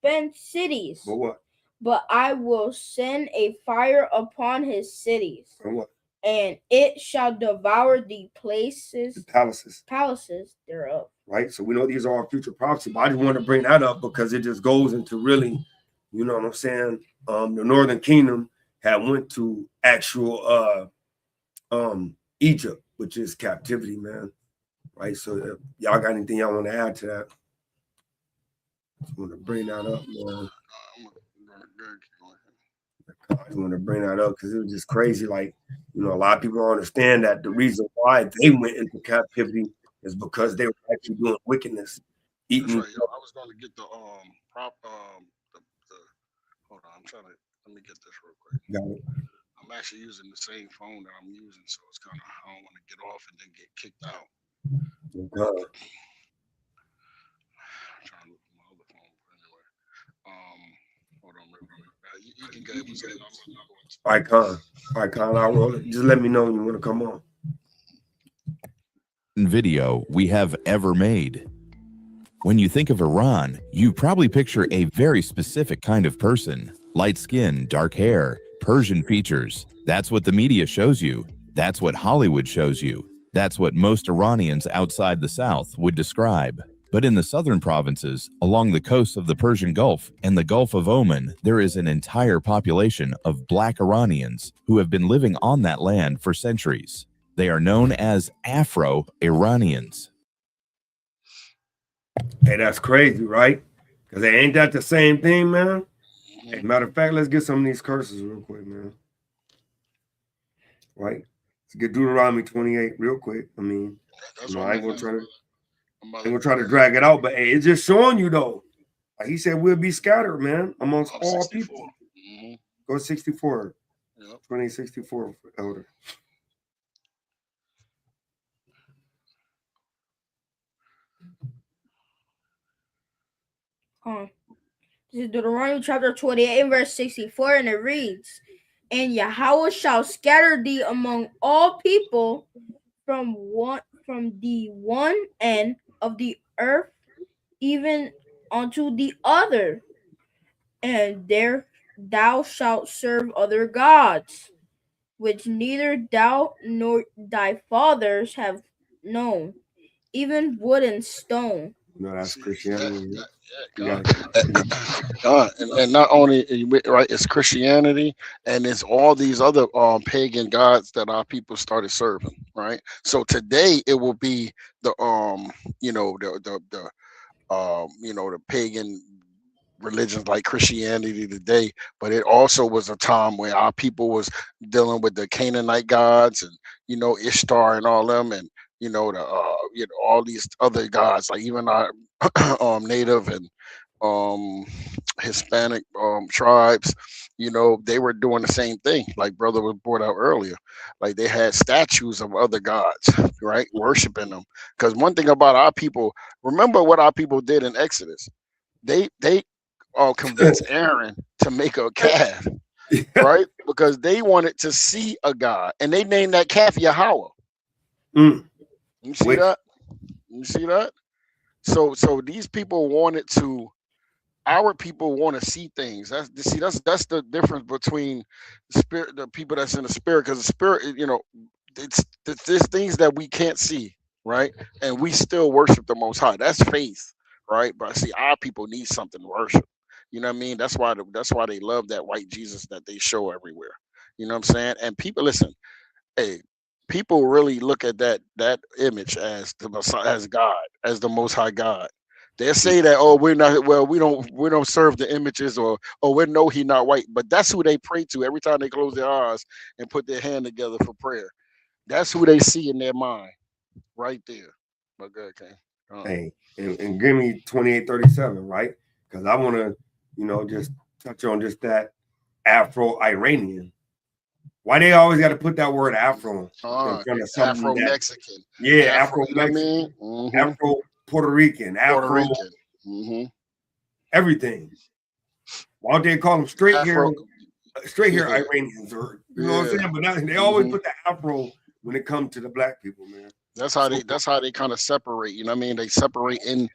fenced cities. But what? but I will send a fire upon his cities, And what? and it shall devour the palaces thereof. Right. So we know these are all future prophecy, but I just want to bring that up because it just goes into really, you know what I'm saying? The Northern Kingdom had went to actual Egypt, which is captivity, man. Right. So y'all got anything y'all want to add to that? I want to bring that up, man. I just want to bring that up because it was just crazy. Like, you know, a lot of people don't understand that the reason why they went into captivity is because they were actually doing wickedness, eating. That's right. I was going to get the hold on, I'm trying to let me get this real quick. Got it. I'm actually using the same phone that I'm using, so it's kind of I don't want to get off and then get kicked out. Okay. I'm trying to look for my other phone anyway. Hold on, real quick. You can go ahead and say it. Icon, I'll roll it. Just let me know when you want to come on. Video we have ever made. When you think of Iran, you probably picture a very specific kind of person. Light skin, dark hair, Persian features. That's what the media shows you. That's what Hollywood shows you. That's what most Iranians outside the South would describe. But in the southern provinces, along the coasts of the Persian Gulf and the Gulf of Oman, there is an entire population of black Iranians who have been living on that land for centuries. They are known as Afro-Iranians. Hey, that's crazy, right? Because ain't that the same thing, man? Hey, matter of fact, let's get some of these curses real quick, man. Right? Let's get Deuteronomy 28 real quick. I mean, you know, I ain't gonna try to drag it out, but hey, it's just showing you though. Like he said, we'll be scattered, man, amongst all 64. People. Go 64. Yep. 2064 elder. This is Deuteronomy chapter 28 and verse 64, and it reads, "And Yahweh shall scatter thee among all people from the one end of the earth even unto the other, and there thou shalt serve other gods, which neither thou nor thy fathers have known, even wood and stone." No, that's Christianity. And not only right, it's Christianity, and it's all these other pagan gods that our people started serving. Right. So today it will be the the pagan religions like Christianity today, but it also was a time where our people was dealing with the Canaanite gods and Ishtar and all them, and all these other gods, like even our native and Hispanic tribes, they were doing the same thing, like brother was brought out earlier. Like they had statues of other gods, right, worshiping them. Because one thing about our people, remember what our people did in Exodus. They convinced Aaron to make a calf, right? Because they wanted to see a god, and they named that calf Yahweh. You see that? You see that? So these people wanted to. Our people want to see things. That's the difference between the spirit, the people that's in the spirit, because the spirit, there's things that we can't see, right? And we still worship the Most High. That's faith, right? But see, our people need something to worship. You know what I mean? That's why they love that white Jesus that they show everywhere. You know what I'm saying? And people, listen, hey, people really look at that image as as God, as the Most High God. They say that, oh, we don't serve the images, or we know he not white, but that's who they pray to every time they close their eyes and put their hand together for prayer. That's who they see in their mind, right there. But good, okay. Hey, and give me 2837, right? Because I want to, just touch on just that Afro-Iranian. Why they always got to put that word Afro in front of something? Afro-Mexican. Yeah, Afro-Mexican. Afro-Puerto Rican. Afro. Everything. Why don't they call them straight hair Iranians, or you know what I'm saying? But they always put the Afro when it comes to the black people, man. That's how they kind of separate. You know what I mean? They separate in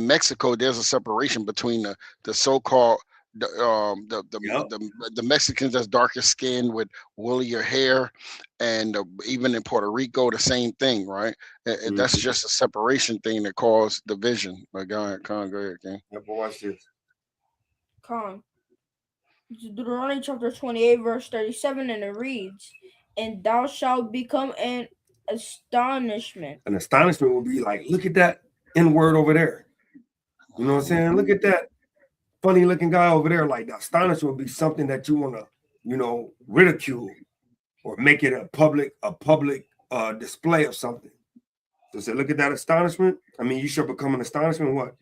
Mexico. There's a separation between the so-called the Mexicans that's darker skinned with woollier hair, and even in Puerto Rico, the same thing, right? That's just a separation thing that caused division. But go ahead, Con, go ahead, King. Yeah, but watch this. Con. Deuteronomy chapter 28, verse 37, and it reads, "And thou shalt become an astonishment." An astonishment will be like, look at that N word over there. You know what I'm saying? Look at that funny looking guy over there. Like, the astonishment will be something that you want to, you know, ridicule or make it a public display of something. So say, look at that astonishment. I mean, you shall become an astonishment. What?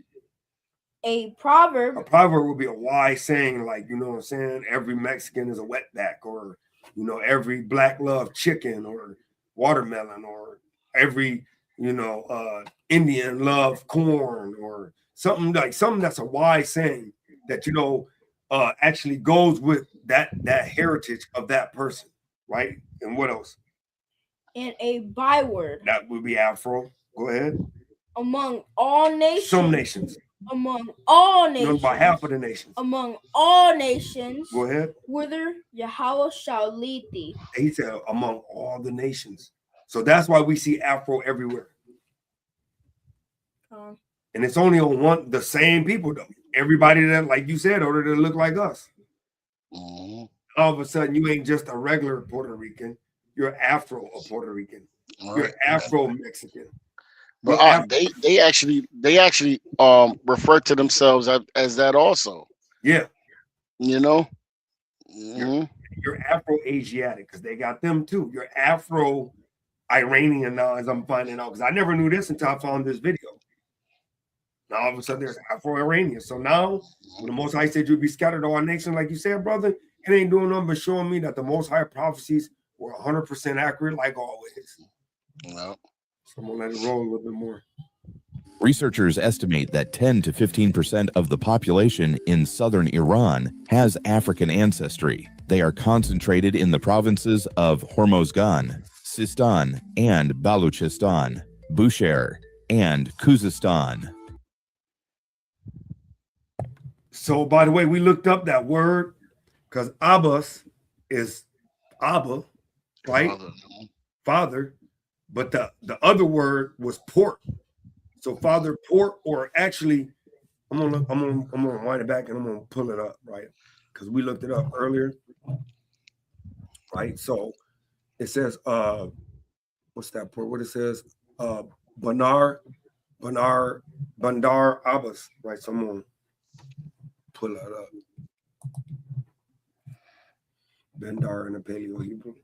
A proverb. A proverb will be a wise saying, like, you know what I'm saying? Every Mexican is a wetback, or, you know, every black love chicken or watermelon, or every, you know, Indian love corn, or something that's a wise saying that, you know, actually goes with that heritage of that person, right? And what else? And a byword. That would be Afro. Go ahead. Among all nations. Some nations. Among all nations. About half of the nations. Among all nations. Go ahead. Whither Yahweh shall lead thee. He said among all the nations. So that's why we see Afro everywhere. And it's only on the same people though. Everybody that, like you said, order to look like us. All of a sudden, you ain't just a regular Puerto Rican. You're Afro Puerto Rican. You're Afro Mexican. But they actually refer to themselves as that also. Yeah. You know? You're Afro Asiatic, because they got them too. You're Afro Iranian now, as I'm finding out, because I never knew this until I found this video. Now all of a sudden there's Afro Iranian. So now when the Most High said you'd be scattered all nations, like you said, brother, it ain't doing nothing but showing me that the Most High prophecies were 100% accurate, like always. No. So I'm gonna let it roll a little bit more. Researchers estimate that 10 to 15% of the population in southern Iran has African ancestry. They are concentrated in the provinces of Hormozgan, Sistan, and Baluchistan, Bushehr, and Khuzestan. So, by the way, we looked up that word because Abbas is Abba, right? Father. But the other word was port. So father, port, or actually, I'm gonna wind it back and I'm gonna pull it up, right? Because we looked it up earlier, right? So it says, what's that port? What it says? Bandar Abbas, right? So I'm gonna pull that up. Bandar in the Paleo Hebrew.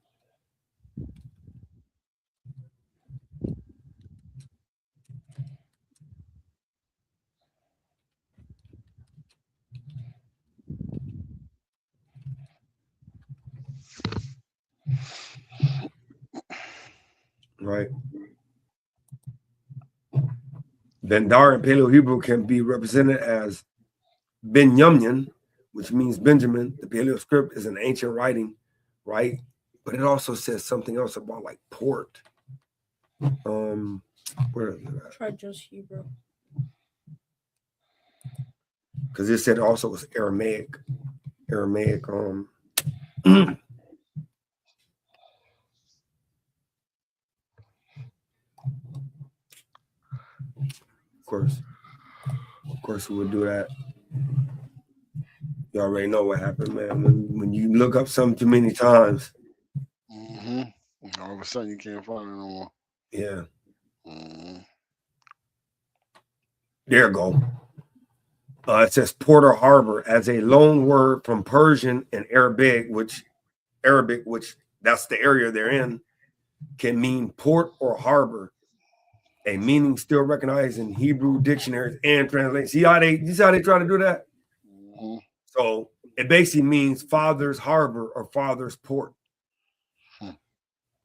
Right. Bandar in Paleo Hebrew can be represented as Benyamin, which means Benjamin. The Paleo script is an ancient writing, right? But it also says something else about like port. Where is it? Try just Hebrew. Because it said also was Aramaic. Of course we would do that. You already know what happened, man. When you look up something too many times, all of a sudden you can't find it no more. Yeah. There you go. It says port or harbor as a loan word from Persian and Arabic, which that's the area they're in, can mean port or harbor. A meaning still recognized in Hebrew dictionaries and translations. See how they try to do that? So it basically means father's harbor or father's port.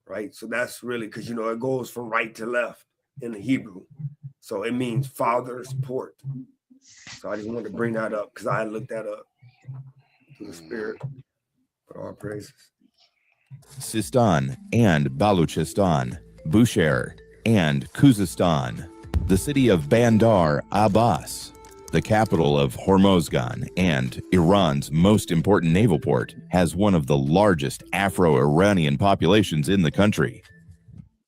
Right? So that's really because, it goes from right to left in the Hebrew. So it means father's port. So I just wanted to bring that up because I looked that up through the Spirit. But all praises. Sistan and Baluchistan, Bushehr, and Khuzestan, the city of Bandar Abbas, the capital of Hormozgan and Iran's most important naval port, has one of the largest Afro-Iranian populations in the country.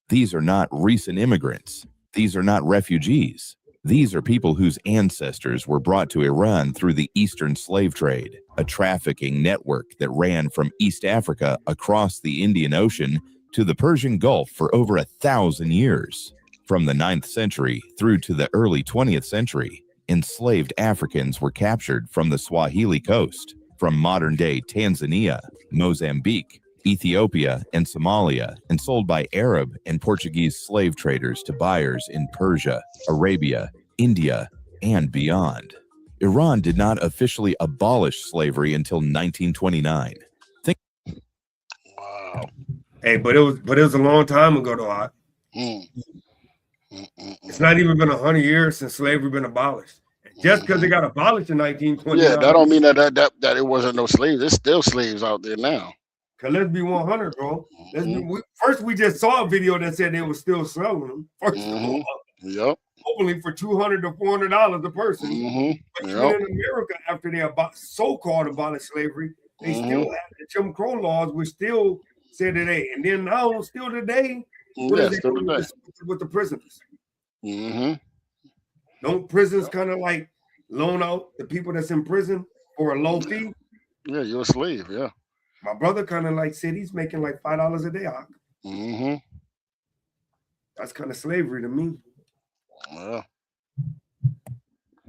These are not recent immigrants. These are not refugees. These are people whose ancestors were brought to Iran through the Eastern slave trade, a trafficking network that ran from East Africa across the Indian Ocean to the Persian Gulf for over 1,000 years. From the 9th century through to the early 20th century, enslaved Africans were captured from the Swahili coast, from modern-day Tanzania, Mozambique, Ethiopia, and Somalia, and sold by Arab and Portuguese slave traders to buyers in Persia, Arabia, India, and beyond. Iran did not officially abolish slavery until 1929. Wow. Hey, but it was a long time ago, though. It's not even been 100 years since slavery been abolished. Just because it got abolished in 1929. Yeah, that don't mean that it wasn't no slaves. There's still slaves out there now. Cause let's be 100, bro. First, we just saw a video that said they were still selling them. First of all, yep. Hopefully for $200 to $400 a person. But even in America, after they so-called abolished slavery, they still have the Jim Crow laws, which still say today. And then now, still today, what is still today. With the prisoners? Don't prisons kind of like loan out the people that's in prison for a low fee? Yeah, you're a slave. Yeah. My brother kind of like said he's making like $5 a day. That's kind of slavery to me. Yeah.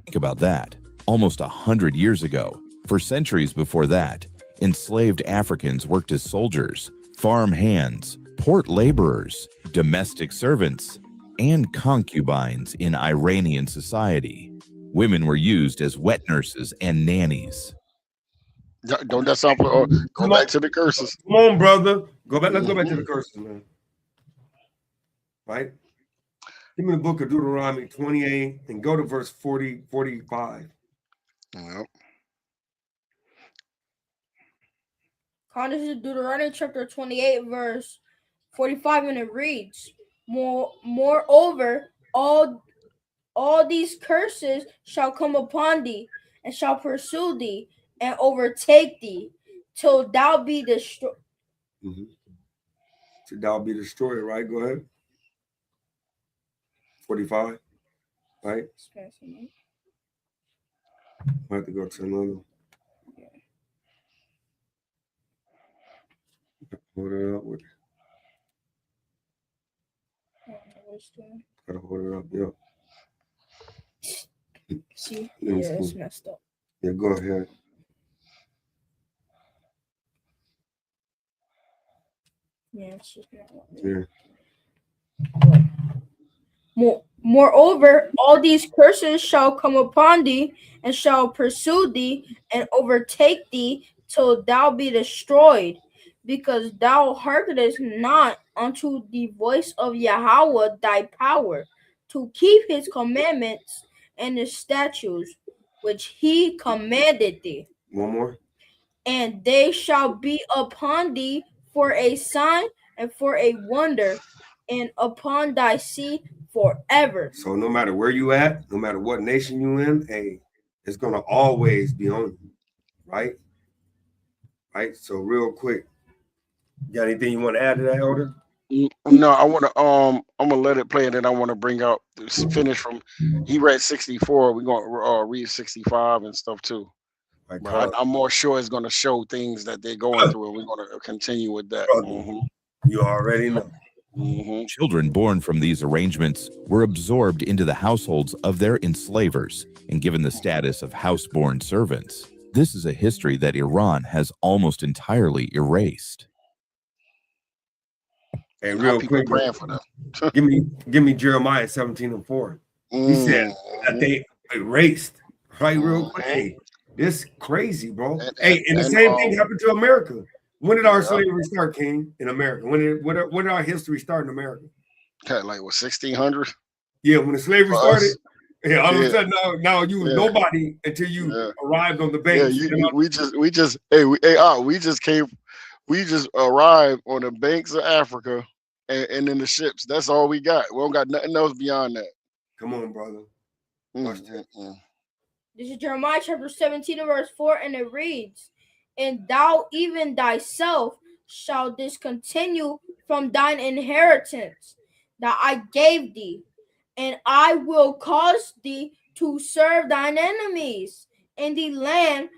Think about that. Almost 100 years ago, for centuries before that, enslaved Africans worked as soldiers, farm hands, port laborers, domestic servants, and concubines in Iranian society. Women were used as wet nurses and nannies. Don't that sound? Go back to the curses. Come on, brother. Go back. Let's go back to the curses, man. Right? Give me the book of Deuteronomy 28 and go to verse 40, 45. Yep. This is Deuteronomy chapter 28, verse 45, and it reads, Moreover, all these curses shall come upon thee, and shall pursue thee, and overtake thee, till thou be destroyed. Till thou be destroyed, right? Go ahead. 45, right? I have to go to another. Hold it up with. Gotta hold it up, yeah. See, yeah, it's messed up. Yeah, go ahead. Yeah, it's just not yeah. Moreover, all these curses shall come upon thee, and shall pursue thee, and overtake thee, till thou be destroyed, because thou hearkenest not unto the voice of Yahweh thy power, to keep his commandments and his statutes, which he commanded thee. One more. And they shall be upon thee for a sign and for a wonder, and upon thy seed forever. So no matter where you at, no matter what nation you in, hey, it's gonna always be on you, right? Right. So real quick, got anything you want to add to that, Elder? No, I want to. I'm gonna let it play, and then I want to bring out finish from. He read 64. We're gonna read 65 and stuff too. But I'm more sure it's gonna show things that they're going through, and we're gonna continue with that. You already know. Children born from these arrangements were absorbed into the households of their enslavers and given the status of house-born servants. This is a history that Iran has almost entirely erased. Hey, real quick, for them. give me Jeremiah 17:4. He said that they erased, right? Real quick. Hey, this crazy, bro. And the same thing happened to America. When did our slavery start, King, in America? When did our history start in America? Okay, like what, 1600? Yeah, when the slavery started. Yeah, all of a sudden now you was nobody until you arrived on the banks. Yeah, we just arrived on the banks of Africa and in the ships. That's all we got. We don't got nothing else beyond that. Come on, brother. Watch that. This is Jeremiah chapter 17 verse 4, and it reads, "And thou even thyself shalt discontinue from thine inheritance that I gave thee, and I will cause thee to serve thine enemies in the land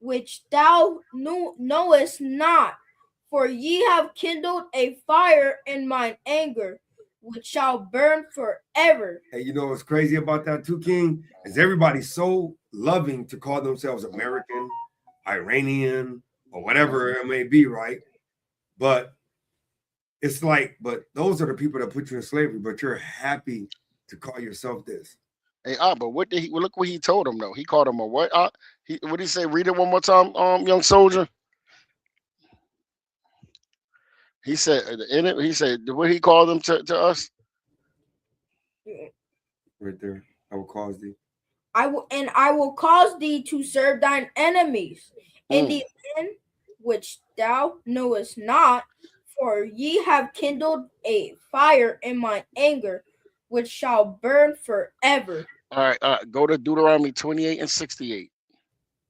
which thou knowest not. For ye have kindled a fire in mine anger, which shall burn forever." And you know what's crazy about that too, King? Is everybody's so loving to call themselves American, Iranian, or whatever it may be, right? But it's like, but those are the people that put you in slavery, but you're happy to call yourself this. Hey, but what did he look what he told him though? He called him a what? What did he say? Read it one more time, young soldier. He said in it, he said what he called them to us? Right there. I will cause thee. I will cause thee to serve thine enemies in the land which thou knowest not, for ye have kindled a fire in my anger, which shall burn forever. All right, go to Deuteronomy 28 and 68.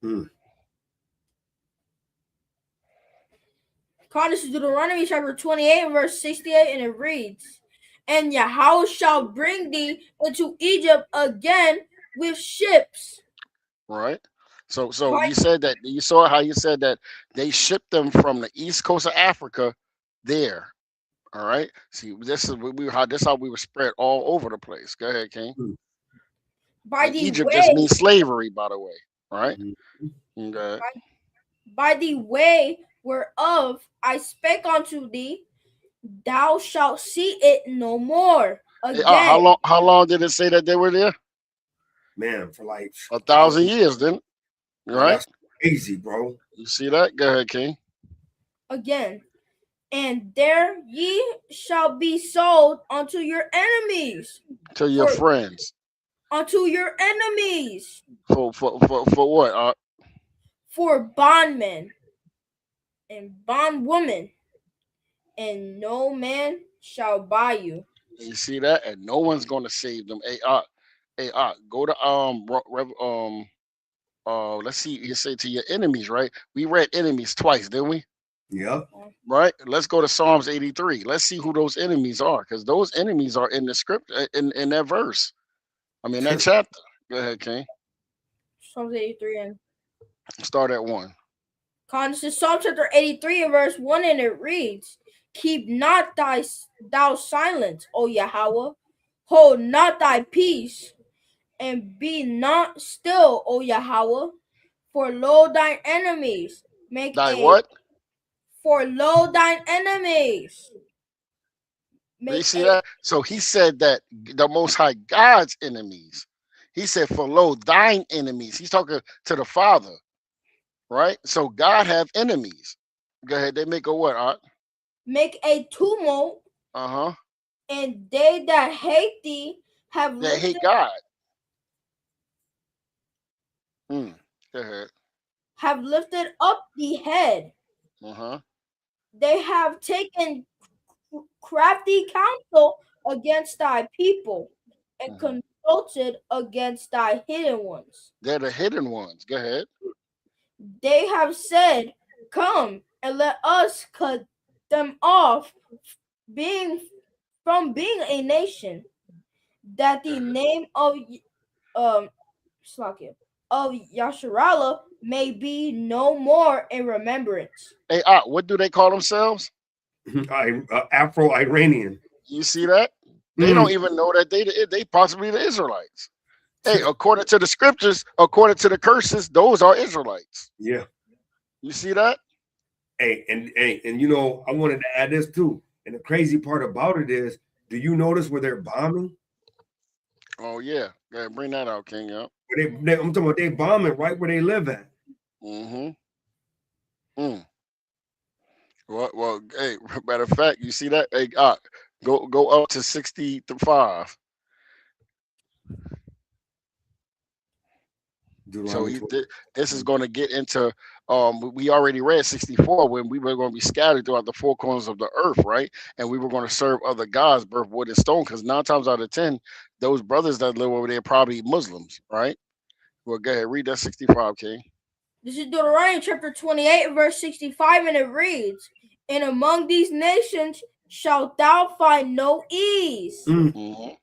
This is Deuteronomy chapter 28 verse 68, and it reads, "And Yahweh shall bring thee into Egypt again with ships." Right. So you said that you saw how you said that they shipped them from the east coast of Africa there. All right. See, this is how we were spread all over the place. Go ahead, King. By And the Egypt way, just means slavery, by the way. All right. Okay. by the way whereof I spake unto thee, thou shalt see it no more again. Hey, how long did it say that they were there? Man, for like 1,000 years, didn't it? Right? That's crazy, bro. You see that? Go ahead, King. Again. "And there ye shall be sold unto your enemies." To your friends. Unto your enemies. For what? For bondmen and bondwomen, and no man shall buy you. You see that? And no one's gonna save them. Go to let's see. You say to your enemies, right? We read enemies twice, didn't we? Yep. Right. Let's go to Psalms 83. Let's see who those enemies are, because those enemies are in the script in that verse. I mean that chapter. Go ahead, King. Psalms 83 and start at 1. This is Psalm chapter 83 and verse 1, and it reads, "Keep not thou silence, O Yahweh, hold not thy peace, and be not still, O Yahweh, for lo thine enemies make what? For lo thine enemies." You see that? So he said that the Most High God's enemies. He said, "For lo thine enemies." He's talking to the Father, right? So God have enemies. Go ahead. They make a what, Art? Make a tumult. And they that hate thee have that hate God. Go ahead. Have lifted up the head. They have taken crafty counsel against thy people, and consulted against thy hidden ones. They're the hidden ones. Go ahead. They have said, "Come and let us cut them off from being a nation, that the name of Yasharallah may be no more in remembrance." Hey, what do they call themselves? Afro-Iranian. You see that? They don't even know that they possibly the Israelites. Hey, according to the scriptures, according to the curses, those are Israelites. Yeah. You see that? Hey, and you know, I wanted to add this too. And the crazy part about it is, do you notice where they're bombing? Oh yeah, bring that out, King. Yeah. I'm talking about they bombing right where they live at. Well, hey, matter of fact, you see that? Hey, go up to 65. So this is going to get into we already read 64 when we were going to be scattered throughout the four corners of the earth, right? And we were going to serve other gods, birth, wood, and stone, because 9 times out of 10, those brothers that live over there are probably Muslims, right? Well, go ahead, read that 65, King. This is Deuteronomy chapter 28, verse 65, and it reads, "And among these nations shalt thou find no ease, Mm-hmm.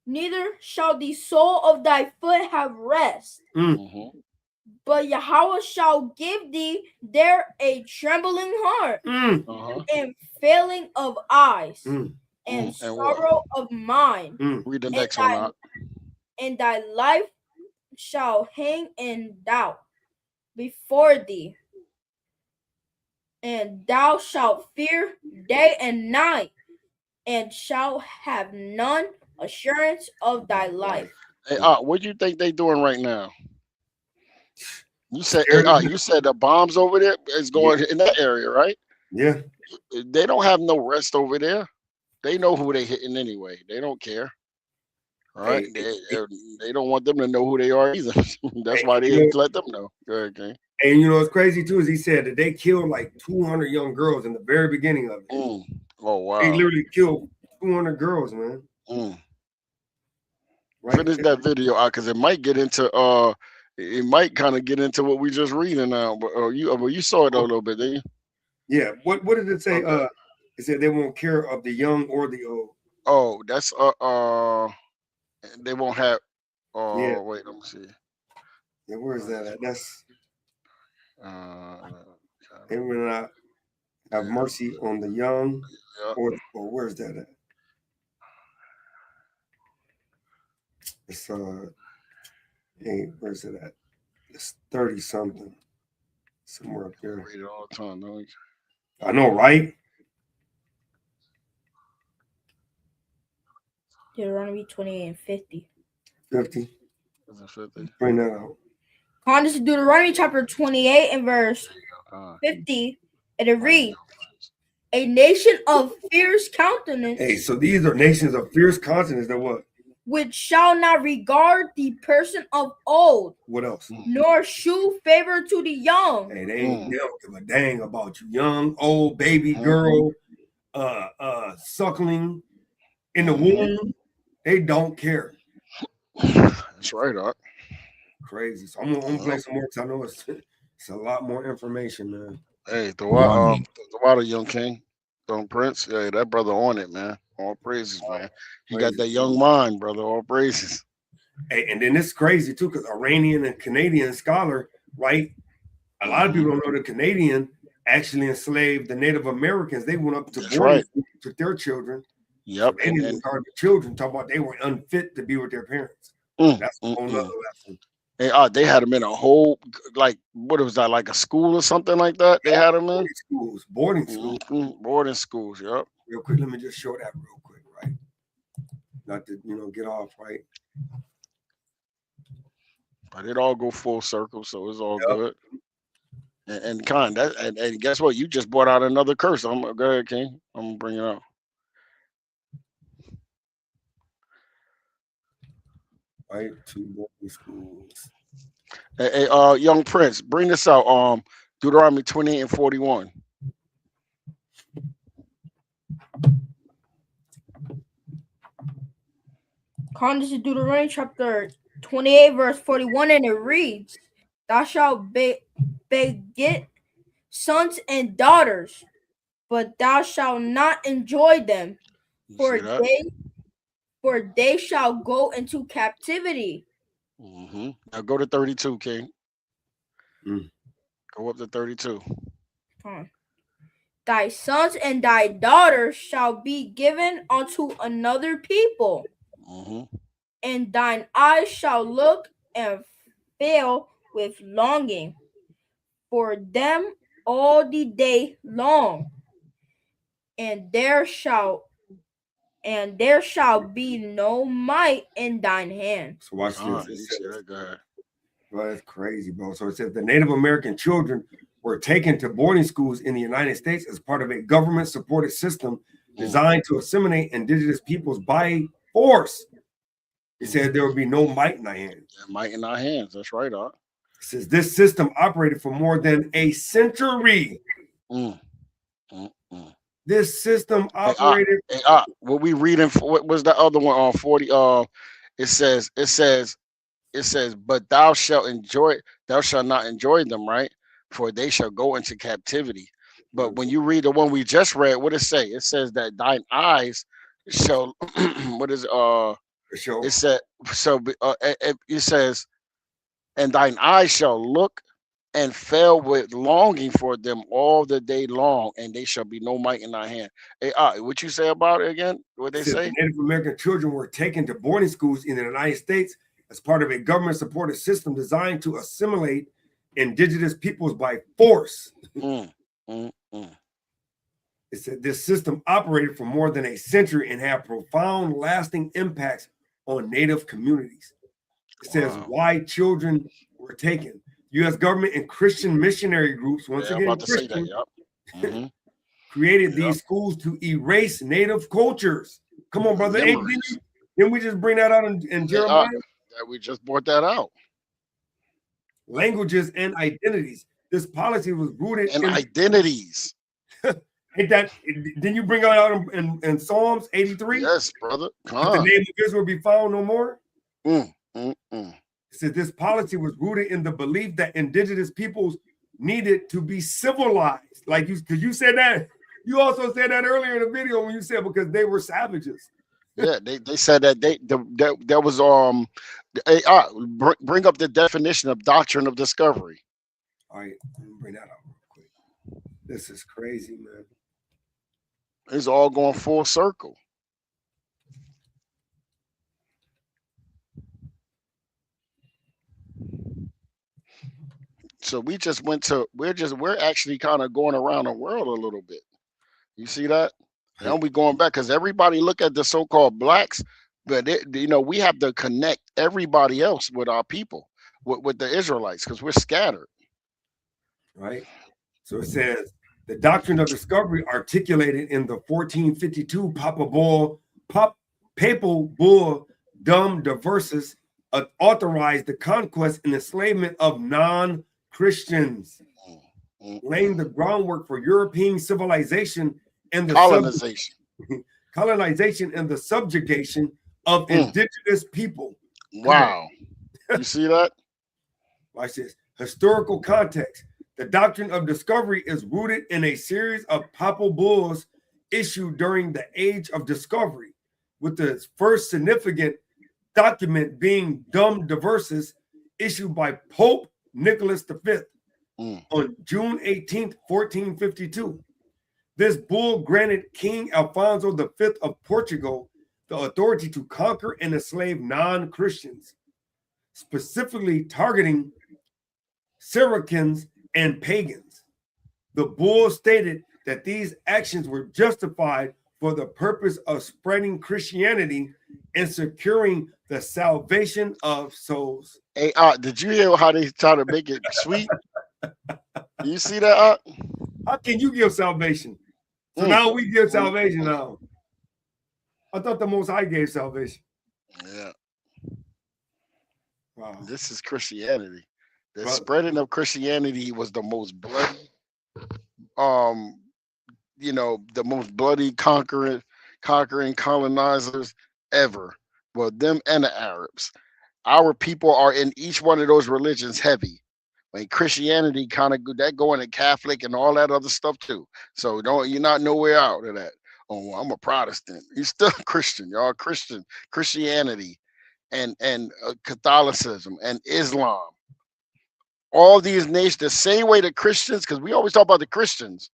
neither shall the sole of thy foot have rest. Mm-hmm. But Yahweh shall give thee there a trembling heart, Uh-huh. and failing of eyes, and And sorrow of mind, Read the next one out. and thy life shall hang in doubt before thee, and thou shalt fear day and night, and shalt have none assurance of thy life." Hey, what do you think they doing right now? You said, you said the bombs over there is going in that area, right? Yeah. They don't have no rest over there. They know who they hitting anyway. They don't care. All right. They don't want them to know who they are either. That's why they let them know. Go ahead, King. And you know what's crazy too is he said that they killed like 200 young girls in the very beginning of it. Oh wow! They literally killed 200 girls, man. Right. Finish that video out because it might get into it might kind of get into what we just reading now. But you saw it a little bit, didn't you? Yeah. What did it say? Okay. It said they won't care of the young or the old. Oh, that's they won't have. Yeah. Wait, let me see. Yeah, where is that at? That's they will not have mercy on the young, or where's that at? It's hey, where's it at? It's 30 something, somewhere up there. Read it all the time, don't you? I know, right? Deuteronomy 28 and 50. 50. Is it 50? Bring that out. This is Deuteronomy chapter 28 and verse 50, and it reads, "A nation of fierce countenance." Hey, so these are nations of fierce countenance that what? "Which shall not regard the person of old." What else? "Nor shew favor to the young." Hey, they don't give a dang about you. Young, old, baby, girl, suckling in the womb. They don't care. That's right, Doc. Crazy. So I'm gonna play some more because I know it's a lot more information, man. Hey, the water, young king, Prince. Hey, that brother on it, man. All praises, man. He got that young mind, brother. All praises. Hey, and then it's crazy too, because Iranian and Canadian scholar, right? A lot of people don't know the Canadian actually enslaved the Native Americans. They went up to boarding school to their children. Yep. So they didn't regard the children, talking about they were unfit to be with their parents. That's a whole nother lesson. Hey, they had them in a whole, like, what was that, like a school or something like that? They had them in boarding schools. Boarding schools. Yep. Real quick, let me just show that real quick, right? Not to get off, right? But it all go full circle, so it's all good. And and guess what? You just brought out another curse. Go ahead, King. I'm gonna bring it out. Right, to boarding schools. Hey, young Prince, bring this out. Deuteronomy 28 and 41. This is Deuteronomy chapter 28, verse 41, and it reads, "Thou shalt beget sons and daughters, but thou shalt not enjoy them, for they shall go into captivity." Now go to 32, King. Go up to 32. "Thy sons and thy daughters shall be given unto another people, and thine eyes shall look and fail with longing for them all the day long, and there shall be no might in thine hand." So watch this. Bro, that's crazy, bro. So it says the Native American children were taken to boarding schools in the United States as part of a government-supported system designed to assimilate indigenous peoples by force. It said there would be no might in our hands. Might in our hands. That's right, Doc. It says this system operated for more than a century. This system operated. What we reading? What was the other one on 40? It says it says, but thou shalt not enjoy them, right? For they shall go into captivity. But when you read the one we just read, what it say? It says that thine eyes shall what is it said it says, and thine eyes shall look and fail with longing for them all the day long, and they shall be no might in thy hand. Hey, what you say about it again? What they say? Native American children were taken to boarding schools in the United States as part of a government-supported system designed to assimilate indigenous peoples by force. It said this system operated for more than a century and had profound, lasting impacts on Native communities. It says why children were taken. U.S. government and Christian missionary groups, once again, Christian, created these schools to erase Native cultures. Come on, brother. Hey, didn't we just bring that out in Jeremiah? Yeah, we just brought that out. Languages and identities. This policy was rooted in identities. Ain't that? Didn't you bring it out in Psalms 83? Yes, brother. The name of Israel be found no more. It said this policy was rooted in the belief that indigenous peoples needed to be civilized. Like you, because you said that. You also said that earlier in the video when you said because they were savages. Yeah, they said that there was bring up the definition of doctrine of discovery. All right, let me bring that up real quick. This is crazy, man. It's all going full circle. So we're actually kind of going around the world a little bit. You see that? Now we going back because everybody look at the so-called blacks, but we have to connect everybody else with our people, with the Israelites, because we're scattered. Right. So it says the doctrine of discovery articulated in the 1452 Papal Bull Dum Diversus authorized the conquest and enslavement of non-Christians, laying the groundwork for European civilization and the colonization and the subjugation of indigenous people. Wow. You see that? Watch this. Historical context. The doctrine of discovery is rooted in a series of papal bulls issued during the Age of Discovery, with the first significant document being Dum Diversus, issued by Pope Nicholas V on June 18th, 1452. This bull granted King Alfonso V of Portugal the authority to conquer and enslave non-Christians, specifically targeting Saracens and pagans. The bull stated that these actions were justified for the purpose of spreading Christianity and securing the salvation of souls. Hey, did you hear how they try to make it sweet? You see that? How can you give salvation? So now we give salvation now. I thought the Most High gave salvation. Yeah. Wow. This is Christianity. The spreading of Christianity was the most bloody, the most bloody conquering colonizers ever. Well, them and the Arabs. Our people are in each one of those religions heavy. Like Christianity kind of that going to Catholic and all that other stuff too. So you're not nowhere out of that. Oh, well, I'm a Protestant. You're still Christian. Y'all Christian, Christianity, and Catholicism and Islam. All these nations, the same way the Christians, because we always talk about the Christians,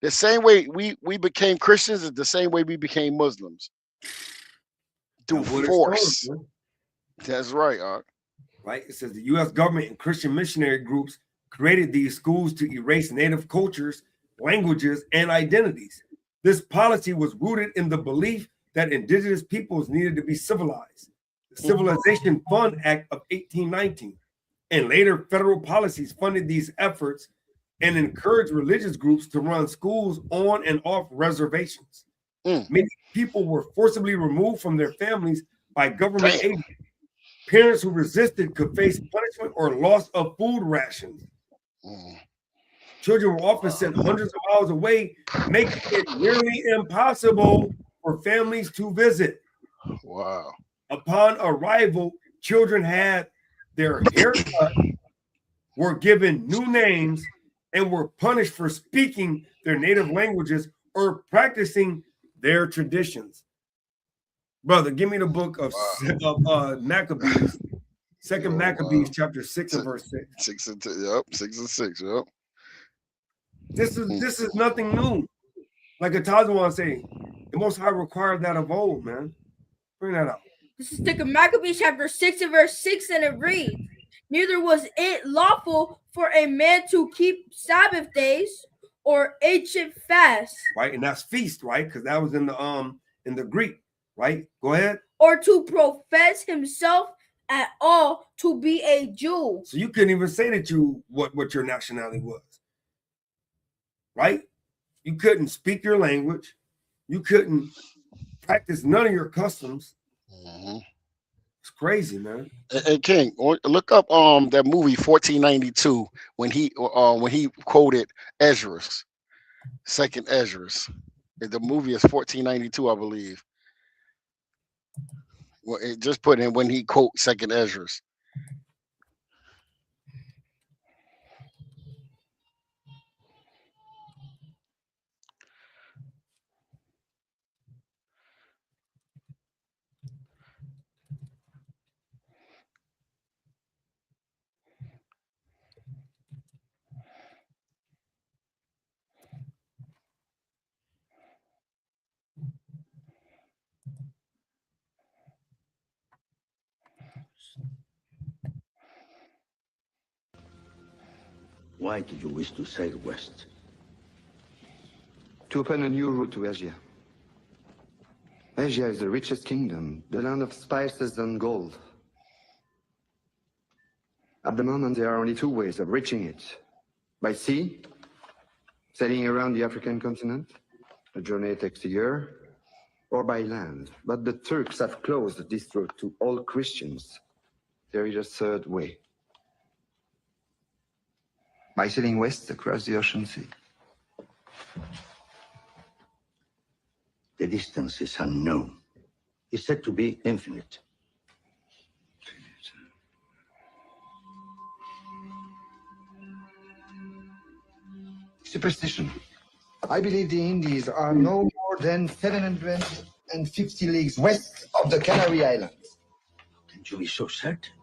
the same way we became Christians is the same way we became Muslims. Through force. That's right, Art. Right. It says the U.S. government and Christian missionary groups created these schools to erase native cultures, languages, and identities. This policy was rooted in the belief that indigenous peoples needed to be civilized. The Civilization Fund Act of 1819 and later federal policies funded these efforts and encouraged religious groups to run schools on and off reservations. Many people were forcibly removed from their families by government agents. Parents who resisted could face punishment or loss of food rations. Children were often sent hundreds of miles away, making it nearly impossible for families to visit. Wow. Upon arrival, children had their haircut, were given new names, and were punished for speaking their native languages or practicing their traditions. Brother, give me the book of Maccabees, Second Maccabees, chapter 6 and verse 6. 6 and 6. Yep. This is nothing new. Like Atazuan say, the Most High required that of old, man. Bring that out. This is Second Maccabees chapter 6 and verse 6, and it reads, neither was it lawful for a man to keep Sabbath days or ancient fasts. Right, and that's feast, right? Because that was in the Greek, right? Go ahead. Or to profess himself at all to be a Jew. So you couldn't even say that what your nationality was. Right? You couldn't speak your language. You couldn't practice none of your customs. Mm-hmm. It's crazy, man. Hey, King, look up that movie 1492 when he quoted Esdras, second Esdras. The movie is 1492, I believe. Well, it just put in when he quote second Esdras. Why did you wish to sail west? To open a new route to Asia. Asia is the richest kingdom, the land of spices and gold. At the moment, there are only two ways of reaching it. By sea, sailing around the African continent. The journey takes a year. Or by land. But the Turks have closed this route to all Christians. There is a third way. By sailing west across the ocean sea. The distance is unknown. It's said to be infinite. Superstition. I believe the Indies are no more than 750 leagues west of the Canary Islands. Can you be so certain?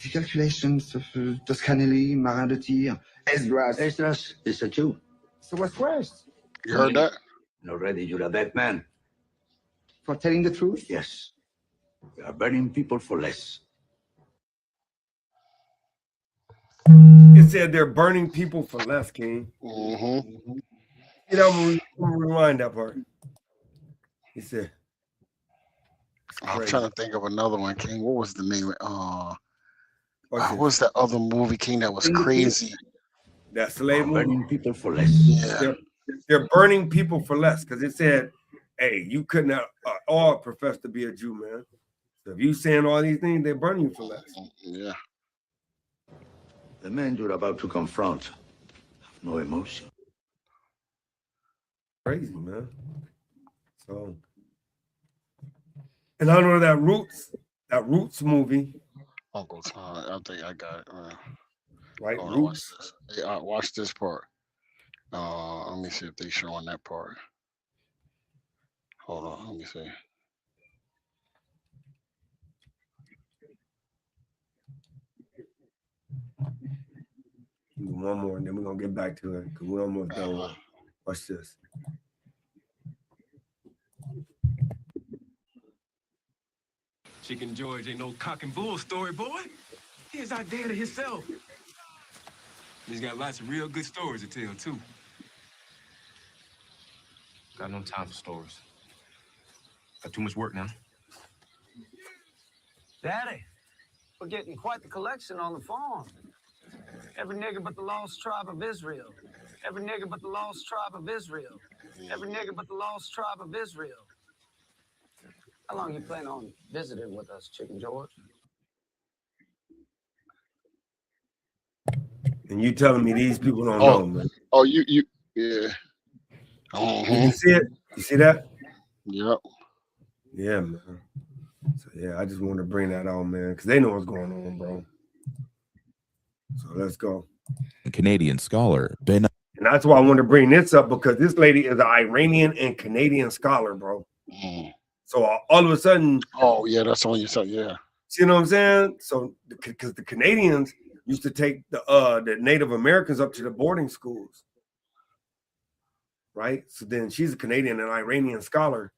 The calculations of Toscanelli, Marin de Tir, Esdras. Esdras is a Jew. So what's worse? You heard that? And already you're a bad man. For telling the truth? Yes. You are burning people for less. It said they're burning people for less, King. Mm-hmm. You know, I'm gonna rewind that part. He said, I'm trying to think of another one, King. What was the name? What was that other movie, King, that was crazy? That slave movie. Burning people for less. Yeah. They're burning people for less because it said, hey, you couldn't all profess to be a Jew, man. So if you saying all these things, they're burning you for less. Yeah. The men you're about to confront have no emotion. Crazy, man. So, and I know that Roots movie. Uncle Tom, I think I got it. Right, Roots. Watch this part. Let me see if they showing that part. Hold on, let me see. One more, and then we're gonna get back to it because we're almost done with it. Watch this. Chicken George ain't no cock and bull story, boy. He's our daddy himself. He's got lots of real good stories to tell, too. Got no time for stories. Got too much work now. Daddy, we're getting quite the collection on the farm. Every nigger but the lost tribe of Israel. Every nigger but the lost tribe of Israel. Every nigger but the lost tribe of Israel. How long you plan on visiting with us, Chicken George? And you telling me these people don't know, man? Oh, you, yeah. Did you see it? You see that? Yep. Yeah, man. So yeah, I just wanted to bring that out, man, because they know what's going on, bro. So let's go. Canadian scholar Ben. And that's why I want to bring this up, because this lady is an Iranian and Canadian scholar, bro. So all of a sudden, oh yeah, that's on your side, yeah. You know what I'm saying? So because the Canadians used to take the Native Americans up to the boarding schools, right? So then she's a Canadian and Iranian scholar.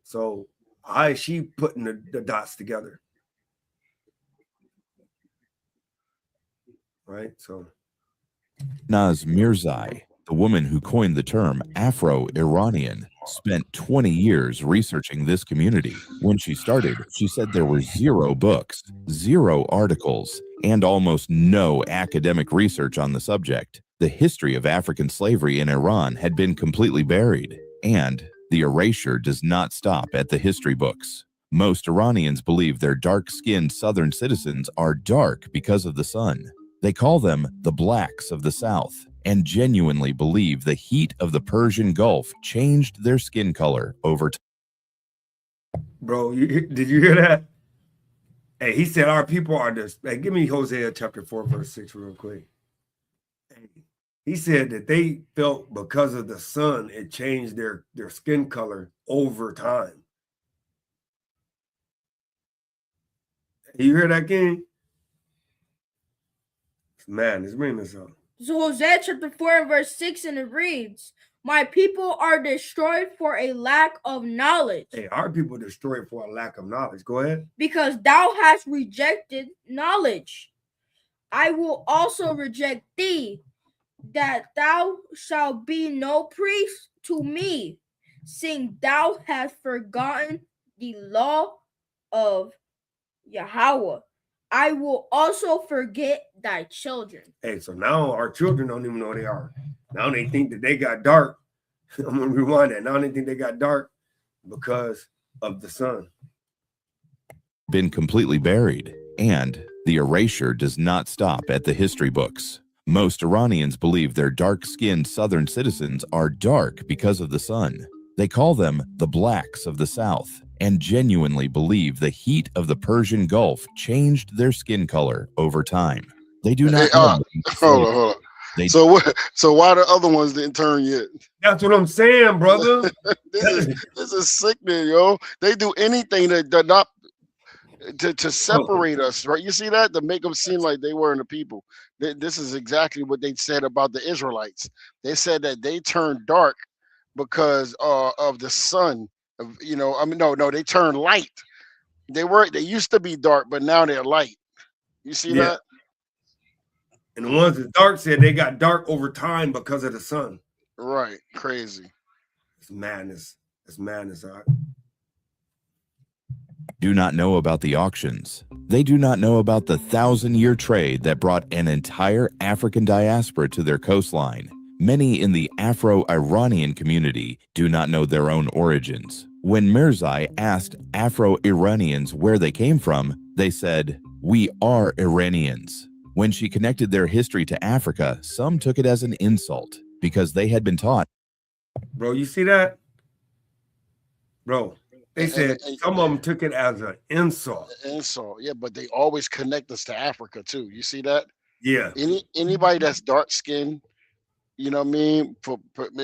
So she putting the dots together, right? So Naz Mirzai, the woman who coined the term Afro-Iranian, spent 20 years researching this community. When she started, she said there were 0 books, 0 articles, and almost no academic research on the subject. The history of African slavery in Iran had been completely buried, and the erasure does not stop at the history books. Most Iranians believe their dark-skinned southern citizens are dark because of the sun. They call them the blacks of the South, and genuinely believe the heat of the Persian Gulf changed their skin color over time. Bro, did you hear that? Hey, he said our people are this. Hey, give me Hosea chapter 4, verse 6 real quick. Hey, he said that they felt because of the sun, it changed their skin color over time. You hear that, King? Man, let's bring this up. So Hosea chapter 4 and verse 6, and it reads, my people are destroyed for a lack of knowledge. Hey, our people destroyed for a lack of knowledge. Go ahead. Because thou hast rejected knowledge. I will also reject thee, that thou shalt be no priest to me, seeing thou hast forgotten the law of Yahweh. I will also forget thy children. Hey, so now our children don't even know they are. Now they think that they got dark. I'm going to rewind that. Now they think they got dark because of the sun. Been completely buried, and the erasure does not stop at the history books. Most Iranians believe their dark-skinned southern citizens are dark because of the sun. They call them the blacks of the South, and genuinely believe the heat of the Persian Gulf changed their skin color over time. They do not know. Hold on. So why the other ones didn't turn yet? That's what I'm saying, brother. this is sickening, yo. They do anything that not to separate us, right? You see that? To make them seem like they weren't the people. This is exactly what they said about the Israelites. They said that they turned dark because of the sun. No, they turned light. They used to be dark, but now they're light. You see that? And the ones that dark said they got dark over time because of the sun. Right. Crazy. It's madness. It's madness. All right. Do not know about the auctions. They do not know about the 1,000-year trade that brought an entire African diaspora to their coastline. Many in the Afro-Iranian community do not know their own origins. When Mirzai asked Afro-Iranians where they came from, they said, "We are Iranians." When she connected their history to Africa, some took it as an insult because they had been taught. Bro, you see that? Bro, they said some of them took it as an insult. Insult, yeah, but they always connect us to Africa too. You see that? Yeah. Anybody that's dark skinned, you know what I mean?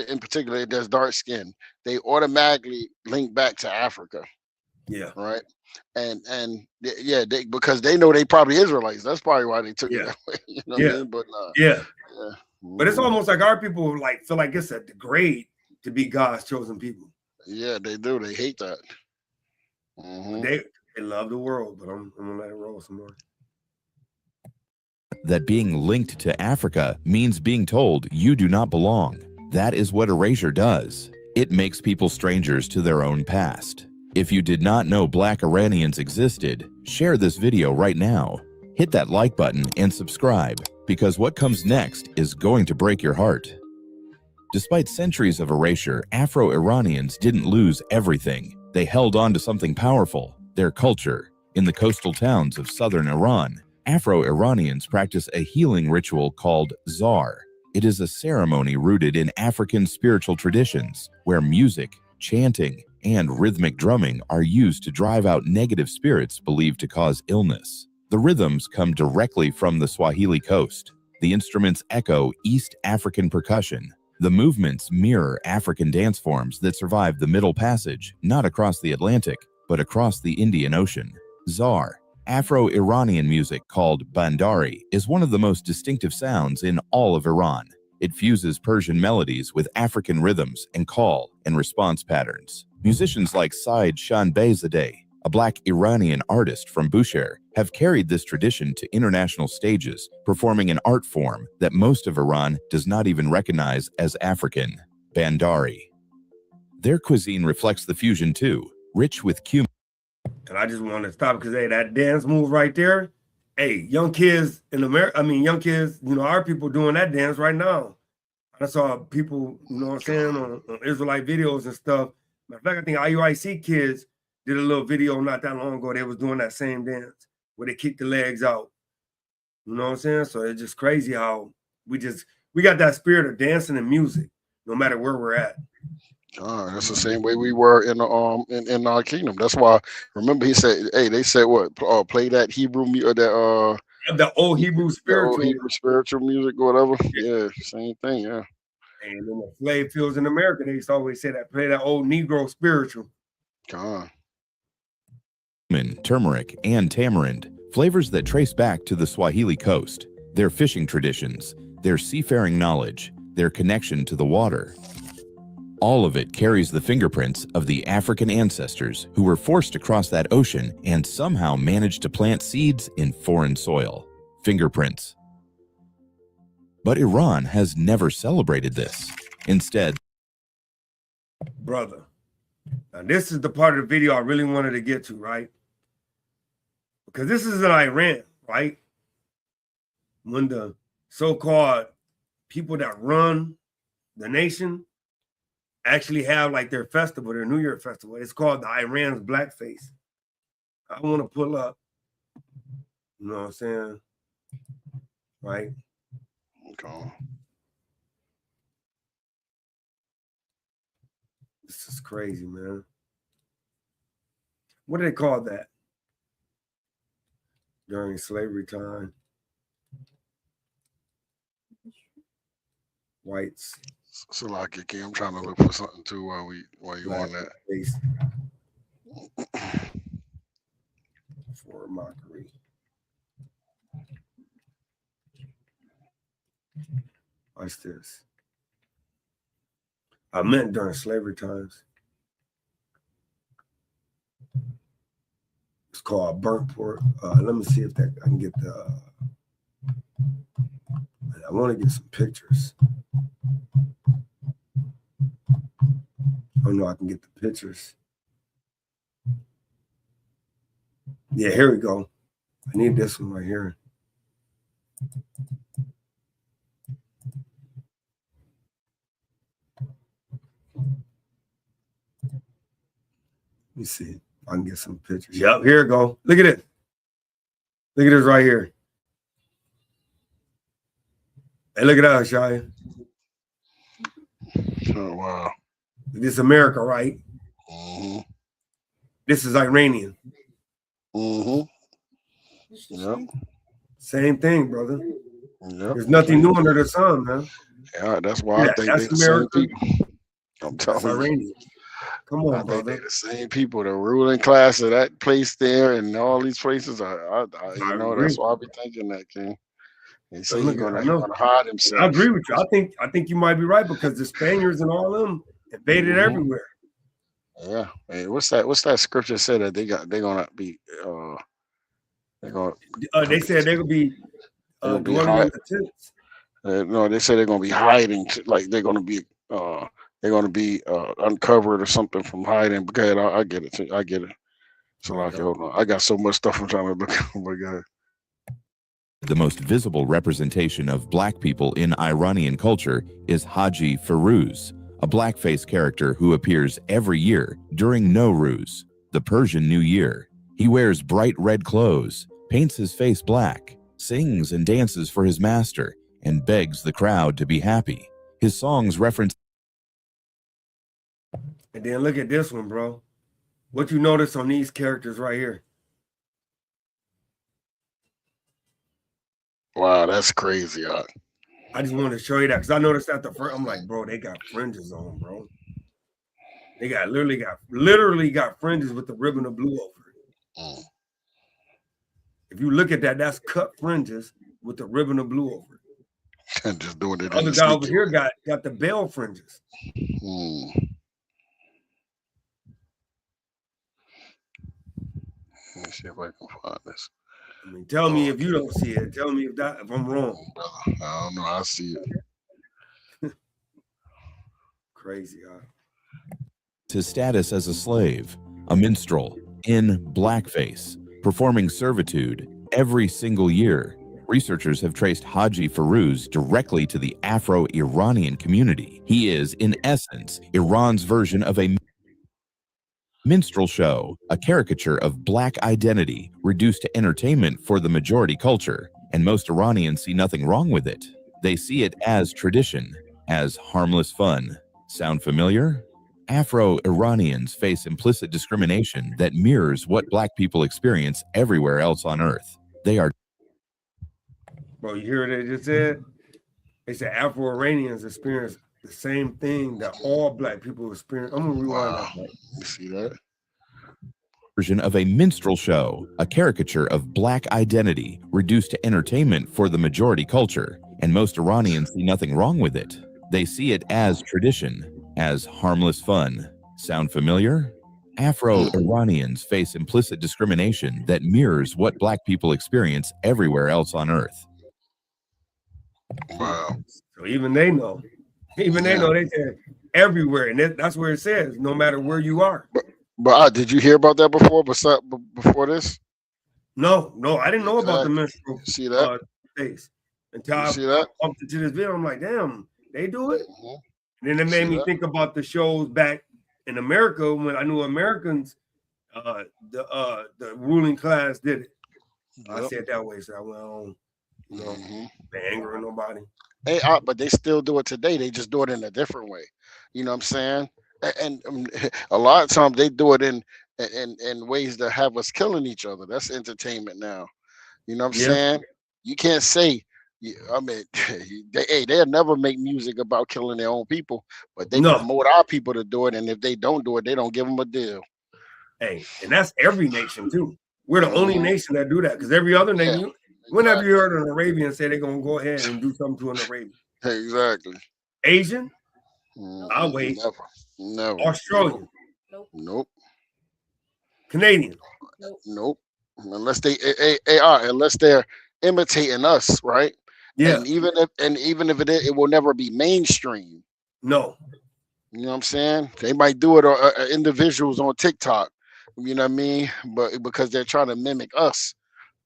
In particular, that's dark skin, they automatically link back to Africa. Yeah. Right. And because they know they probably Israelites. That's probably why they took it that way. You know what I mean? But yeah. But it's almost like our people feel like it's a degrade to be God's chosen people. Yeah, they do. They hate that. They love the world, but I'm gonna let it roll some more. That being linked to Africa means being told you do not belong. That is what erasure does. It makes people strangers to their own past. If you did not know Black Iranians existed, share this video right now. Hit that like button and subscribe, because what comes next is going to break your heart. Despite centuries of erasure, Afro-Iranians didn't lose everything. They held on to something powerful, their culture. In the coastal towns of southern Iran, Afro-Iranians practice a healing ritual called Zar. It is a ceremony rooted in African spiritual traditions, where music, chanting, and rhythmic drumming are used to drive out negative spirits believed to cause illness. The rhythms come directly from the Swahili coast. The instruments echo East African percussion. The movements mirror African dance forms that survived the Middle Passage, not across the Atlantic, but across the Indian Ocean. Zar, Afro-Iranian music called bandari, is one of the most distinctive sounds in all of Iran. It fuses Persian melodies with African rhythms and call and response patterns. Musicians like Said Shanbehzadeh, a black Iranian artist from Bushehr, have carried this tradition to international stages, performing an art form that most of Iran does not even recognize as African, bandari. Their cuisine reflects the fusion too, rich with cumin. And I just want to stop because, hey, that dance move right there, hey, young kids in America, young kids, our people doing that dance right now. I saw people, on Israelite videos and stuff. Matter of fact, I think IUIC kids did a little video not that long ago. They was doing that same dance where they kick the legs out. You know what I'm saying? So it's just crazy how we got that spirit of dancing and music, no matter where we're at. That's the same way we were in our kingdom. That's why, remember, he said, "Hey, they said what? Play that Hebrew music, the old Hebrew spiritual music, or whatever." Yeah, same thing. Yeah. And in the slave fields in America, they used to always say that, play that old Negro spiritual. Turmeric, and tamarind, flavors that trace back to the Swahili coast, their fishing traditions, their seafaring knowledge, their connection to the water. All of it carries the fingerprints of the African ancestors who were forced to cross that ocean and somehow managed to plant seeds in foreign soil. Fingerprints. But Iran has never celebrated this. Instead, brother, now this is the part of the video I really wanted to get to, right? Because this is in Iran, right? When the so-called people that run the nation actually have like their festival, their New Year festival. It's called the Iran's Blackface. I want to pull up, you know what I'm saying? Right? Okay. This is crazy, man. What do they call that during slavery time? Whites. So like, okay, I'm trying to look for something too while you on that. For mockery. What's this? I meant during slavery times. It's called burnt pork. Let me see if I can get the. I want to get some pictures. Oh no, I can get the pictures. Yeah, here we go. I need this one right here. Let me see if I can get some pictures. Yep, here we go. Look at it. Look at this right here. Hey, look at us, Shia. Oh, wow. This is America, right? Mm-hmm. This is Iranian. Mm-hmm. Yep. Same thing, brother. Yep. There's nothing new under the sun, man. Yeah, that's why I think they're the same people. I'm telling you. Iranian. Come on, I brother. think they're the same people, the ruling class of that place there and all these places. I agree. That's why I be thinking that, King. He said Look, he's gonna hide himself. I agree with you. I think you might be right because the Spaniards and all of them invaded everywhere. Yeah. Hey, what's that scripture said that they're gonna be they said they're gonna be dwelling in the tents. No, they say they're gonna be hiding, like they're gonna be uncovered or something from hiding. Because I get it. I get it. So like, hold on, I got so much stuff I'm trying to look. Oh my God. the most visible representation of black people in Iranian culture is Haji Firuz, a blackface character who appears every year during Nowruz, the Persian New Year. He wears bright red clothes, paints his face black, sings and dances for his master, and begs the crowd to be happy. His songs reference. And then look at this one, bro. What you notice on these characters right here? Wow, that's crazy. I just wanted to show you that because I noticed at the front, I'm like, bro, they got fringes on, bro. They got literally got fringes with the ribbon of blue over it. If you look at that, that's cut fringes with the ribbon of blue over it. And just doing it. The other guy over here got the bell fringes. Let me see if I can find this. I mean, tell me if you don't see it. Tell me if I'm wrong. Brother, I don't know. I see it. Crazy, huh? His status as a slave, a minstrel, in blackface, performing servitude every single year. Researchers have traced Haji Firuz directly to the Afro-Iranian community. He is, in essence, Iran's version of a minstrel show, a caricature of black identity reduced to entertainment for the majority culture, and most Iranians see nothing wrong with it. They see it as tradition, as harmless fun. Sound familiar? Afro-Iranians face implicit discrimination that mirrors what black people experience everywhere else on Earth. They are... Bro, you hear what they just said? They said Afro-Iranians experience the same thing that all black people experience. I'm gonna rewind that. You see that? Version of a minstrel show, a caricature of black identity reduced to entertainment for the majority culture, and most Iranians see nothing wrong with it. They see it as tradition, as harmless fun. Sound familiar? Afro-Iranians face implicit discrimination that mirrors what black people experience everywhere else on Earth. Wow. So even they know. Even they know. They said everywhere, and that's where it says no matter where you are. But did you hear about that before? Before this? No, I didn't know about the minstrel. See that? Face until I see that? bumped into this video. I'm like, damn, they do it. And then it See made me that? think about the shows back in America when I knew Americans, the ruling class did it. I said it that way, so I went on, you know, angering nobody. Hey, but they still do it today. They just do it in a different way. You know what I'm saying? And a lot of times they do it in ways that have us killing each other. That's entertainment now. You know what I'm saying? You can't say. I mean, they'll never make music about killing their own people, but they promote our people to do it. And if they don't do it, they don't give them a deal. Hey, and that's every nation too. We're the only nation that do that because every other nation. Whenever you heard an Arabian say they're gonna go ahead and do something to an Arabian, Exactly. Asian, I'll wait. No. Australian, Nope. Canadian, Nope. Unless unless they're imitating us, right? Yeah. And even if it will never be mainstream. No. You know what I'm saying? They might do it individuals on TikTok. You know what I mean? But because they're trying to mimic us.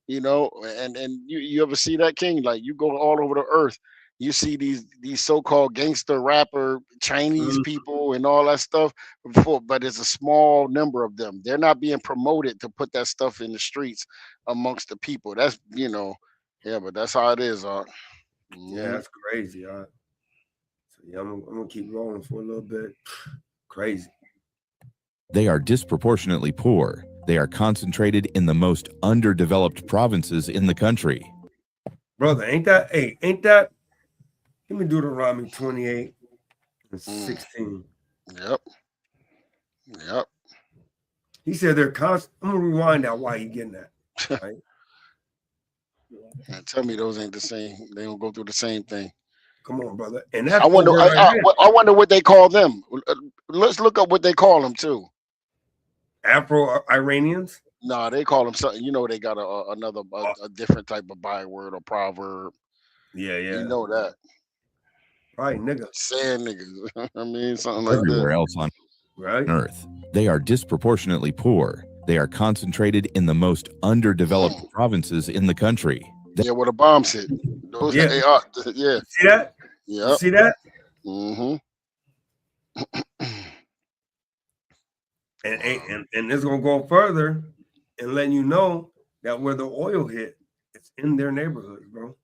You know, and you ever see that, King? Like you go all over the earth, you see these so-called gangster rapper Chinese people and all that stuff but it's a small number of them. They're not being promoted to put that stuff in the streets amongst the people. That's but that's how it is. Yeah, that's crazy. So yeah, I'm gonna keep rolling for a little bit. Crazy. They are disproportionately poor. They are concentrated in the most underdeveloped provinces in the country. Brother, ain't that? Let me Deuteronomy 28 and 16. Yep. He said they're constant. I'm gonna rewind that. Why he getting that? Right? Tell me those ain't the same. They don't go through the same thing. Come on, brother. And that's I wonder what they call them. Let's look up what they call them too. Afro-Iranians? No, they call them something. You know, they got a different type of byword or proverb. Yeah. You know that. Right, nigga. Saying niggas. I mean, something like Everywhere that. else on Earth. They are disproportionately poor. They are concentrated in the most underdeveloped provinces in the country. Yeah, where the bombs hit. Those they are. Yeah. See that? Yeah. You see that? Mm-hmm. And it's gonna go further and letting you know that where the oil hit, it's in their neighborhood, bro.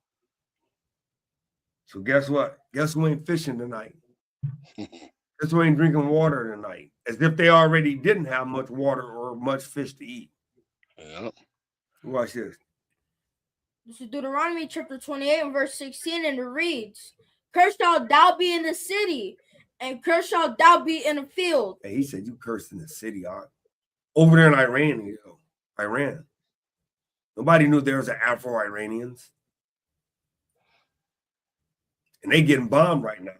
So guess what? Guess who ain't fishing tonight? That's why ain't drinking water tonight, as if they already didn't have much water or much fish to eat. Yeah. Watch this. This is Deuteronomy chapter 28 and verse 16, and it reads, "Cursed shalt thou be in the city, and cursed shalt thou be in the field." Hey, he said you cursed in the city, over there in Iran, Iran. Nobody knew there was an Afro-Iranians. And they getting bombed right now.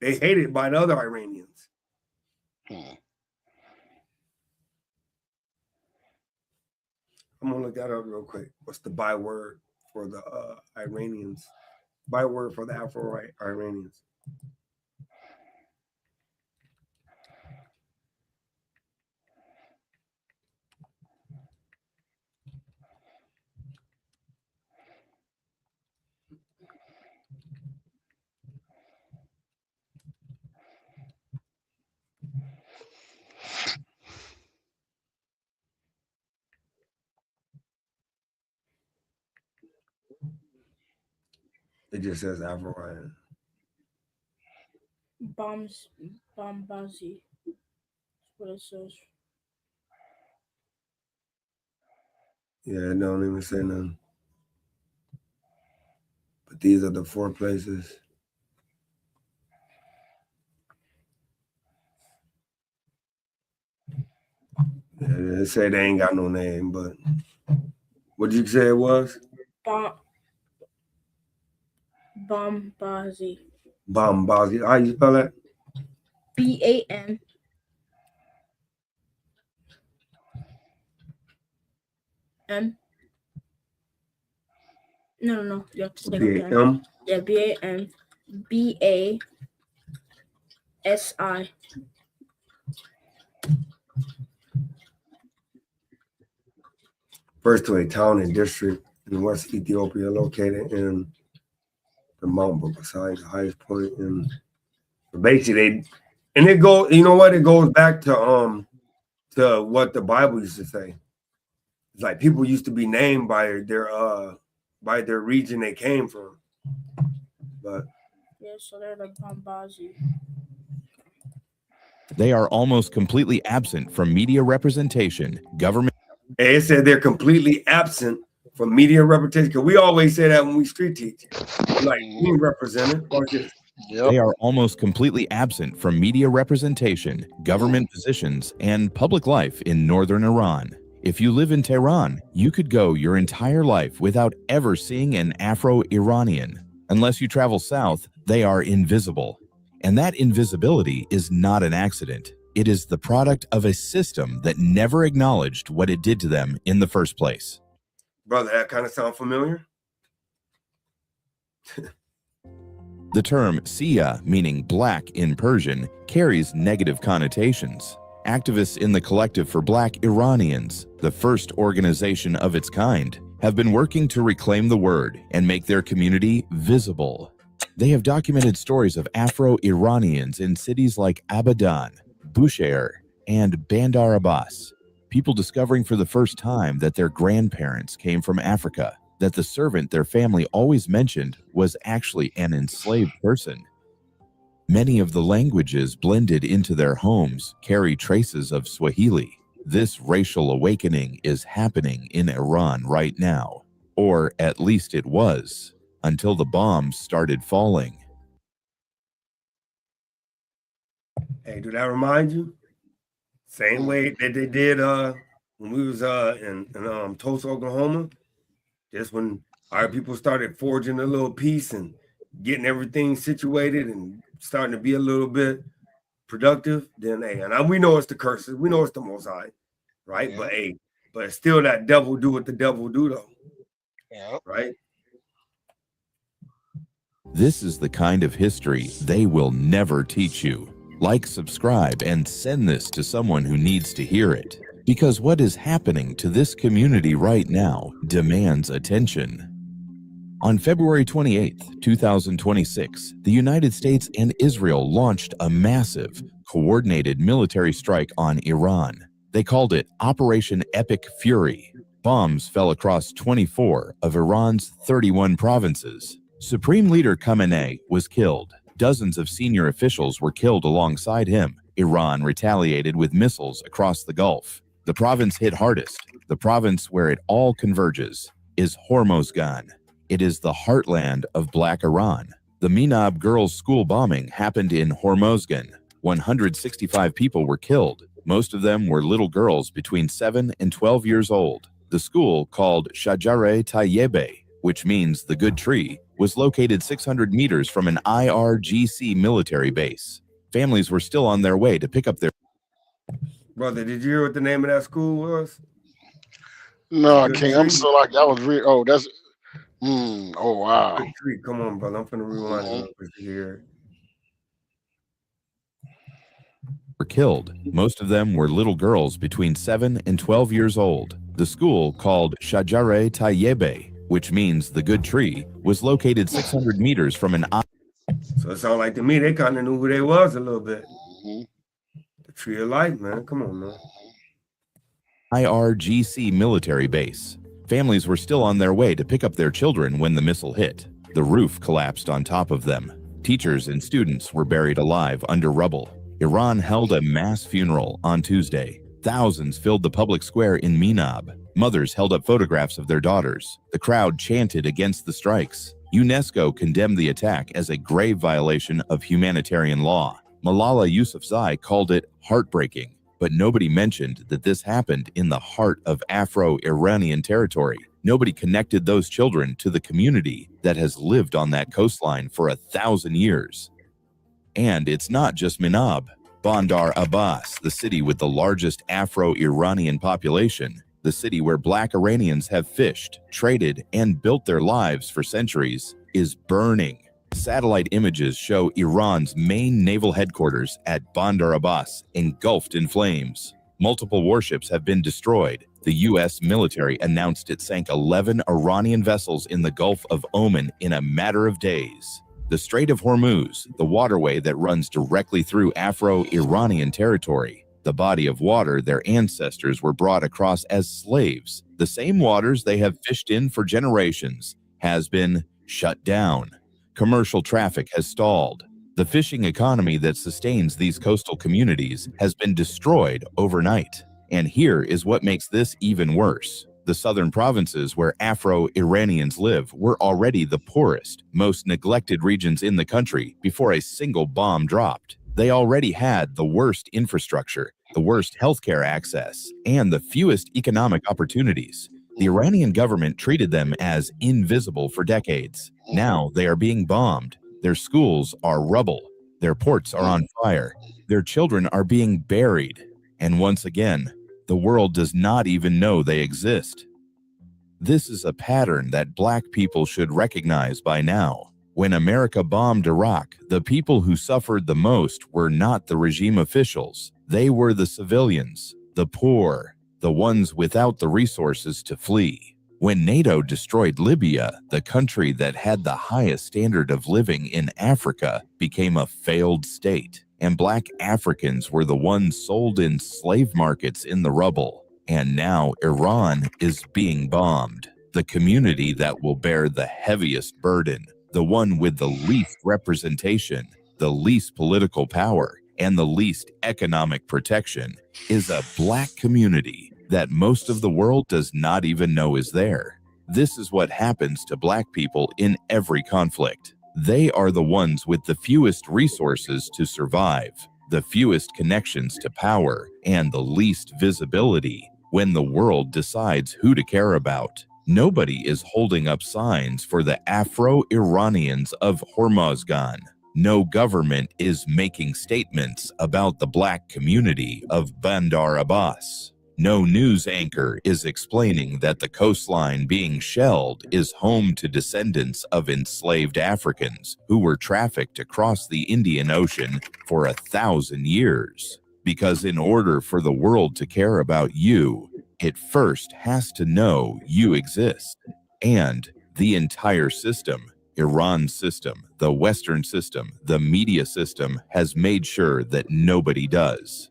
They hated by the other Iranians. I'm gonna look that up real quick. What's the byword for the Iranians? Byword for the Afro-Iranians. It just says Afro-Iranian. Bombazi. That's what it says. Yeah, it don't even say nothing. But these are the 4 places. Yeah, they say they ain't got no name, but what did you say it was? Bombazi. Bombazi. How you spell that? BAM. No. You have to say BAM. Yeah, BAM. BASI. First to a town and district in West Ethiopia located in the Mount beside the highest point in basically it goes, you know what? It goes back to what the Bible used to say. It's like people used to be named by their region they came from. But yeah, so they're the Bombazi. They are almost completely absent from media representation, government. It said they're completely absent from media representation. Because we always say that when we street teach. Like, we represented. They are almost completely absent from media representation, government positions, and public life in northern Iran. If you live in Tehran, you could go your entire life without ever seeing an Afro-Iranian. Unless you travel south, they are invisible. And that invisibility is not an accident. It is the product of a system that never acknowledged what it did to them in the first place. Brother, that kind of sound familiar? The term Sia, meaning black in Persian, carries negative connotations. Activists in the Collective for Black Iranians, the first organization of its kind, have been working to reclaim the word and make their community visible. They have documented stories of Afro-Iranians in cities like Abadan, Bushehr, and Bandar Abbas. People discovering for the first time that their grandparents came from Africa, that the servant their family always mentioned was actually an enslaved person. Many of the languages blended into their homes carry traces of Swahili. This racial awakening is happening in Iran right now, or at least it was, until the bombs started falling. Hey, do that remind you? Same way that they did when we was in Tulsa, Oklahoma. Just when our people started forging a little peace and getting everything situated and starting to be a little bit productive, then hey, and we know it's the curses, we know it's the Most High, right? Yeah. But it's still that devil do what the devil do, though. Yeah. Right? This is the kind of history they will never teach you. Like, subscribe, and send this to someone who needs to hear it. Because what is happening to this community right now demands attention. On February 28, 2026, the United States and Israel launched a massive, coordinated military strike on Iran. They called it Operation Epic Fury. Bombs fell across 24 of Iran's 31 provinces. Supreme Leader Khamenei was killed. Dozens of senior officials were killed alongside him. Iran retaliated with missiles across the Gulf. The province hit hardest, the province where it all converges, is Hormozgan. It is the heartland of Black Iran. The Minab girls' school bombing happened in Hormozgan. 165 people were killed. Most of them were little girls between 7 and 12 years old. The school, called Shajare Tayyebe, which means the good tree, was located 600 meters from an IRGC military base. Families were still on their way to pick up their... Brother, did you hear what the name of that school was? No, King, I'm still like, that was real. Oh, that's, oh, wow. Good tree. Come on, brother. I'm finna rewind it real quick to hear. Were killed. Most of them were little girls between 7 and 12 years old. The school, called Shajare Tayyebe, which means the good tree, was located 600 meters from an... So it sounded like to me they kind of knew who they was a little bit. The tree of life, man. Come on, man. IRGC military base. Families were still on their way to pick up their children when the missile hit. The roof collapsed on top of them. Teachers and students were buried alive under rubble. Iran held a mass funeral on Tuesday. Thousands filled the public square in Minab. Mothers held up photographs of their daughters. The crowd chanted against the strikes. UNESCO condemned the attack as a grave violation of humanitarian law. Malala Yousafzai called it heartbreaking, but nobody mentioned that this happened in the heart of Afro-Iranian territory. Nobody connected those children to the community that has lived on that coastline for 1,000 years. And it's not just Minab. Bandar Abbas, the city with the largest Afro-Iranian population, the city where Black Iranians have fished, traded, and built their lives for centuries, is burning. Satellite images show Iran's main naval headquarters at Bandar Abbas engulfed in flames. Multiple warships have been destroyed. The U.S. military announced it sank 11 Iranian vessels in the Gulf of Oman in a matter of days. The Strait of Hormuz, the waterway that runs directly through Afro-Iranian territory, the body of water their ancestors were brought across as slaves, the same waters they have fished in for generations, has been shut down. Commercial traffic has stalled. The fishing economy that sustains these coastal communities has been destroyed overnight. And here is what makes this even worse. The southern provinces where Afro-Iranians live were already the poorest, most neglected regions in the country before a single bomb dropped. They already had the worst infrastructure, the worst healthcare access, and the fewest economic opportunities. The Iranian government treated them as invisible for decades. Now they are being bombed. Their schools are rubble. Their ports are on fire. Their children are being buried. And once again, the world does not even know they exist. This is a pattern that Black people should recognize by now. When America bombed Iraq, the people who suffered the most were not the regime officials. They were the civilians, the poor, the ones without the resources to flee. When NATO destroyed Libya, the country that had the highest standard of living in Africa became a failed state. And Black Africans were the ones sold in slave markets in the rubble. And now Iran is being bombed. The community that will bear the heaviest burden, the one with the least representation, the least political power, and the least economic protection, is a Black community that most of the world does not even know is there. This is what happens to Black people in every conflict. They are the ones with the fewest resources to survive, the fewest connections to power, and the least visibility when the world decides who to care about. Nobody is holding up signs for the Afro-Iranians of Hormozgan. No government is making statements about the Black community of Bandar Abbas. No news anchor is explaining that the coastline being shelled is home to descendants of enslaved Africans who were trafficked across the Indian Ocean for 1,000 years. Because in order for the world to care about you, it first has to know you exist. And the entire system, Iran's system, the Western system, the media system, has made sure that nobody does.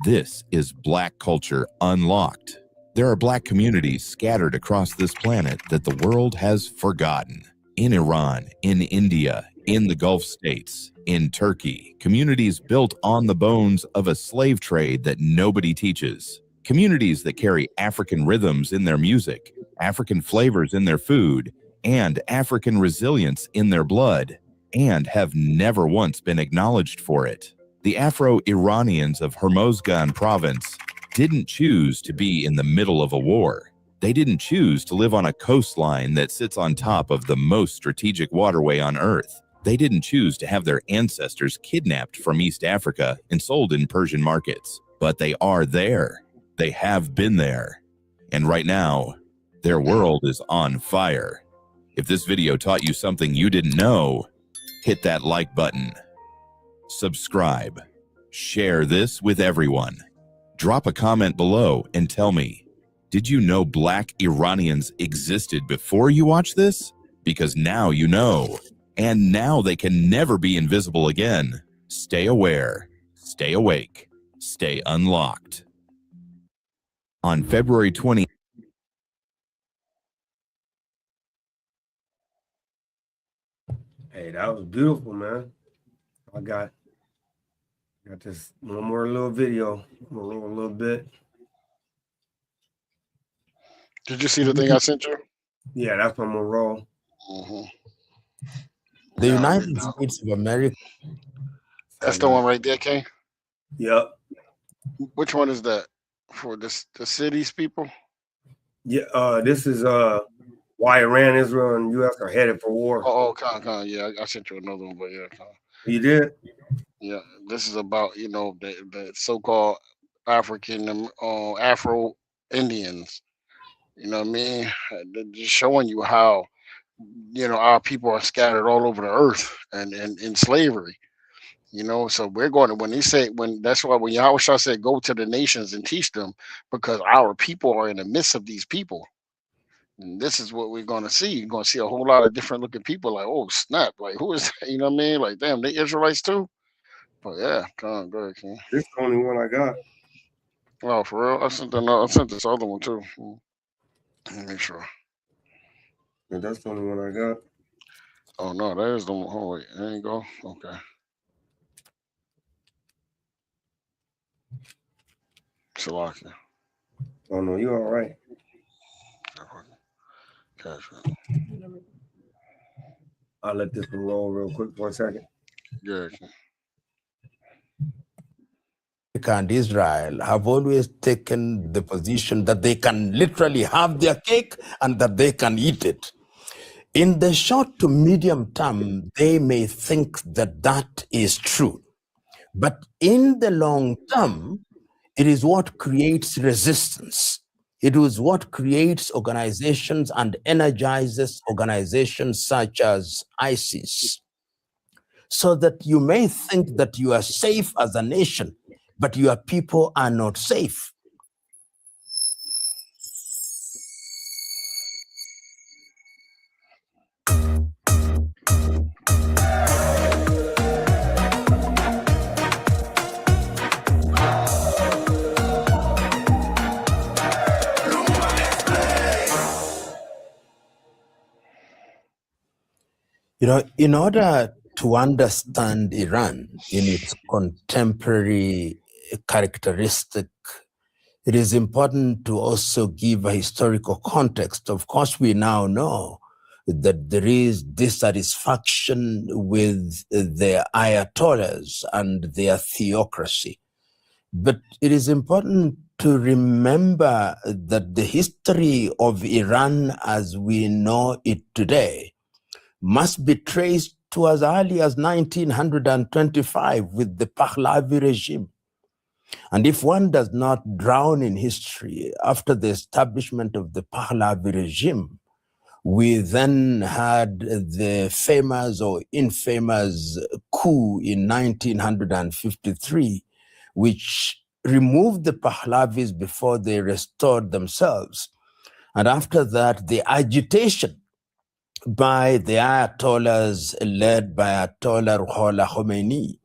This is Black culture unlocked. There are Black communities scattered across this planet that the world has forgotten. In Iran, in India, In the Gulf states, in Turkey, communities built on the bones of a slave trade that nobody teaches. Communities that carry African rhythms in their music, African flavors in their food, and African resilience in their blood, and have never once been acknowledged for it. The Afro-Iranians of Hormozgan province didn't choose to be in the middle of a war. They didn't choose to live on a coastline that sits on top of the most strategic waterway on Earth. They didn't choose to have their ancestors kidnapped from East Africa and sold in Persian markets. But they are there. They have been there. And right now, their world is on fire. If this video taught you something you didn't know, hit that like button. Subscribe. Share this with everyone. Drop a comment below and tell me, did you know Black Iranians existed before you watched this? Because now you know. And now they can never be invisible again. Stay aware, stay awake, stay unlocked. On February 20th, Hey, that was beautiful, man. I got this one more little video, a little bit. Did you see the thing I sent you? Yeah, that's what I'm gonna roll. The United States of America. That's the one right there, King? Yep. Which one is that? For the cities people? Yeah, this is why Iran, Israel, and U.S. are headed for war. Oh, yeah, I sent you another one, but yeah. You did? Yeah, this is about, the so-called African, Afro Indians. You know what I mean? They're just showing you how, our people are scattered all over the earth and in slavery. So we're going to, that's why when Yahweh Shah said, go to the nations and teach them, because our people are in the midst of these people. And this is what we're going to see. You're going to see a whole lot of different looking people like, oh, snap. Like, who is that? You know what I mean? Like, damn, they Israelites too? But yeah, come on, go ahead, King. This is the only one I got. Oh, for real? I sent this other one too. Let me make sure. Yeah, that's the only one I got. Oh, no, that is the one. Oh, wait, there you go. Okay. Salakia. Oh, no, you all right. I'll let this one roll real quick for a second. Yeah. America and Israel have always taken the position that they can literally have their cake and that they can eat it. In the short to medium term, they may think that that is true. But in the long term, it is what creates resistance. It is what creates organizations and energizes organizations such as ISIS. So that you may think that you are safe as a nation, but your people are not safe. In order to understand Iran in its contemporary characteristic, it is important to also give a historical context. Of course, we now know that there is dissatisfaction with the Ayatollahs and their theocracy. But it is important to remember that the history of Iran as we know it today must be traced to as early as 1925 with the Pahlavi regime. And if one does not drown in history, after the establishment of the Pahlavi regime, we then had the famous or infamous coup in 1953, which removed the Pahlavis before they restored themselves. And after that, the agitation by the Ayatollahs led by Ayatollah Ruhollah Khomeini.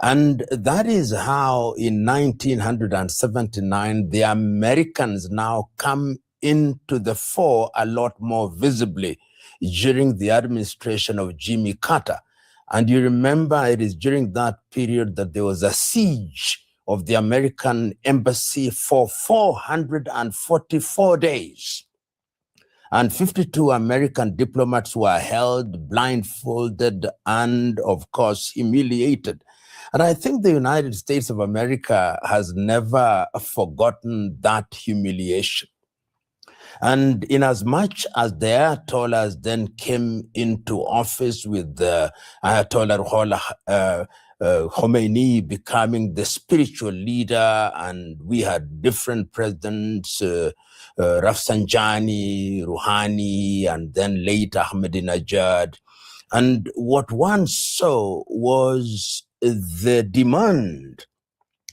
And that is how in 1979, the Americans now come into the fore a lot more visibly during the administration of Jimmy Carter. And you remember it is during that period that there was a siege of the American embassy for 444 days. And 52 American diplomats were held blindfolded and, of course, humiliated. And I think the United States of America has never forgotten that humiliation. And in as much as the Ayatollahs then came into office with the Ayatollah Khomeini becoming the spiritual leader, and we had different presidents, Rafsanjani, Rouhani, and then late Ahmadinejad. And what one saw was the demand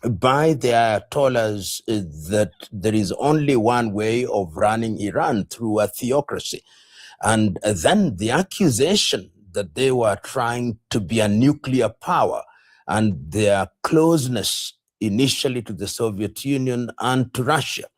by the Ayatollahs that there is only one way of running Iran, through a theocracy. And then the accusation that they were trying to be a nuclear power, and their closeness initially to the Soviet Union and to Russia.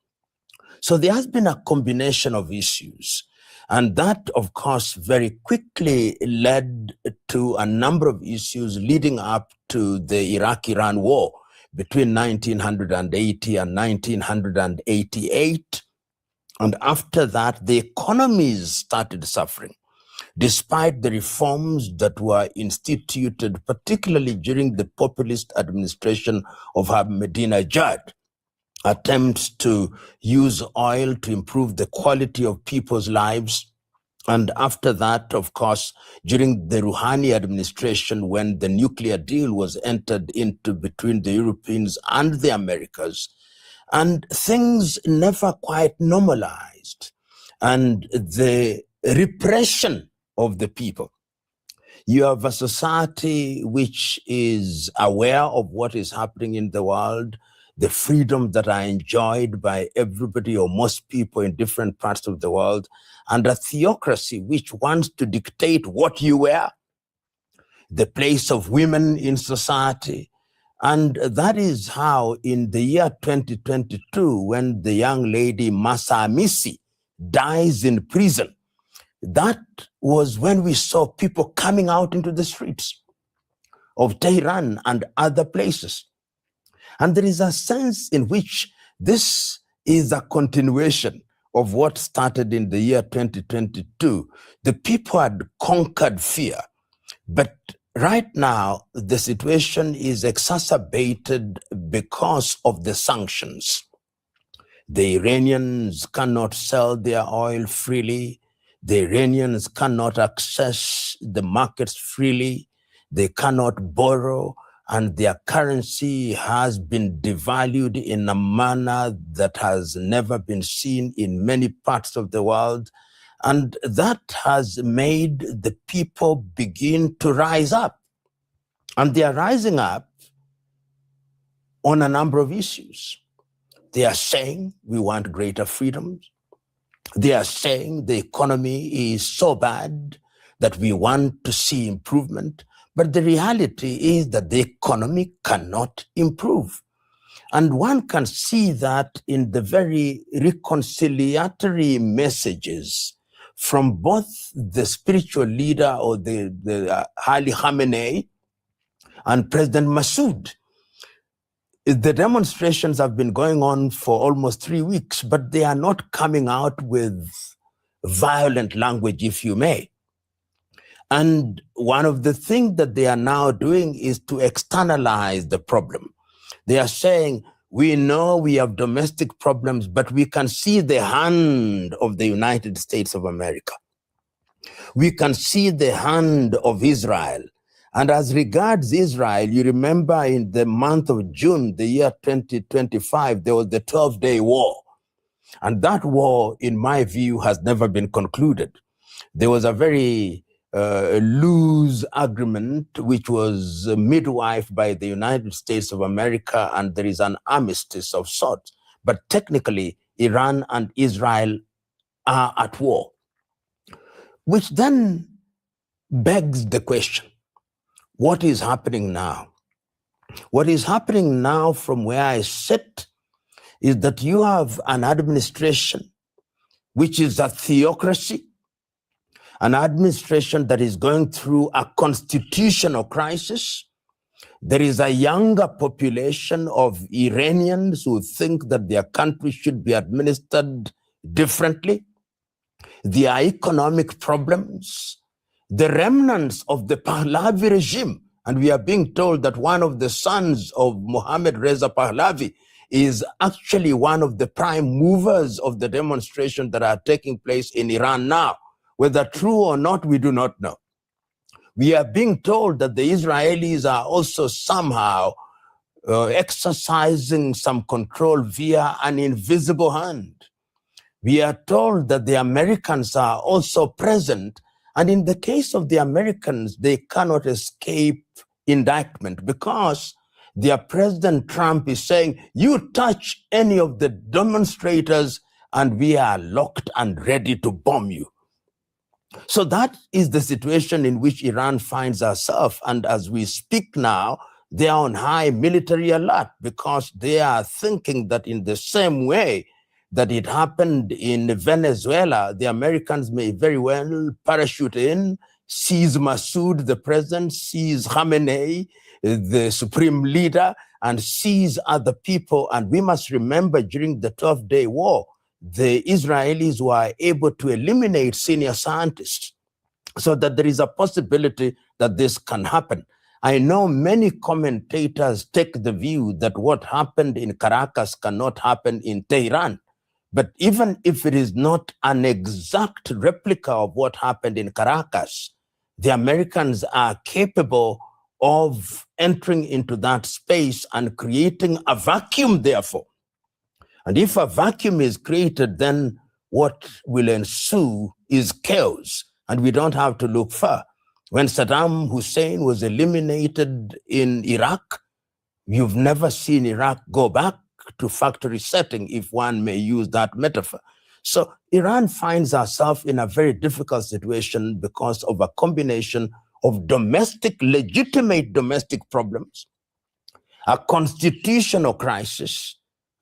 So there has been a combination of issues. And that, of course, very quickly led to a number of issues leading up to the Iraq-Iran war between 1980 and 1988. And after that, the economies started suffering, despite the reforms that were instituted, particularly during the populist administration of Ahmadinejad. Attempts to use oil to improve the quality of people's lives. And after that, of course, during the Rouhani administration, when the nuclear deal was entered into between the Europeans and the Americas, and things never quite normalized. And the repression of the people. You have a society which is aware of what is happening in the world, the freedom that are enjoyed by everybody or most people in different parts of the world, and a theocracy which wants to dictate what you wear, the place of women in society. And that is how in the year 2022, when the young lady Masa Amisi dies in prison, that was when we saw people coming out into the streets of Tehran and other places. And there is a sense in which this is a continuation of what started in the year 2022. The people had conquered fear, but right now the situation is exacerbated because of the sanctions. The Iranians cannot sell their oil freely. The Iranians cannot access the markets freely. They cannot borrow, and their currency has been devalued in a manner that has never been seen in many parts of the world. And that has made the people begin to rise up. And they are rising up on a number of issues. They are saying we want greater freedoms. They are saying the economy is so bad that we want to see improvement. But the reality is that the economy cannot improve. And one can see that in the very reconciliatory messages from both the spiritual leader or the Ali Khamenei and President Massoud. The demonstrations have been going on for almost 3 weeks, but they are not coming out with violent language, if you may. And one of the things that they are now doing is to externalize the problem. They are saying, we know we have domestic problems, but we can see the hand of the United States of America. We can see the hand of Israel. And as regards Israel, you remember in the month of June, the year 2025, there was the 12-day war. And that war, in my view, has never been concluded. There was a very loose agreement, which was midwifed by the United States of America, and there is an armistice of sorts. But technically, Iran and Israel are at war, which then begs the question, what is happening now? What is happening now from where I sit is that you have an administration which is a theocracy, an administration that is going through a constitutional crisis. There is a younger population of Iranians who think that their country should be administered differently. There are economic problems, the remnants of the Pahlavi regime. And we are being told that one of the sons of Mohammad Reza Pahlavi is actually one of the prime movers of the demonstrations that are taking place in Iran now. Whether true or not, we do not know. We are being told that the Israelis are also somehow exercising some control via an invisible hand. We are told that the Americans are also present. And in the case of the Americans, they cannot escape indictment because their President Trump is saying, you touch any of the demonstrators and we are locked and ready to bomb you. So that is the situation in which Iran finds herself. And as we speak now, they are on high military alert because they are thinking that in the same way that it happened in Venezuela, the Americans may very well parachute in, seize Massoud, the president, seize Khamenei, the supreme leader, and seize other people. And we must remember during the 12-day war, the Israelis were able to eliminate senior scientists, so that there is a possibility that this can happen. I know many commentators take the view that what happened in Caracas cannot happen in Tehran. But even if it is not an exact replica of what happened in Caracas, the Americans are capable of entering into that space and creating a vacuum, therefore. And if a vacuum is created, then what will ensue is chaos. And we don't have to look far. When Saddam Hussein was eliminated in Iraq, you've never seen Iraq go back to factory setting, if one may use that metaphor. So Iran finds herself in a very difficult situation because of a combination of legitimate domestic problems, a constitutional crisis,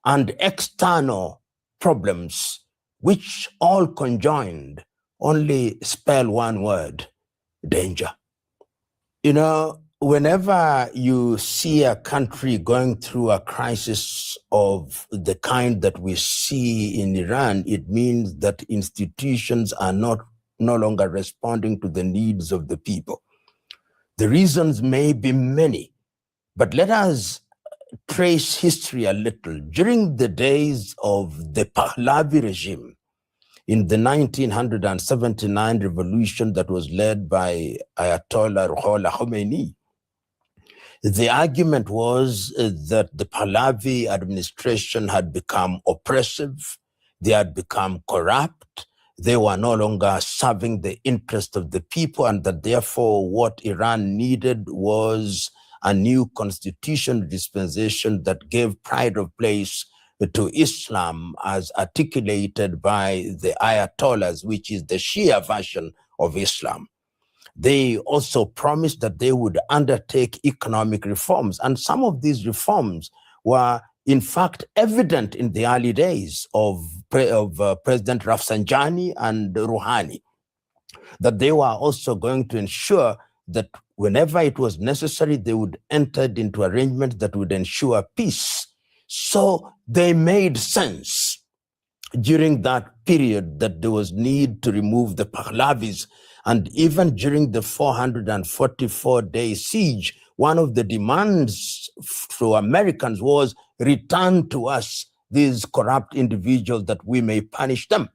and external problems, which all conjoined only spell one word: danger. You know, whenever you see a country going through a crisis of the kind that we see in Iran, it means that institutions are no longer responding to the needs of the people. The reasons may be many, but let us trace history a little. During the days of the Pahlavi regime, in the 1979 revolution that was led by Ayatollah Ruhollah Khomeini, the argument was that the Pahlavi administration had become oppressive, they had become corrupt, they were no longer serving the interest of the people, and that therefore what Iran needed was a new constitutional dispensation that gave pride of place to Islam as articulated by the Ayatollahs, which is the Shia version of Islam. They also promised that they would undertake economic reforms. And some of these reforms were, in fact, evident in the early days of President Rafsanjani and Rouhani, that they were also going to ensure that whenever it was necessary, they would enter into arrangements that would ensure peace. So they made sense during that period that there was need to remove the Pahlavis. And even during the 444-day siege, one of the demands for Americans was, return to us these corrupt individuals that we may punish them.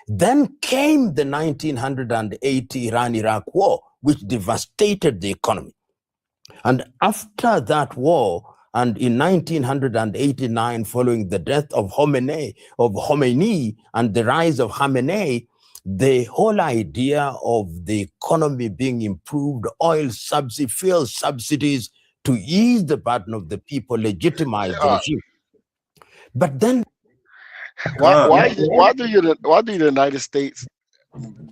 Then came the 1980 Iran-Iraq war, which devastated the economy. And after that war, and in 1989, following the death of Khomeini and the rise of Khamenei, the whole idea of the economy being improved, oil subsidies, fuel subsidies, to ease the burden of the people, legitimized the regime. But then, why do the United States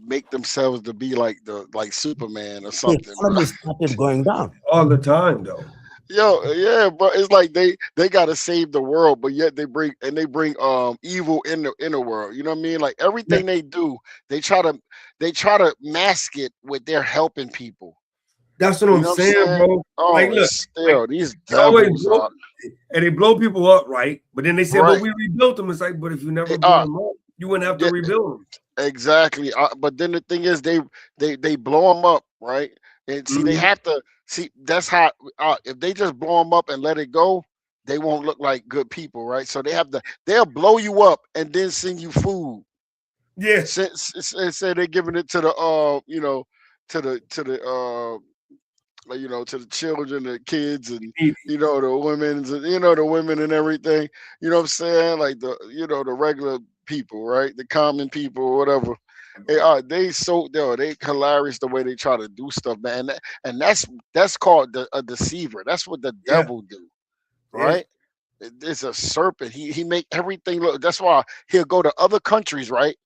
make themselves to be like Superman or something? The economy started going down all the time, though. Yo, yeah, bro. It's like they gotta save the world, but yet they bring evil in the world. You know what I mean? Like everything they do, they try to mask it with their helping people. That's what You I'm know what I'm saying, saying? bro. Oh, Like, and look, like still these they always devils blow, are and they blow people up, right? But then they say, "But right. we rebuilt them." It's like, but if you never They blew are them up, you wouldn't have to yeah, rebuild them. exactly. But then the thing is, they blow them up, right? And see, they Mhm. have to see. That's how. If they just blow them up and let it go, they won't look like good people, right? So they have to. They'll blow you up and then send you food. Yeah, Say they're giving it to the to the like, to the children, the kids, and the women, the women and everything. You know what I'm saying? Like the regular people, right? The common people, or whatever. They hilarious the way they try to do stuff, man. And that's called a deceiver. That's what the yeah, devil do, yeah, right? It's a serpent. He make everything look. That's why he'll go to other countries, right?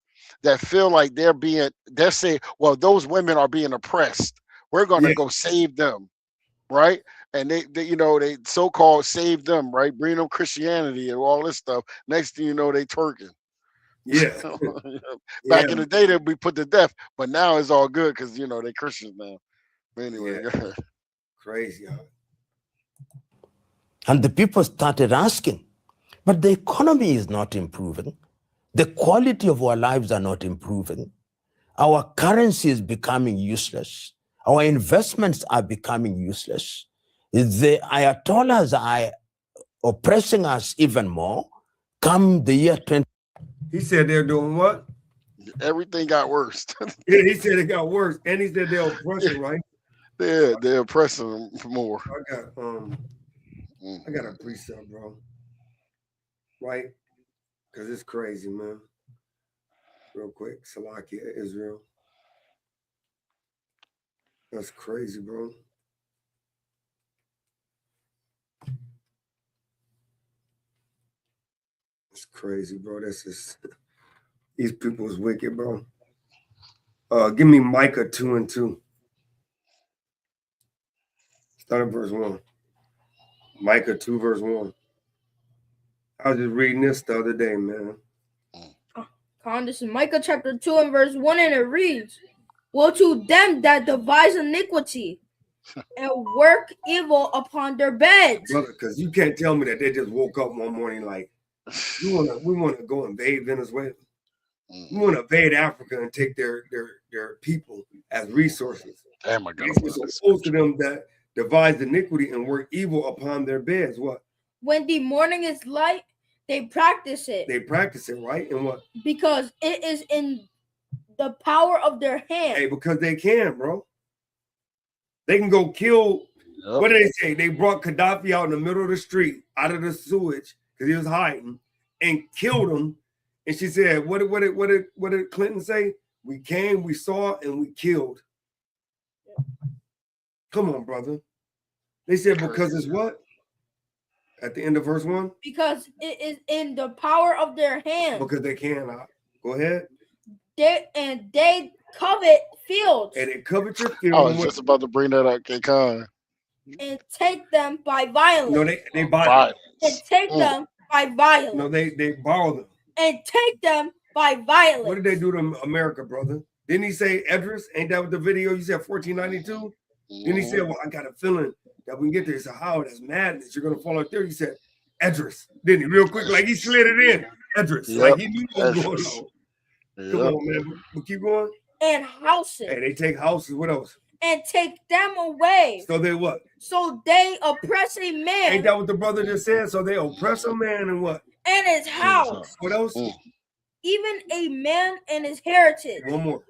That feel like they're saying, well, those women are being oppressed. We're gonna yeah, go save them, right? And they so-called save them, right? Bring them Christianity and all this stuff. Next thing you know, they twerking. yeah, yeah, Back in the day, they'd be put to death, but now it's all good because they Christians now. But yeah. anyway, Crazy, huh? And the people started asking, but the economy is not improving. The quality of our lives are not improving. Our currency is becoming useless. Our investments are becoming useless. The Ayatollahs are oppressing us even more. Come the year 20. He said they're doing what? everything got worse. Yeah, he said it got worse, and he said they're oppressing, right? They're oppressing them more. I got a precept, bro. Right? Because it's crazy, man. Real quick, Salakia, Israel. That's crazy, bro. It's crazy, bro. That's just these people is wicked, bro. Give me Micah 2:2. Start at verse 1. Micah 2, verse 1. I was just reading this the other day, man. This is Micah chapter 2 and verse 1, and it reads, woe to them that devise iniquity and work evil upon their beds. Brother, because you can't tell me that they just woke up one morning like, we want to go invade Venezuela. We want to invade Africa and take their people as resources. Damn, I got most of them that devise iniquity and work evil upon their beds. What? When the morning is light, they practice it. They practice it, right? And what? Because it is in the power of their hand. Hey, because they can, bro. They can go kill. Yep. What did they say? They brought Gaddafi out in the middle of the street, out of the sewage, because he was hiding, and killed him. And she said, "What did Clinton say? We came, we saw, and we killed." Come on, brother. They said because it's what? At the end of verse 1? Because it is in the power of their hand. Because they can. Go ahead. They covet fields. And they covet your fields. I was just about to bring that up, K-Con. And take them by violence. No, they buy them. And take them by violence. No, they borrow them. And take them by violence. What did they do to America, brother? Didn't he say Edris? Ain't that what the video you said 1492? Then he said, well, I got a feeling that we can get there. He said, how? That's madness. You're going to fall out there. He said, Edris. Didn't he? Real quick, like he slid it in. Edris. Yep. Like he knew what was going on. Yep. Come on, man. We keep going. And houses. Hey, they take houses. What else? And take them away. So they what? So they oppress a man. Ain't that what the brother just said? So they oppress a man and what? And his house. What else? Even a man and his heritage. One more.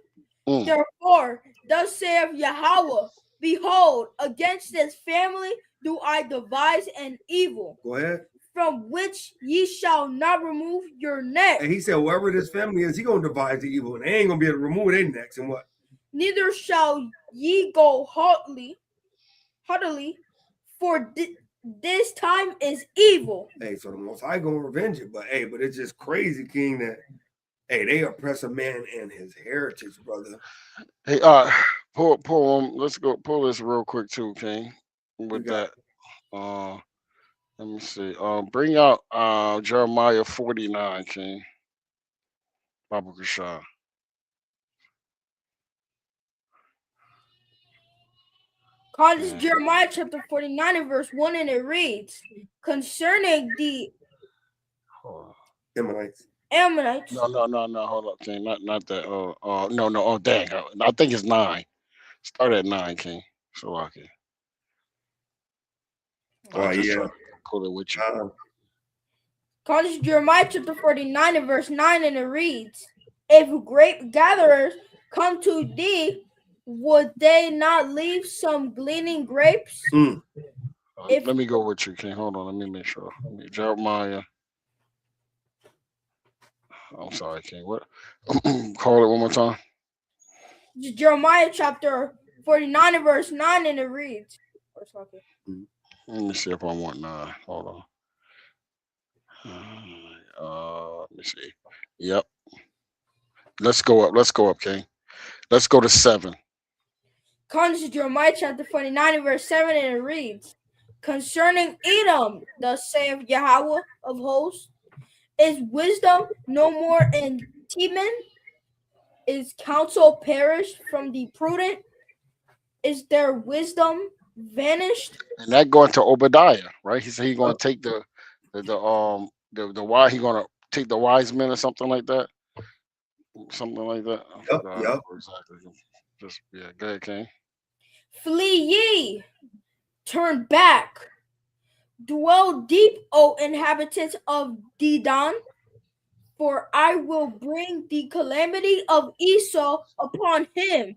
Therefore, thus saith Yahweh, behold, against this family do I devise an evil. Go ahead. From which ye shall not remove your neck. And he said, wherever this family is, he gonna devise the evil, and they ain't gonna be able to remove their necks. And what? Neither shall ye go haughtily, for this time is evil. Hey, so the Most High gonna revenge it, but it's just crazy, King, that they oppress a man and his heritage, brother. Hey, pull let's go pull this real quick too, King. With that. Let me see. Bring out Jeremiah 49, King. Baba Kasha. God, this is Jeremiah chapter 49 and verse 1, and it reads, concerning the Ammonites. Ammonites. No. Hold up, King. Not that. No. Oh, dang. I think it's 9. Start at 9, King. So okay. I just try to pull it with you. God, this is Jeremiah chapter 49 and verse 9, and it reads, if grape gatherers come to thee, would they not leave some gleaning grapes? Let me go with you, King. Hold on. Let me make sure. Jeremiah. I'm sorry, King. What? Call it one more time. Jeremiah chapter 49 and verse 9, and it reads. Let me see if I want 9. Hold on. Let me see. Yep. Let's go up, King. Let's go to 7. Comes to Jeremiah chapter 49 and verse 7, and it reads, concerning Edom, thus saith Yahweh of hosts, is wisdom no more in Teman? Is counsel perished from the prudent? Is their wisdom vanished? And that going to Obadiah, right? He said he's going to take the why he going to take the wise men or something like that. Something like that. Yep. Exactly. Just go ahead, King. Flee ye, turn back, dwell deep, O inhabitants of Dedan, for I will bring the calamity of Esau upon him,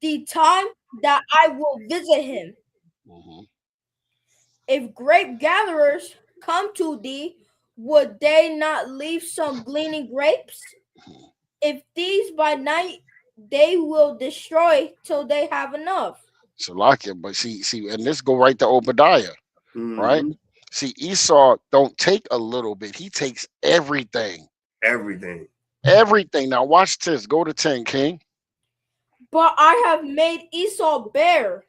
the time that I will visit him. If grape gatherers come to thee, would they not leave some gleaning grapes? If these by night, they will destroy till they have enough. Salakia, but see, and this go right to Obadiah, right? See, Esau don't take a little bit; he takes everything. Everything. Now watch this. Go to 10, King. But I have made Esau bare.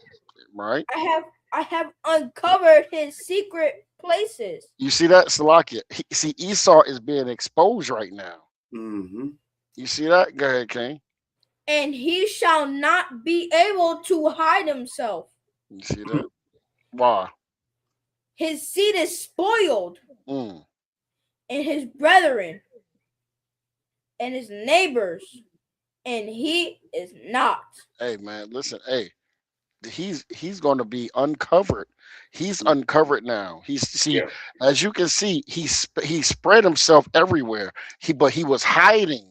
Right. I have uncovered his secret places. You see that, Salakia? See, Esau is being exposed right now. You see that? Go ahead, King. And he shall not be able to hide himself. You see that? Why? His seed is spoiled, and his brethren, and his neighbors, and he is not. Hey, man, listen. Hey, he's going to be uncovered. He's uncovered now. As you can see, he spread himself everywhere. But he was hiding.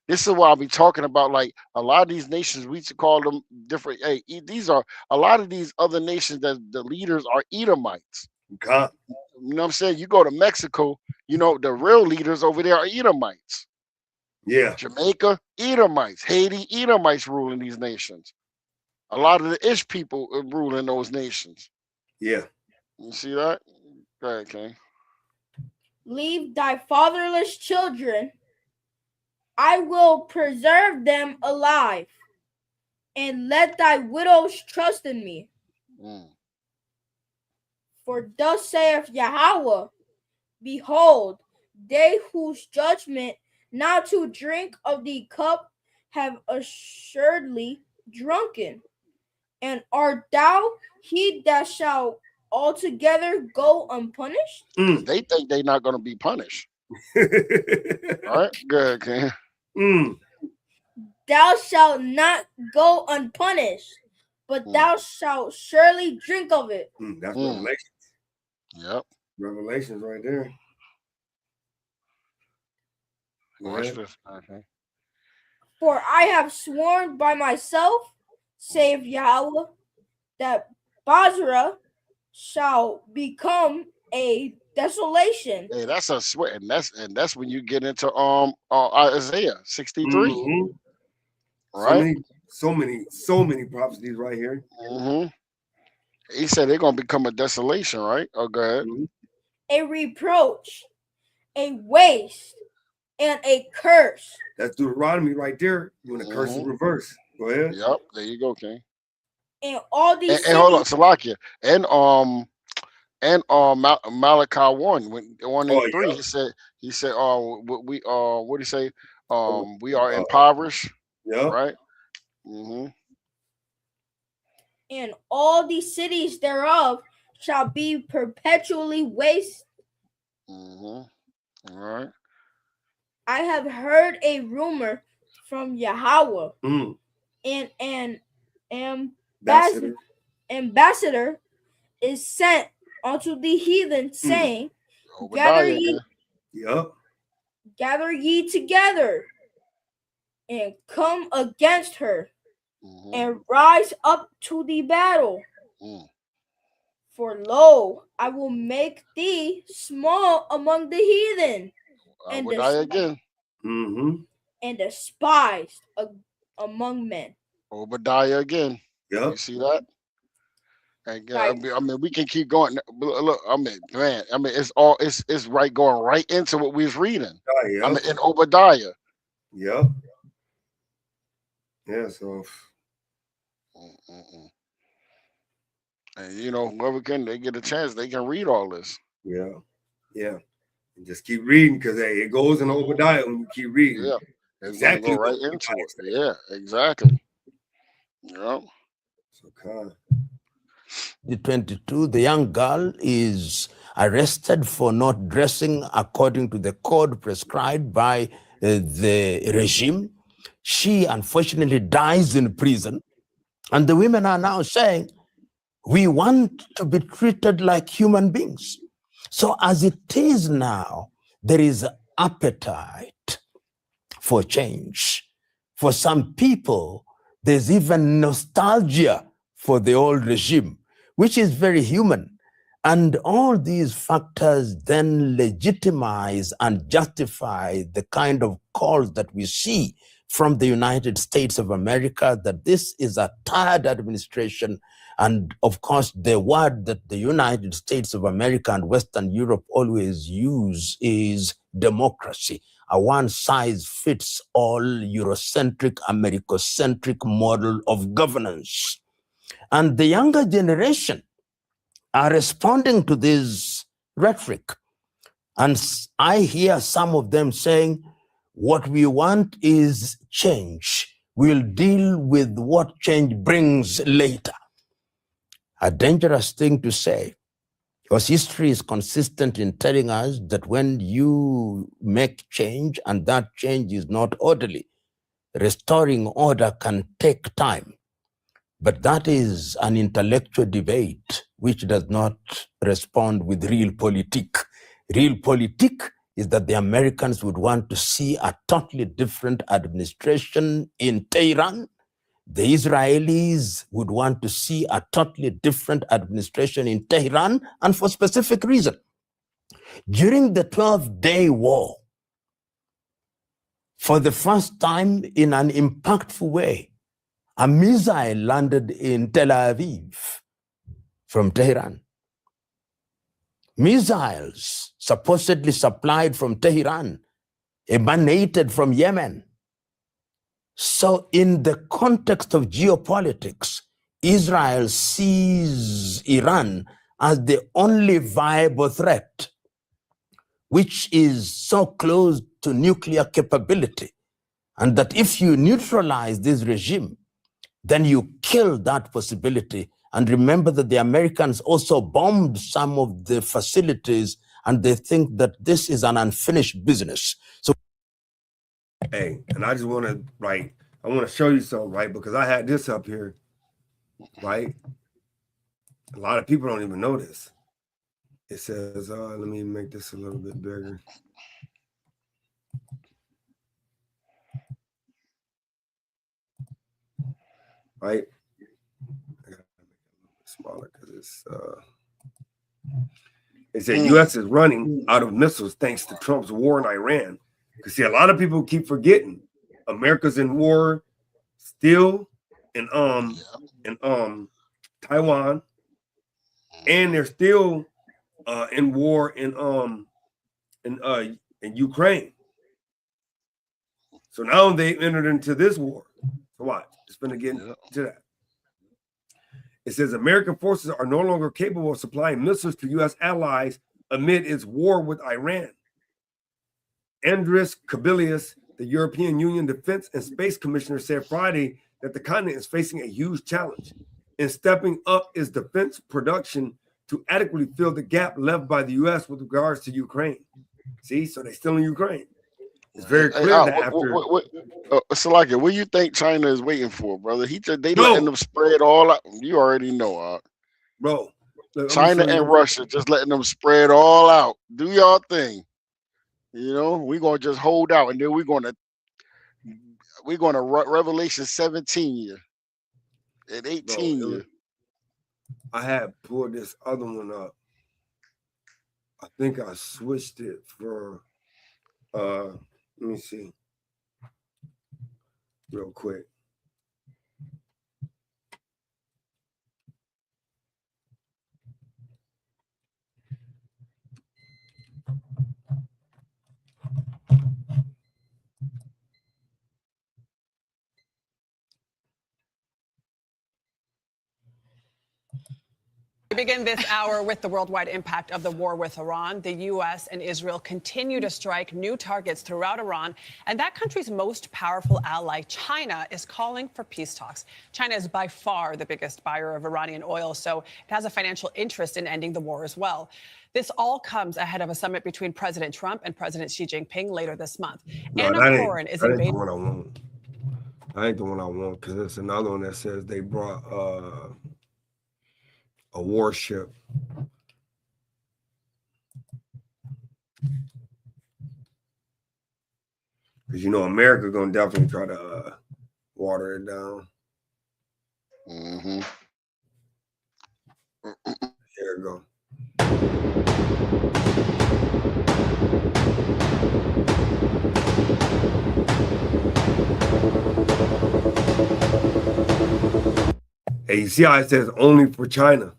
This is why I'll be talking about, like, a lot of these nations, we should call them different. Hey, these are a lot of these other nations that the leaders are Edomites. Okay. You know what I'm saying? You go to Mexico, you know, the real leaders over there are Edomites. Yeah. Jamaica, Edomites. Haiti, Edomites ruling these nations. A lot of the Ish people rule in those nations. Yeah. You see that? Go ahead, King. Leave thy fatherless children. I will preserve them alive, and let thy widows trust in me. For thus saith Yahweh, behold, they whose judgment not to drink of the cup have assuredly drunken. And art thou he that shall altogether go unpunished? They think they're not going to be punished. All right, go ahead, King. Thou shalt not go unpunished, but thou shalt surely drink of it. That's Revelations. Yep. Revelations right there. Watch this. Okay. For I have sworn by myself, saith Yahweh, that Basra shall become a desolation. Hey, that's a swear, and that's when you get into Isaiah 63. Right? So many prophecies right here. He said they're gonna become a desolation, right? Oh, go ahead. A reproach, a waste, and a curse. That's Deuteronomy right there. When the curse is reversed. Go ahead. Yep, there you go, King. And all these and hold on, Salakia. And and Malachi 1 and 3. Yeah. He said what do you say? We are impoverished. Yeah. Right. Mm-hmm. And all the cities thereof shall be perpetually waste. Mm-hmm. All right. I have heard a rumor from Yahweh, and an ambassador is sent unto the heathen, saying, Obadiah again. Gather ye together and come against her, and rise up to the battle. For lo, I will make thee small among the heathen, and Obadiah again. and despised among men. Obadiah again. You see that? And I mean, we can keep going. Look, I mean, man, I mean, it's right going right into what we was reading. I mean, in Obadiah. Yep. Yeah. So. And whoever they get a chance, they can read all this. Yeah. Yeah. And just keep reading because it goes in Obadiah when you keep reading. Yeah. It's exactly. Go right into it. Yeah. Exactly. Yeah. So The 22, the young girl is arrested for not dressing according to the code prescribed by the regime. She unfortunately dies in prison. And the women are now saying, we want to be treated like human beings. So as it is now, there is appetite for change. For some people, there's even nostalgia for the old regime, which is very human. And all these factors then legitimize and justify the kind of calls that we see from the United States of America that this is a tired administration. And of course, the word that the United States of America and Western Europe always use is democracy, a one-size-fits-all Eurocentric, Americocentric model of governance. And the younger generation are responding to this rhetoric. And I hear some of them saying, what we want is change. We'll deal with what change brings later. A dangerous thing to say, because history is consistent in telling us that when you make change and that change is not orderly, restoring order can take time. But that is an intellectual debate which does not respond with real politique. Real politique is that the Americans would want to see a totally different administration in Tehran. The Israelis would want to see a totally different administration in Tehran, and for specific reason. During the 12-day war, for the first time in an impactful way, a missile landed in Tel Aviv from Tehran. Missiles supposedly supplied from Tehran emanated from Yemen. So in the context of geopolitics, Israel sees Iran as the only viable threat, which is so close to nuclear capability, and that if you neutralize this regime, then you kill that possibility. And remember that the Americans also bombed some of the facilities, and they think that this is an unfinished business. So, hey, and I just want to, right, I want to show you something, right, because I had this up here, right? A lot of people don't even know this. It says, let me make this a little bit bigger. Right? I gotta make it a little bit smaller because it's it said US is running out of missiles thanks to Trump's war in Iran. Because see, a lot of people keep forgetting America's in war still in Taiwan, and they're still in war in Ukraine. So now they entered into this war. So watch, it's gonna get into that. It says American forces are no longer capable of supplying missiles to U.S. allies amid its war with Iran. Andris Kubilius, the European Union Defense and Space Commissioner, said Friday that the continent is facing a huge challenge in stepping up its defense production to adequately fill the gap left by the U.S. with regards to Ukraine. See, so they're still in Ukraine. It's very clear that after. Salaki, what do you think China is waiting for, brother? They letting them spread all out. You already know, bro. Look, China and Russia just letting them spread all out. Do y'all thing. You know, we're gonna just hold out, and then we're gonna Revelation 17 year and 18 year. I had pulled this other one up. I think I switched it for let me see real quick. We begin this hour with the worldwide impact of the war with Iran. The U.S. and Israel continue to strike new targets throughout Iran, and that country's most powerful ally, China, is calling for peace talks. China is by far the biggest buyer of Iranian oil, so it has a financial interest in ending the war as well. This all comes ahead of a summit between President Trump and President Xi Jinping later this month. Anna Coren is in Beijing. That ain't the one I want. That ain't the one I want because it's another one that says they brought a warship. Because America gonna definitely try to water it down. Here we go. Hey, you see how it says only for China?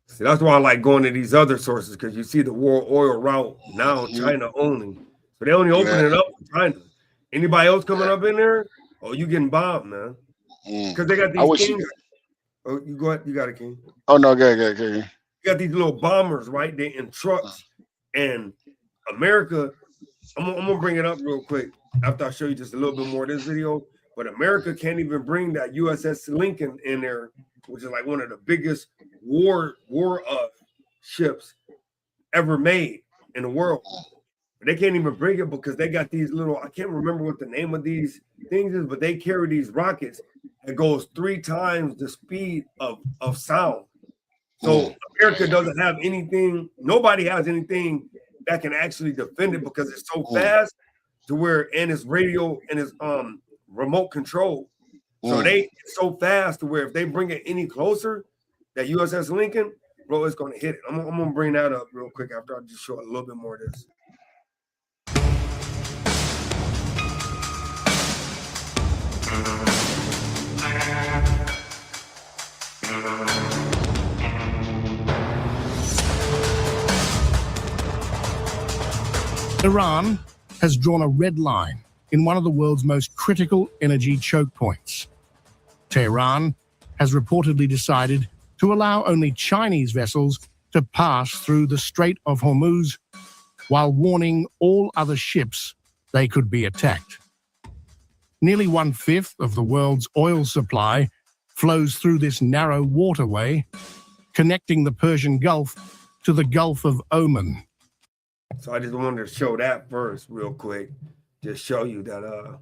See, that's why I like going to these other sources because you see the world oil route now, China only. So they only open it up for China. Anybody else coming up in there? Oh, you getting bombed, man. Because they got these things. Oh, you go ahead. You got it, King. Oh, no, good. You got these little bombers, right? They in trucks. And America, I'm going to bring it up real quick after I show you just a little bit more of this video. But America can't even bring that USS Lincoln in there, which is like one of the biggest war ships ever made in the world. But they can't even bring it because they got these little, I can't remember what the name of these things is, but they carry these rockets that goes 3 times the speed of sound. So America doesn't have anything, nobody has anything that can actually defend it because it's so fast to where, and it's radio and it's remote control. So it's so fast to where if they bring it any closer, that USS Lincoln, bro, it's gonna hit it. I'm gonna bring that up real quick after I just show a little bit more of this. Iran has drawn a red line in one of the world's most critical energy choke points. Tehran has reportedly decided to allow only Chinese vessels to pass through the Strait of Hormuz, while warning all other ships they could be attacked. Nearly 1/5 of the world's oil supply flows through this narrow waterway, connecting the Persian Gulf to the Gulf of Oman. So I just wanted to show that first real quick. Just show you that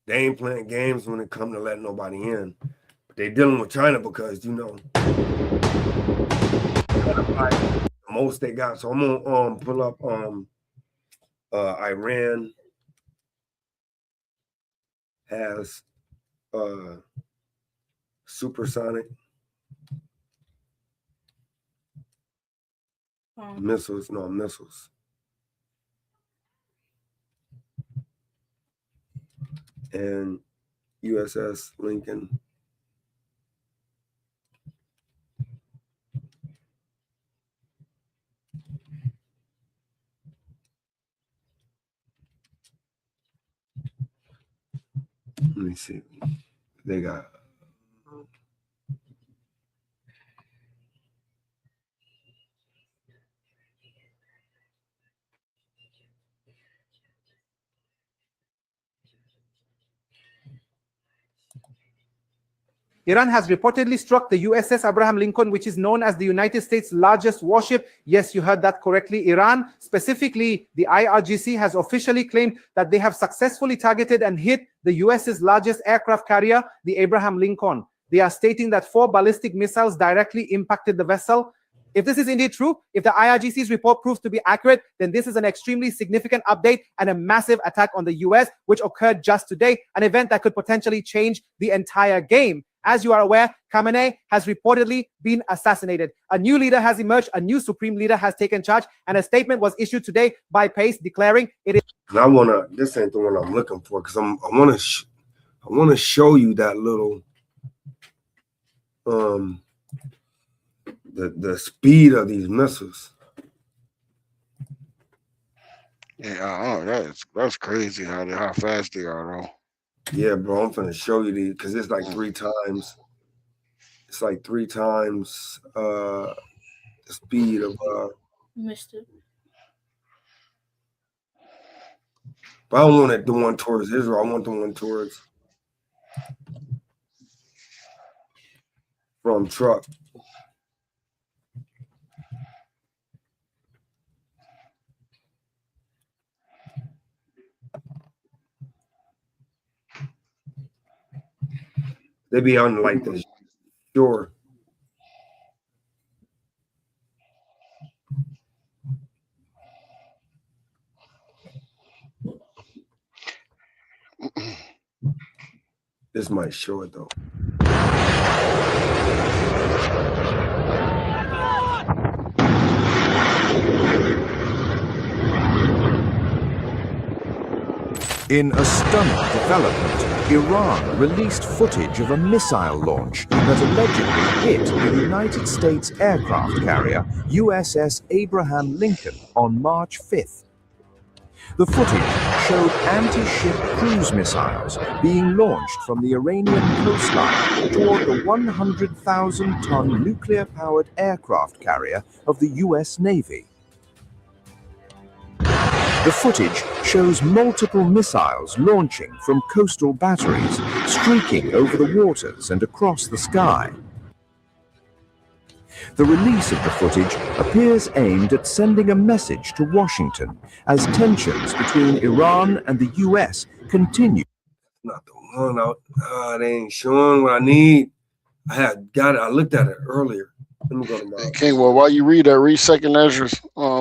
they ain't playing games when it comes to letting nobody in. But they dealing with China because, the most they got. So I'm gonna pull up Iran has supersonic missiles. And USS Lincoln Let me see. They got. Iran has reportedly struck the USS Abraham Lincoln, which is known as the United States' largest warship. Yes, you heard that correctly. Iran, specifically the IRGC, has officially claimed that they have successfully targeted and hit the US's largest aircraft carrier, the Abraham Lincoln. They are stating that 4 ballistic missiles directly impacted the vessel. If this is indeed true, if the IRGC's report proves to be accurate, then this is an extremely significant update and a massive attack on the US, which occurred just today, an event that could potentially change the entire game. As you are aware, Khamenei has reportedly been assassinated. A new leader has emerged, a new supreme leader has taken charge, and a statement was issued today by Pace declaring it is. And I wanna. This ain't the one I'm looking for because I wanna show you that little the speed of these missiles. Yeah, that's crazy how fast they are, though. Yeah, bro, I'm finna show you these because it's like 3 times. It's like 3 times the speed of Mister. But I don't want the one towards Israel. I want the one towards from truck. They be on like the shore. This might show it though. In a stunning development, Iran released footage of a missile launch that allegedly hit the United States aircraft carrier USS Abraham Lincoln on March 5th. The footage showed anti-ship cruise missiles being launched from the Iranian coastline toward the 100,000-ton nuclear-powered aircraft carrier of the US Navy. The footage shows multiple missiles launching from coastal batteries, streaking over the waters and across the sky. The release of the footage appears aimed at sending a message to Washington as tensions between Iran and the US continue. Not the one out. They ain't showing what I need. I had got it. I looked at it earlier. Let me go to my. King, well, while you read that, read 2 Ezra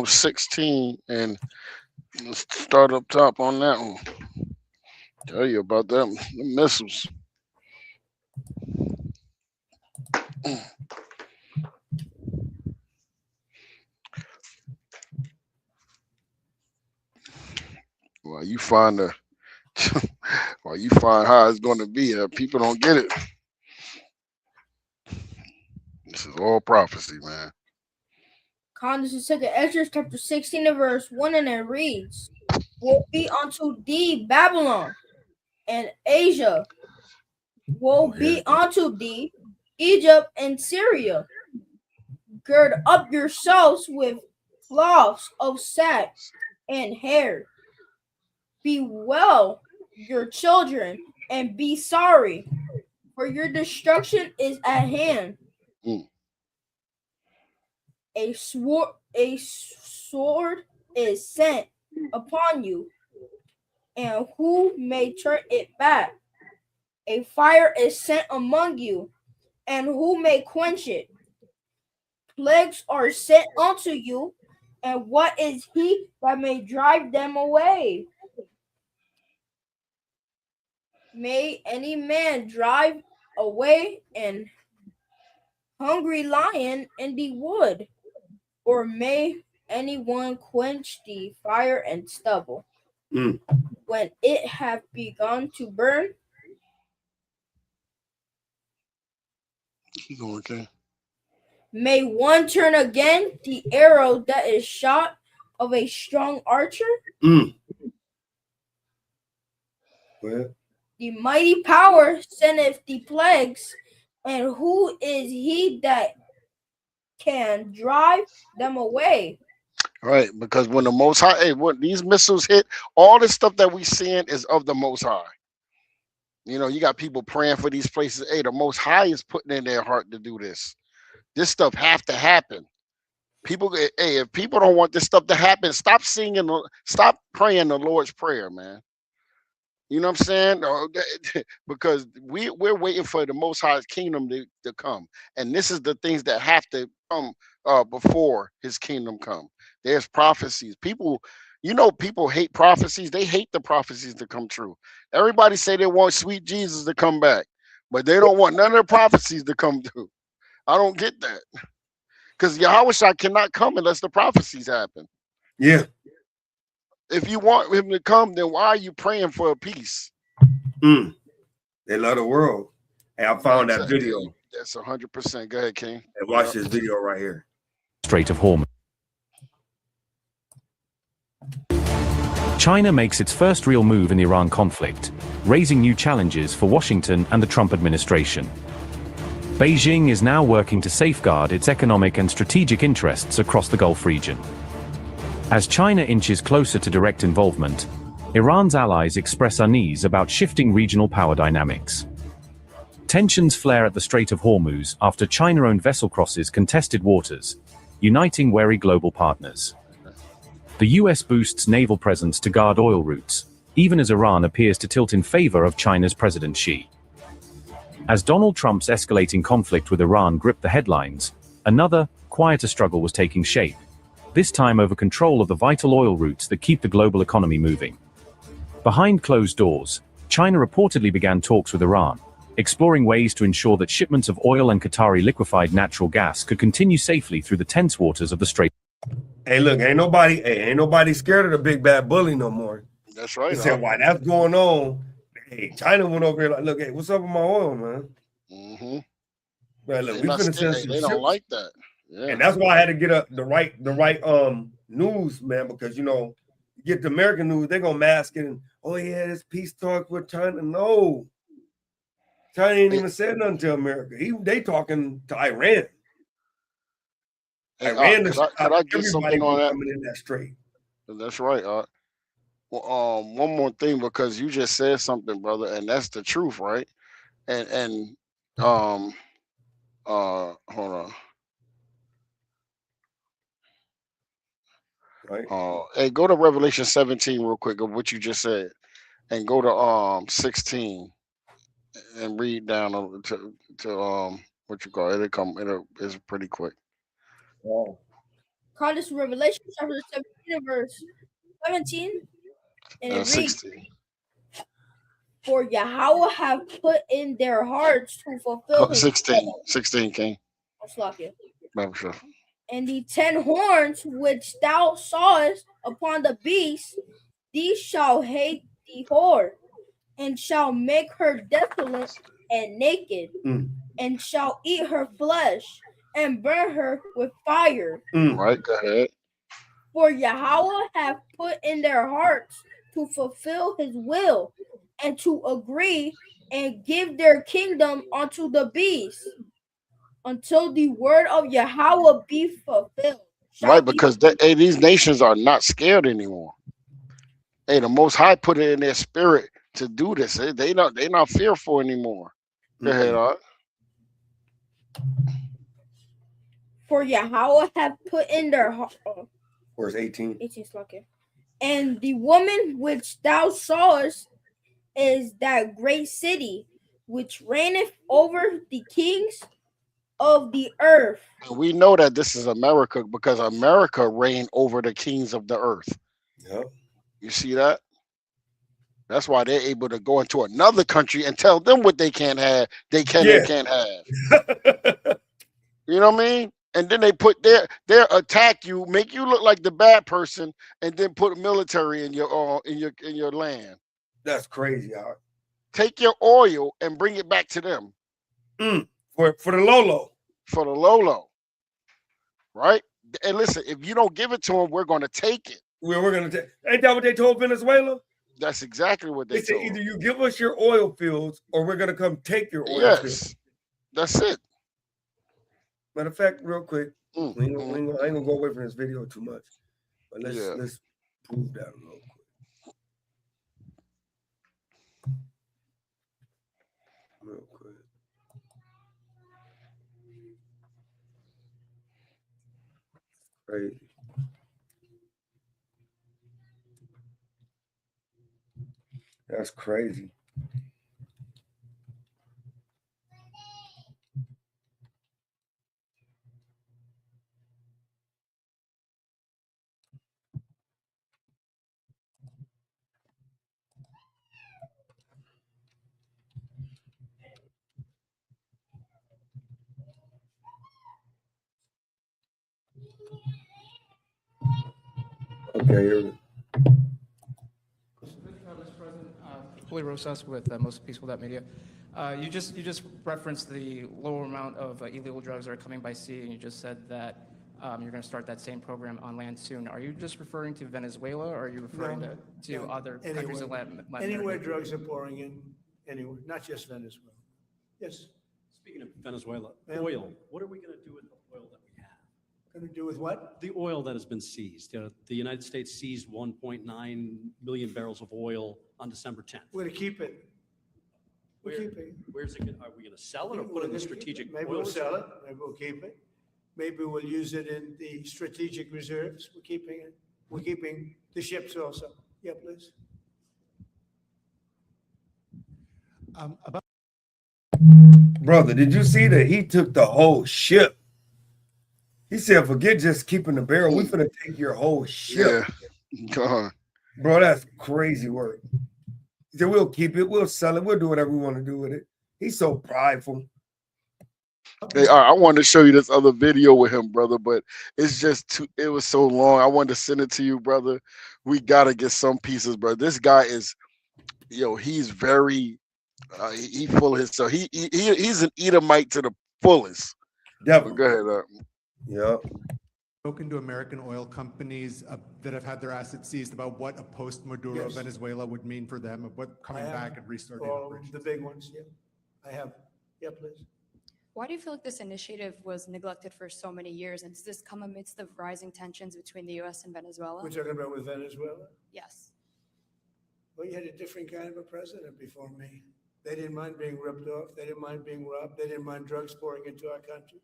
16 and let's start up top on that one. Tell you about them the missiles. Well, you find while you find how it's going to be, people don't get it. This is all prophecy, man. This is 2 Ezra chapter 16 and verse 1, and it reads, "Will be unto thee Babylon, and Asia will be unto thee Egypt and Syria. Gird up yourselves with cloths of sack and hair. Bewail your children and be sorry, for your destruction is at hand. A sword is sent upon you, and who may turn it back? A fire is sent among you, and who may quench it? Plagues are sent unto you, and what is he that may drive them away? May any man drive away an hungry lion in the wood, or may anyone quench the fire and stubble? When it have begun to burn, may one turn again the arrow that is shot of a strong archer? Well, The mighty power sendeth the plagues, and who is he that can drive them away? Right, because when the Most High, hey, when these missiles hit, all this stuff that we seeing is of the Most High. You know, you got people praying for these places. Hey, the Most High is putting in their heart to do this. This stuff have to happen. People, hey, if people don't want this stuff to happen, stop singing, stop praying the Lord's Prayer, man. You know what I'm saying? Because we're waiting for the Most High's kingdom to come, and this is the things that have to come before His kingdom come. There's prophecies. People, you know, people hate prophecies. They hate the prophecies to come true. Everybody say they want sweet Jesus to come back, but they don't want none of the prophecies to come true. I don't get that, because Yahweh cannot come unless the prophecies happen. Yeah. If you want him to come, then why are you praying for a peace? They love the world. Hey, I found that video. That's 100%. Go ahead, King. And watch this video right here. Strait of Hormuz. China makes its first real move in the Iran conflict, raising new challenges for Washington and the Trump administration. Beijing is now working to safeguard its economic and strategic interests across the Gulf region. As China inches closer to direct involvement, Iran's allies express unease about shifting regional power dynamics. Tensions flare at the Strait of Hormuz after China-owned vessel crosses contested waters, uniting wary global partners. The US boosts naval presence to guard oil routes, even as Iran appears to tilt in favor of China's President Xi. As Donald Trump's escalating conflict with Iran gripped the headlines, another, quieter struggle was taking shape, this time over control of the vital oil routes that keep the global economy moving. Behind closed doors, China reportedly began talks with Iran, exploring ways to ensure that shipments of oil and Qatari liquefied natural gas could continue safely through the tense waters of the Strait. Hey, look, ain't nobody scared of the big bad bully no more. That's right. They said, why that's going on. Hey, China went over here like, look, hey, what's up with my oil, man? Man, look, we finna send some they don't ships. like that. Yeah. And that's why I had to get the right news, man, because you know, you get the American news, they're gonna mask it and yeah, this peace talk with China. No, China ain't even said nothing to America. They talking to Iran. Hey, Iran could I get something on that? Coming in that strait. That's right. Well, one more thing, because you just said something, brother, and that's the truth, right? And hold on. Right. Hey, go to Revelation 17 real quick of what you just said, and go to 16 and read down to what you call it. It's pretty quick. Wow. This Revelation chapter 17 verse 17, and it reads, 16. For Yahweh have put in their hearts to fulfill his 16, King. Sure. And the 10 horns which thou sawest upon the beast, these shall hate the whore, and shall make her desolate and naked, and shall eat her flesh, and burn her with fire. Right, go ahead. For Yahweh hath put in their hearts to fulfill his will, and to agree and give their kingdom unto the beast, until the word of Yahweh be fulfilled. Right, because these nations are not scared anymore. Hey, the Most High put it in their spirit to do this. They're not fearful anymore. Go ahead, Art. For Yahweh hath put in their heart. Verse 18. And the woman which thou sawest is that great city which reigneth over the kings of the earth. And we know that this is America, because America reigned over the kings of the earth. Yep. You see that? That's why they're able to go into another country and tell them what they can't have, and can't have. You know what I mean? And then they put their attack you, make you look like the bad person, and then put military in your land. That's crazy, Art. Take your oil and bring it back to them. For the Lolo. For the Lolo. Right? And listen, if you don't give it to them, we're going to take it. We're going to take. Ain't that what they told Venezuela? That's exactly what they They say told either him. you give us your oil fields or we're gonna come take your oil fields. Yes, that's it. Matter of fact, real quick, I ain't Mm. gonna go away from this video too much, but Yeah. let's prove that real quick. Real quick. Crazy. That's crazy. Okay, here we go. Mr. President, Julio Rosas with Most Peaceful.media. You just referenced the lower amount of illegal drugs that are coming by sea, and you just said that you're going to start that same program on land soon. Are you just referring to Venezuela, or are you referring to other countries in Latin America? Anywhere drugs are pouring in, anywhere, not just Venezuela. Yes. Speaking of Venezuela, Ma'am? oil. What are we going to do with the oil that we have? Going to do with what? The oil that has been seized. The United States seized 1.9 million barrels of oil on December 10th. We're going to keep it. We're keeping it. Where's it? Are we going to sell it or put it in the strategic Maybe oil we'll sell reserve? it, maybe we'll keep it. Maybe we'll use it in the strategic reserves. We're keeping it. We're keeping the ships also. Yeah, please. Brother, did you see that he took the whole ship? He said, forget just keeping the barrel. We finna take your whole ship. Yeah. God. Bro, that's crazy work. He said, we'll keep it, we'll sell it, we'll do whatever we want to do with it. He's so prideful. Hey, I wanted to show you this other video with him, brother, but it's just too, it was so long. I wanted to send it to you, brother. We gotta get some pieces, bro. This guy is, he's very, he full of himself. He's an Edomite to the fullest. Yeah. Go ahead. Yeah. Spoken to American oil companies that have had their assets seized about what a post-Maduro Yes. Venezuela would mean for them, of what coming I have back and restarting all operations. the big ones, yeah. I have. Yeah, please. Why do you feel like this initiative was neglected for so many years? And does this come amidst the rising tensions between the U.S. and Venezuela? We're talking about with Venezuela? Yes. Well, you had a different kind of a president before me. They didn't mind being ripped off. They didn't mind being robbed. They didn't mind drugs pouring into our country.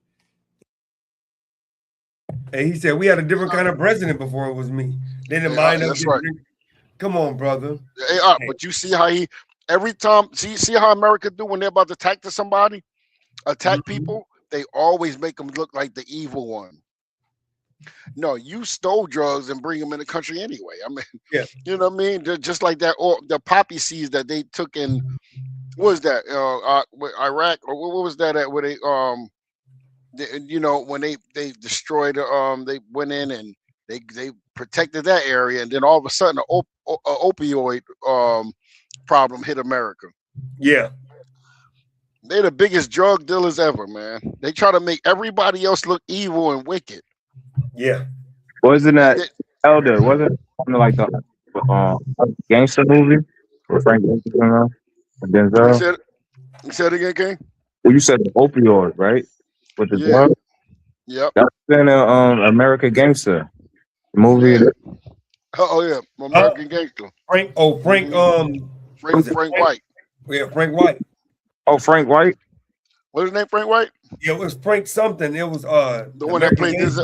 And he said, we had a different kind of president before it was me. They didn't mind us. That's right. Come on, brother. Hey, but you see how every time, see how America do when they're about to attack somebody, attack people, they always make them look like the evil one. No, you stole drugs and bring them in the country anyway. I mean, yeah. You know what I mean? They're just like that, or the poppy seeds that they took in, what was that? Iraq, or what was that at where they when they destroyed they went in and they protected that area, and then all of a sudden an opioid problem hit America. Yeah. They're the biggest drug dealers ever, man. They try to make everybody else look evil and wicked. Yeah. Wasn't that Elder? Wasn't something like the gangster movie with Frank Denzel? You said it again, King? Well, you said the opioid, right? With the drug? Yep. That's been a American Gangster movie. Yeah. Oh yeah, American Gangster. Frank White. Yeah, Frank White. Oh, Frank White. What's his name? Frank White. Yeah, it was Frank something. It was the one that played this.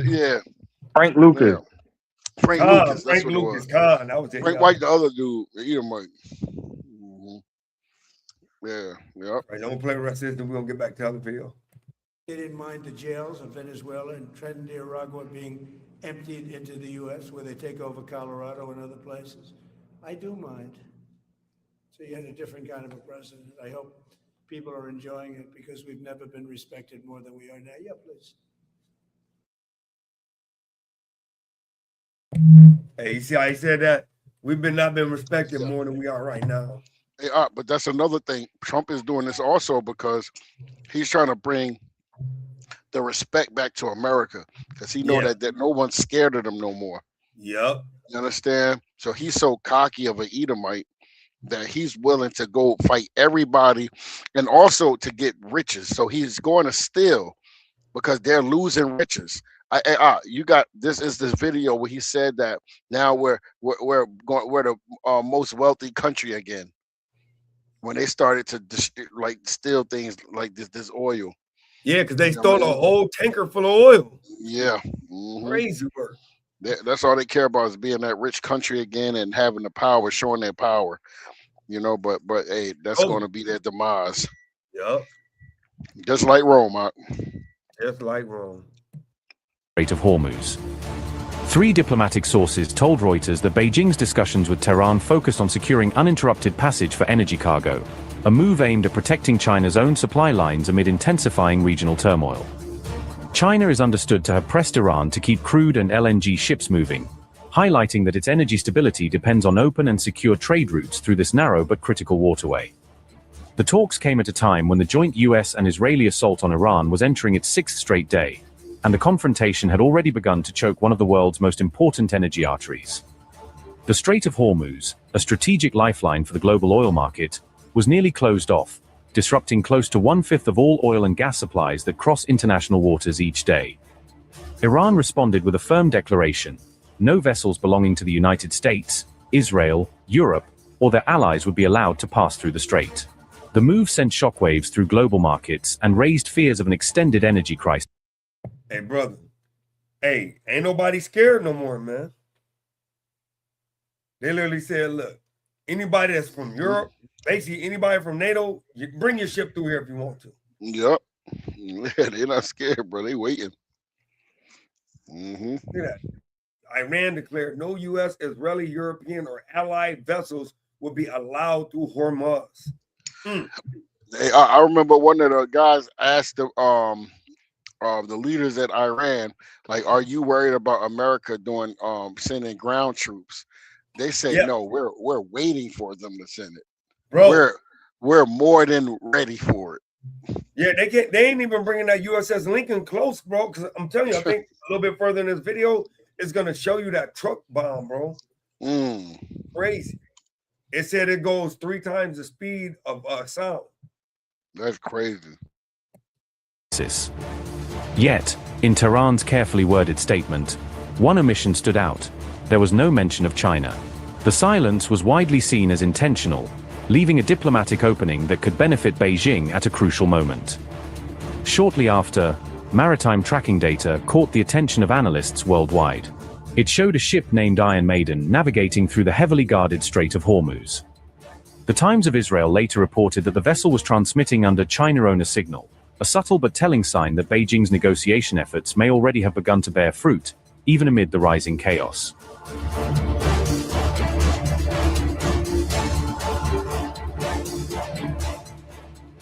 Yeah. Frank Lucas. Yeah. Frank Lucas. That's Frank what Lucas. it was. That was it. Frank White, the other dude, Edomite. Yeah. Yep. Right, don't play the rest of this. Then we're gonna get back to the other video. They didn't mind the jails of Venezuela and Trinidad, Nicaragua being emptied into the U.S. where they take over Colorado and other places. I do mind. So you had a different kind of a president. I hope people are enjoying it because we've never been respected more than we are now. Yeah, please. Hey, you see how he said that? We've not been respected more than we are right now. Hey, but that's another thing. Trump is doing this also because he's trying to bring the respect back to America because he know that no one's scared of them no more. Yep. You understand? So he's so cocky of an Edomite that he's willing to go fight everybody and also to get riches. So he's going to steal because they're losing riches. You got this is this video where he said that now we're the most wealthy country again when they started to steal things like this oil. Yeah, because they You know what stole I a mean? whole tanker full of oil. Yeah. Mhm. Crazy work. That's all they care about is being that rich country again and having the power, showing their power. You know, but hey, that's going to be their demise. Yep. Just like Rome. Just like Rome. Strait of Hormuz. 3 diplomatic sources told Reuters that Beijing's discussions with Tehran focused on securing uninterrupted passage for energy cargo, a move aimed at protecting China's own supply lines amid intensifying regional turmoil. China is understood to have pressed Iran to keep crude and LNG ships moving, highlighting that its energy stability depends on open and secure trade routes through this narrow but critical waterway. The talks came at a time when the joint US and Israeli assault on Iran was entering its 6th straight day, and the confrontation had already begun to choke one of the world's most important energy arteries. The Strait of Hormuz, a strategic lifeline for the global oil market, was nearly closed off, disrupting close to 1/5 of all oil and gas supplies that cross international waters each day. Iran responded with a firm declaration: no vessels belonging to the United States, Israel, Europe, or their allies would be allowed to pass through the strait. The move sent shockwaves through global markets and raised fears of an extended energy crisis. Hey, brother. Hey, ain't nobody scared no more, man. They literally said, look, anybody that's from Europe, basically anybody from NATO, you bring your ship through here if you want to. Yep. Yeah, they're not scared, bro. They waiting. Look at that. Iran declared no U.S., Israeli, European, or allied vessels will be allowed through Hormuz. Hey, I remember one of the guys asked the leaders at Iran, like, "Are you worried about America doing sending ground troops?" They say, "No, we're waiting for them to send it. Bro, we're more than ready for it." Yeah, they ain't even bringing that USS Lincoln close, bro. Because I'm telling you, I think a little bit further in this video is gonna show you that truck bomb, bro. Crazy. It said it goes 3 times the speed of sound. That's crazy. Yet, in Tehran's carefully worded statement, one omission stood out. There was no mention of China. The silence was widely seen as intentional, leaving a diplomatic opening that could benefit Beijing at a crucial moment. Shortly after, maritime tracking data caught the attention of analysts worldwide. It showed a ship named Iron Maiden navigating through the heavily guarded Strait of Hormuz. The Times of Israel later reported that the vessel was transmitting under China-owner signal, a subtle but telling sign that Beijing's negotiation efforts may already have begun to bear fruit, even amid the rising chaos.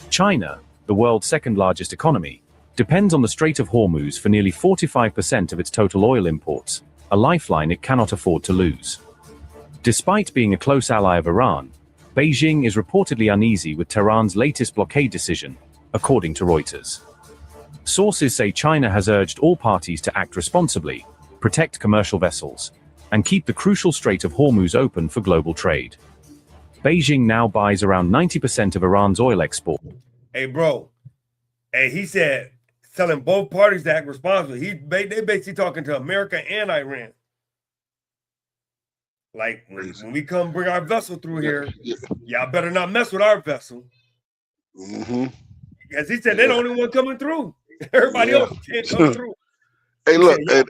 China, the world's second-largest economy, depends on the Strait of Hormuz for nearly 45% of its total oil imports, a lifeline it cannot afford to lose. Despite being a close ally of Iran, Beijing is reportedly uneasy with Tehran's latest blockade decision, according to Reuters. Sources say China has urged all parties to act responsibly, protect commercial vessels, and keep the crucial Strait of Hormuz open for global trade. Beijing now buys around 90% of Iran's oil export. Hey, bro. Hey, he said telling both parties to act responsibly. They basically talking to America and Iran. Like, when we come bring our vessel through here, y'all better not mess with our vessel. As he said, they're the only one coming through. Everybody else can't come through. Hey, look. Said,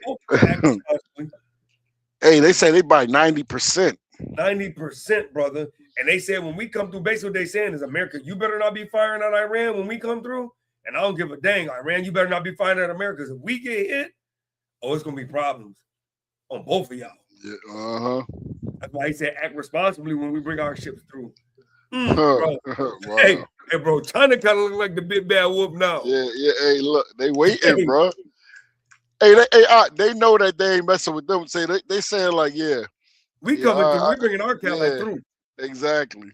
hey, they say they buy 90%. 90%, brother. And they said when we come through, basically what they're saying is, America, you better not be firing at Iran when we come through. And I don't give a dang, Iran, you better not be firing at America. Because if we get hit, it's going to be problems on both of y'all. Yeah, That's why he said act responsibly when we bring our ships through. Wow. Hey, bro, China kind of look like the big bad wolf now. Yeah. Hey, look, they waiting, bro. Hey, they know that they ain't messing with them. Say they saying like, we coming through. We bringing our Cadillac through. Exactly.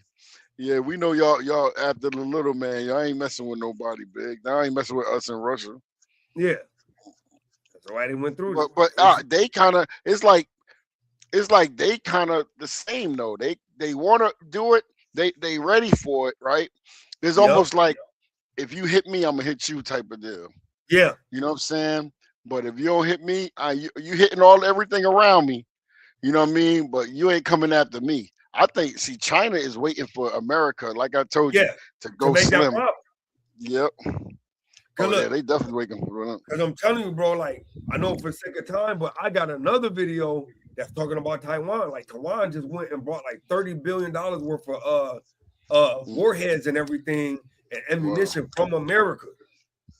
Yeah, we know y'all after the little man. Y'all ain't messing with nobody big. Y'all ain't messing with us in Russia. Yeah. That's why they went through. But they kind of, it's like it's like they kind of the same though. They want to do it. They ready for it, right? It's almost like if you hit me, I'm gonna hit you type of deal. Yeah. You know what I'm saying? But if you don't hit me, you hitting everything around me. You know what I mean? But you ain't coming after me. I think. See, China is waiting for America, like I told you, to go make that slim. problem. Yep. Oh, look, yeah, they definitely waiting for it. Because I'm telling you, bro, like, I know for the sake of time, but I got another video that's talking about Taiwan. Like, Taiwan just went and bought like $30 billion worth of warheads and everything and ammunition from America.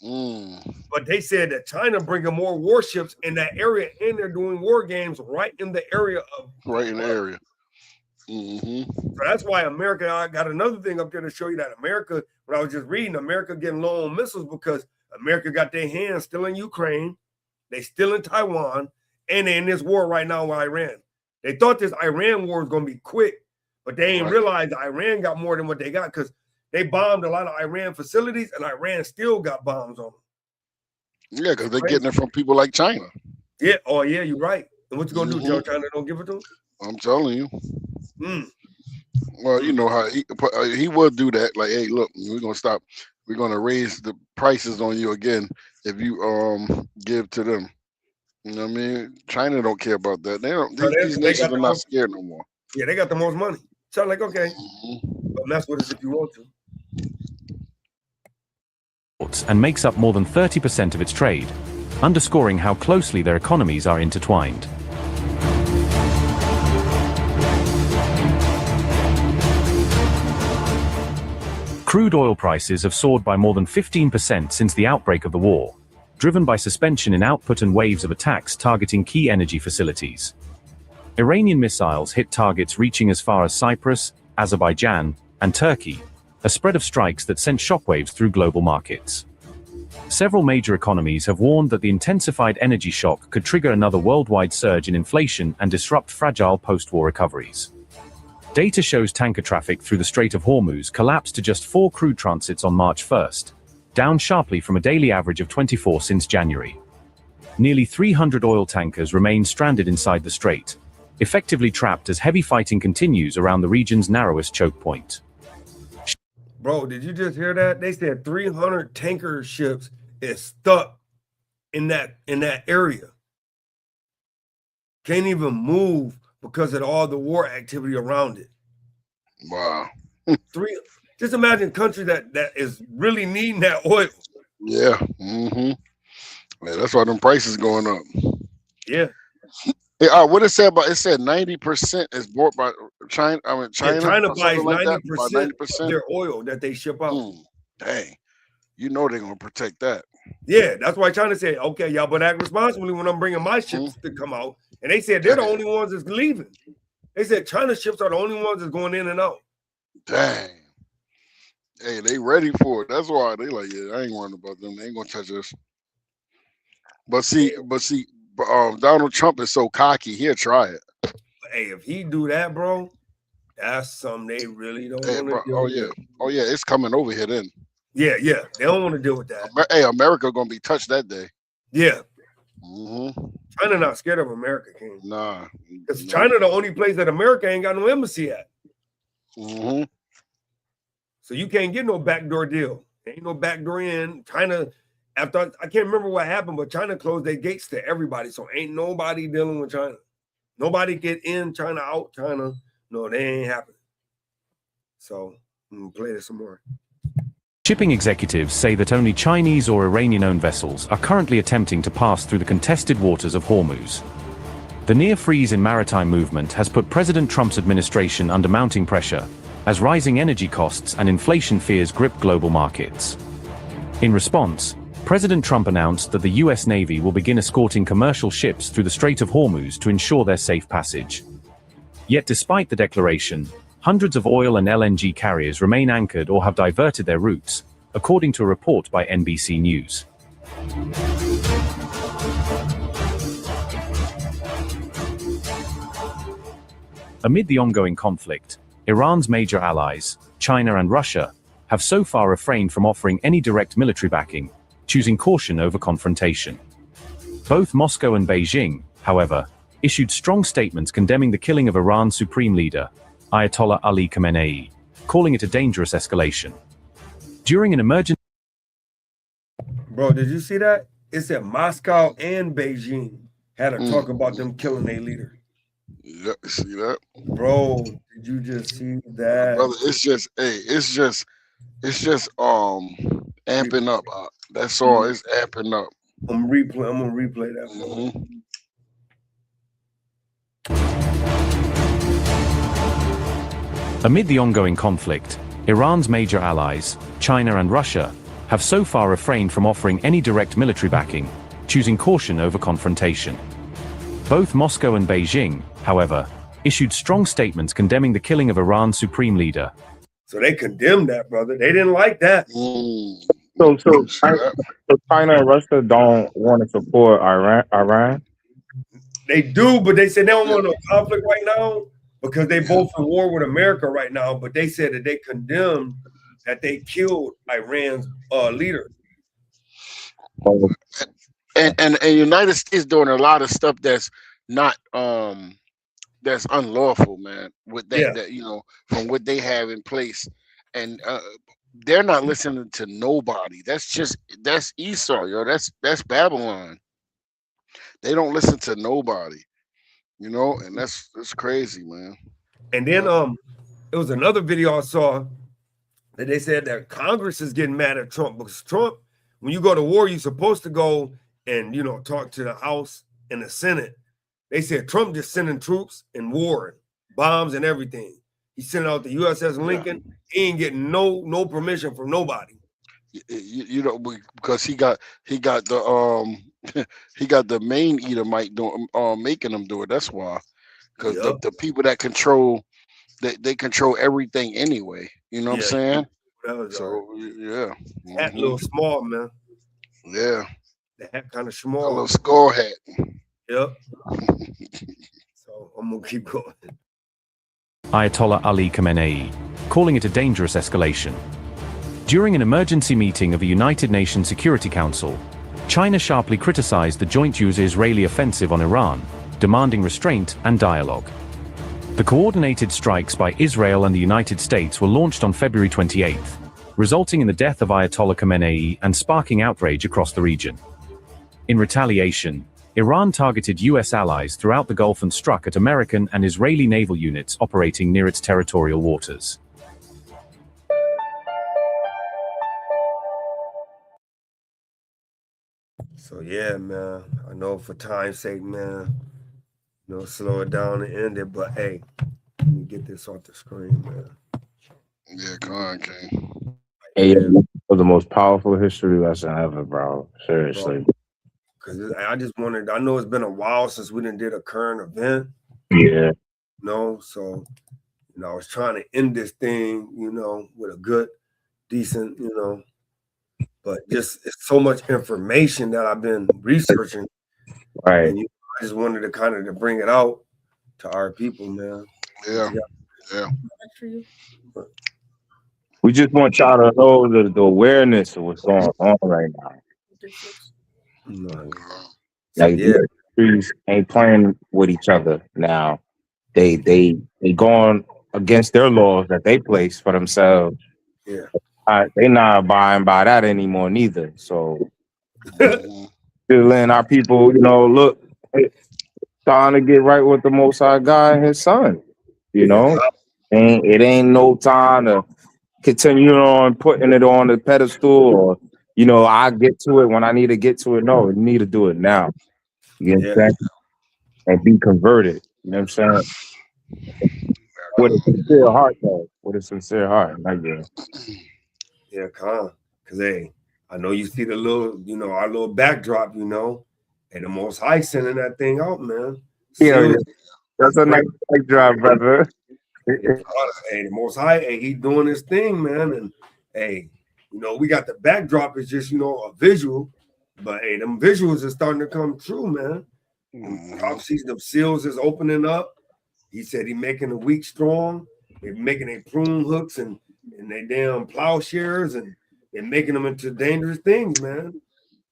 But they said that China bringing more warships in that area, and they're doing war games right in the area of So that's why America. I got another thing up there to show you that America. When I was just reading, America getting low on missiles because America got their hands still in Ukraine, they still in Taiwan, and they're in this war right now with Iran. They thought this Iran war was going to be quick, but they ain't realized Iran got more than what they got because they bombed a lot of Iran facilities, and Iran still got bombs on them. Yeah, because they're getting it from people like China. Yeah. Oh, yeah, you're right. And what you gonna do? Tell China don't give it to them? I'm telling you. Well, you know how he would do that. Like, hey, look, we're gonna stop. We're gonna raise the prices on you again if you give to them. You know what I mean? China don't care about that. They don't. These nations are not scared no more. Yeah, they got the most money. So I'm like, okay, but mess with us if you want to. And makes up more than 30% of its trade, underscoring how closely their economies are intertwined. Crude oil prices have soared by more than 15% since the outbreak of the war, driven by suspension in output and waves of attacks targeting key energy facilities. Iranian missiles hit targets reaching as far as Cyprus, Azerbaijan, and Turkey, a spread of strikes that sent shockwaves through global markets. Several major economies have warned that the intensified energy shock could trigger another worldwide surge in inflation and disrupt fragile post-war recoveries. Data shows tanker traffic through the Strait of Hormuz collapsed to just 4 crude transits on March 1st, down sharply from a daily average of 24 since January. Nearly 300 oil tankers remain stranded inside the strait, effectively trapped as heavy fighting continues around the region's narrowest choke point. Bro, did you just hear that? They said 300 tanker ships is stuck in that area. Can't even move because of all the war activity around it. Wow. Just imagine a country that is really needing that oil. Yeah. Yeah, that's why them prices going up. Yeah. What it said about it said 90% is bought by China. I mean, China. Yeah, China buys like 90% of their oil that they ship out. Dang, you know they're gonna protect that. Yeah, that's why China said, "Okay, y'all, but act responsibly when I'm bringing my ships to come out." And they said they're the only ones that's leaving. They said China ships are the only ones that's going in and out. Dang. Hey, they ready for it. That's why they like, yeah, I ain't worrying about them. They ain't gonna touch us. But see, Donald Trump is so cocky. He'll try it. Hey, if he do that, bro, that's something they really don't want to do. Oh yeah, it's coming over here then. Yeah, they don't want to deal with that. Hey, America gonna be touched that day. Yeah. China not scared of America, King. Nah. Because China the only place that America ain't got no embassy at. So you can't get no backdoor deal. There ain't no backdoor in. China, after I can't remember what happened, but China closed their gates to everybody. So ain't nobody dealing with China. Nobody get in China, out China. No, they ain't happening. So I'm gonna play this some more. Shipping executives say that only Chinese or Iranian-owned vessels are currently attempting to pass through the contested waters of Hormuz. The near-freeze in maritime movement has put President Trump's administration under mounting pressure, as rising energy costs and inflation fears grip global markets. In response, President Trump announced that the U.S. Navy will begin escorting commercial ships through the Strait of Hormuz to ensure their safe passage. Yet despite the declaration, hundreds of oil and LNG carriers remain anchored or have diverted their routes, according to a report by NBC News. Amid the ongoing conflict, Iran's major allies, China and Russia, have so far refrained from offering any direct military backing, choosing caution over confrontation. Both Moscow and Beijing, however, issued strong statements condemning the killing of Iran's supreme leader, Ayatollah Ali Khamenei, calling it a dangerous escalation. During an emergency... Bro, did you see that? It said Moscow and Beijing had a talk about them killing their leader. Yeah, see that? Bro, did you just see that? Brother, it's just amping up. That's all. It's amping up. I'm gonna replay that for you. Amid the ongoing conflict, Iran's major allies, China and Russia, have so far refrained from offering any direct military backing, choosing caution over confrontation. Both Moscow and Beijing, however, issued strong statements condemning the killing of Iran's supreme leader. So they condemned that, brother. They didn't like that. So China and Russia don't want to support Iran? They do, but they said they don't want no conflict right now because they both in war with America right now. But they said that they condemned that they killed Iran's leader. And United States doing a lot of stuff that's not that's unlawful, man. With that, you know, from what they have in place, and they're not listening to nobody. That's Esau, yo. That's Babylon. They don't listen to nobody, you know, and that's crazy, man. And then it was another video I saw that they said that Congress is getting mad at Trump because Trump, when you go to war, you're supposed to go and, you know, talk to the House and the Senate. They said Trump just sending troops and war, bombs and everything. He sent out the USS Lincoln. He ain't getting no permission from nobody. You know, because he got the he got the main Edomite making them do it. That's why, because the people that control they control everything anyway. You know what I'm saying? So yeah, that little small man. Yeah, that kind of small. A little skull hat. Yep. So I'm gonna keep going. Ayatollah Ali Khamenei, calling it a dangerous escalation. During an emergency meeting of the United Nations Security Council, China sharply criticized the joint US-Israeli offensive on Iran, demanding restraint and dialogue. The coordinated strikes by Israel and the United States were launched on February 28th, resulting in the death of Ayatollah Khamenei and sparking outrage across the region. In retaliation, Iran targeted US allies throughout the Gulf and struck at American and Israeli naval units operating near its territorial waters. So yeah, man, I know for time's sake, man, you know, slow it down and end it, but hey, let me get this off the screen, man. Yeah, come on, King. Hey, was the most powerful history lesson ever, bro. Seriously. Because I just wanted, I know it's been a while since we did a current event. Yeah. You know, so, you know, I was trying to end this thing, you know, with a good, decent, you know, but just it's so much information that I've been researching. Right. And, you know, I just wanted to kind of to bring it out to our people, man. Yeah. We just want y'all to know the awareness of what's going on right now. Like the countries ain't playing with each other now. They going against their laws that they place for themselves. Yeah. They not abiding by that anymore neither. So still letting our people, you know, look, trying to get right with the Most High God and His Son. You know, it ain't no time to continue on putting it on the pedestal or, you know, I get to it when I need to get to it. No, you need to do it now. You know what I'm saying? And be converted. You know what I'm saying? With a sincere heart, though. With a sincere heart. Yeah, because hey, I know you see the little, you know, our little backdrop, you know, and the Most High sending that thing out, man. Yeah, that's a nice backdrop, brother. Hey, the Most High, hey, he doing his thing, man. And hey, you know, we got the backdrop is just, you know, a visual, but hey, them visuals are starting to come true, man. Prophecies, them seals is opening up. He said he making the weak strong. They're making their prune hooks and they damn plowshares, and they're making them into dangerous things, man.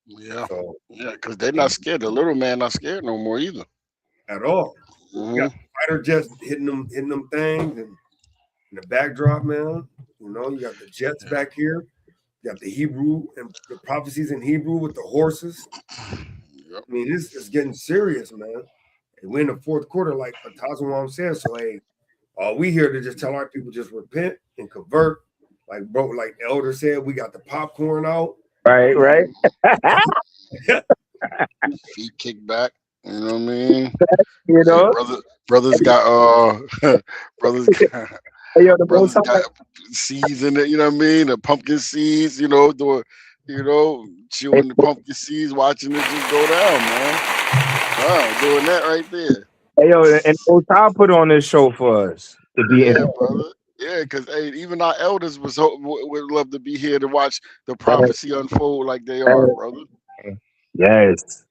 Yeah, yeah, because they're not scared. The little man not scared no more either. at all. You got fighter jets hitting them things, and in the backdrop, man. You know, you got the jets back here. You got the Hebrew and the prophecies in Hebrew with the horses. I mean, this is getting serious, man. And we're in the fourth quarter, like Tazawam said. So, hey, we here to just tell our people just repent and convert. Like like the elder said, we got the popcorn out. Right. Feet kicked back. You know what I mean? You know, brothers got brothers got brothers got seeds in it. You know what I mean? The pumpkin seeds. You know, chewing the pumpkin seeds, watching it just go down, man. Doing that right there. Hey, yo, and Otai put on this show for us to be brother. Yeah, because even our elders would love to be here to watch the prophecy unfold like they are, brother. Yes.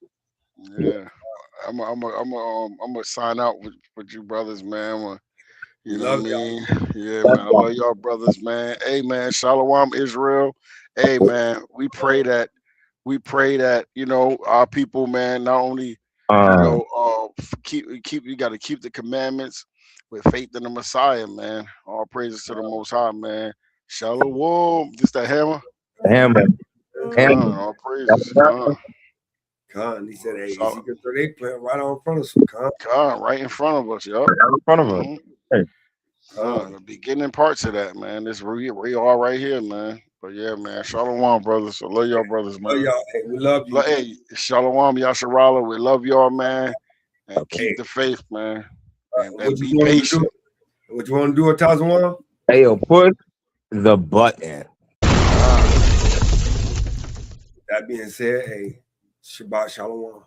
Yeah. I'm gonna sign out with you brothers, man. You know what I mean? Yeah, man. I love y'all brothers, man. Hey, man. Shalom, Israel. Hey, man. We pray that our people, man, not only you got to keep the commandments with faith in the Messiah, man. All praises to the Most High, man. Shalom. Just a hammer. Hammer. All praises. Khan, he said, hey, Ezekiel 38 playing right on in front of us. Khan, right in front of us, yo. Right in front of us. Hey. The beginning parts of that, man. This we are right here, man. But yeah, man. Shalom, brothers. I love y'all, brothers, man. Love y'all. Hey, we love you. Hey, Shalom, Yasharala. We love y'all, man. And keep the faith, man. And be patient. What you want to do at Tazwan? Hey, yo, push the button. That being said, hey, Shabbat Shalom.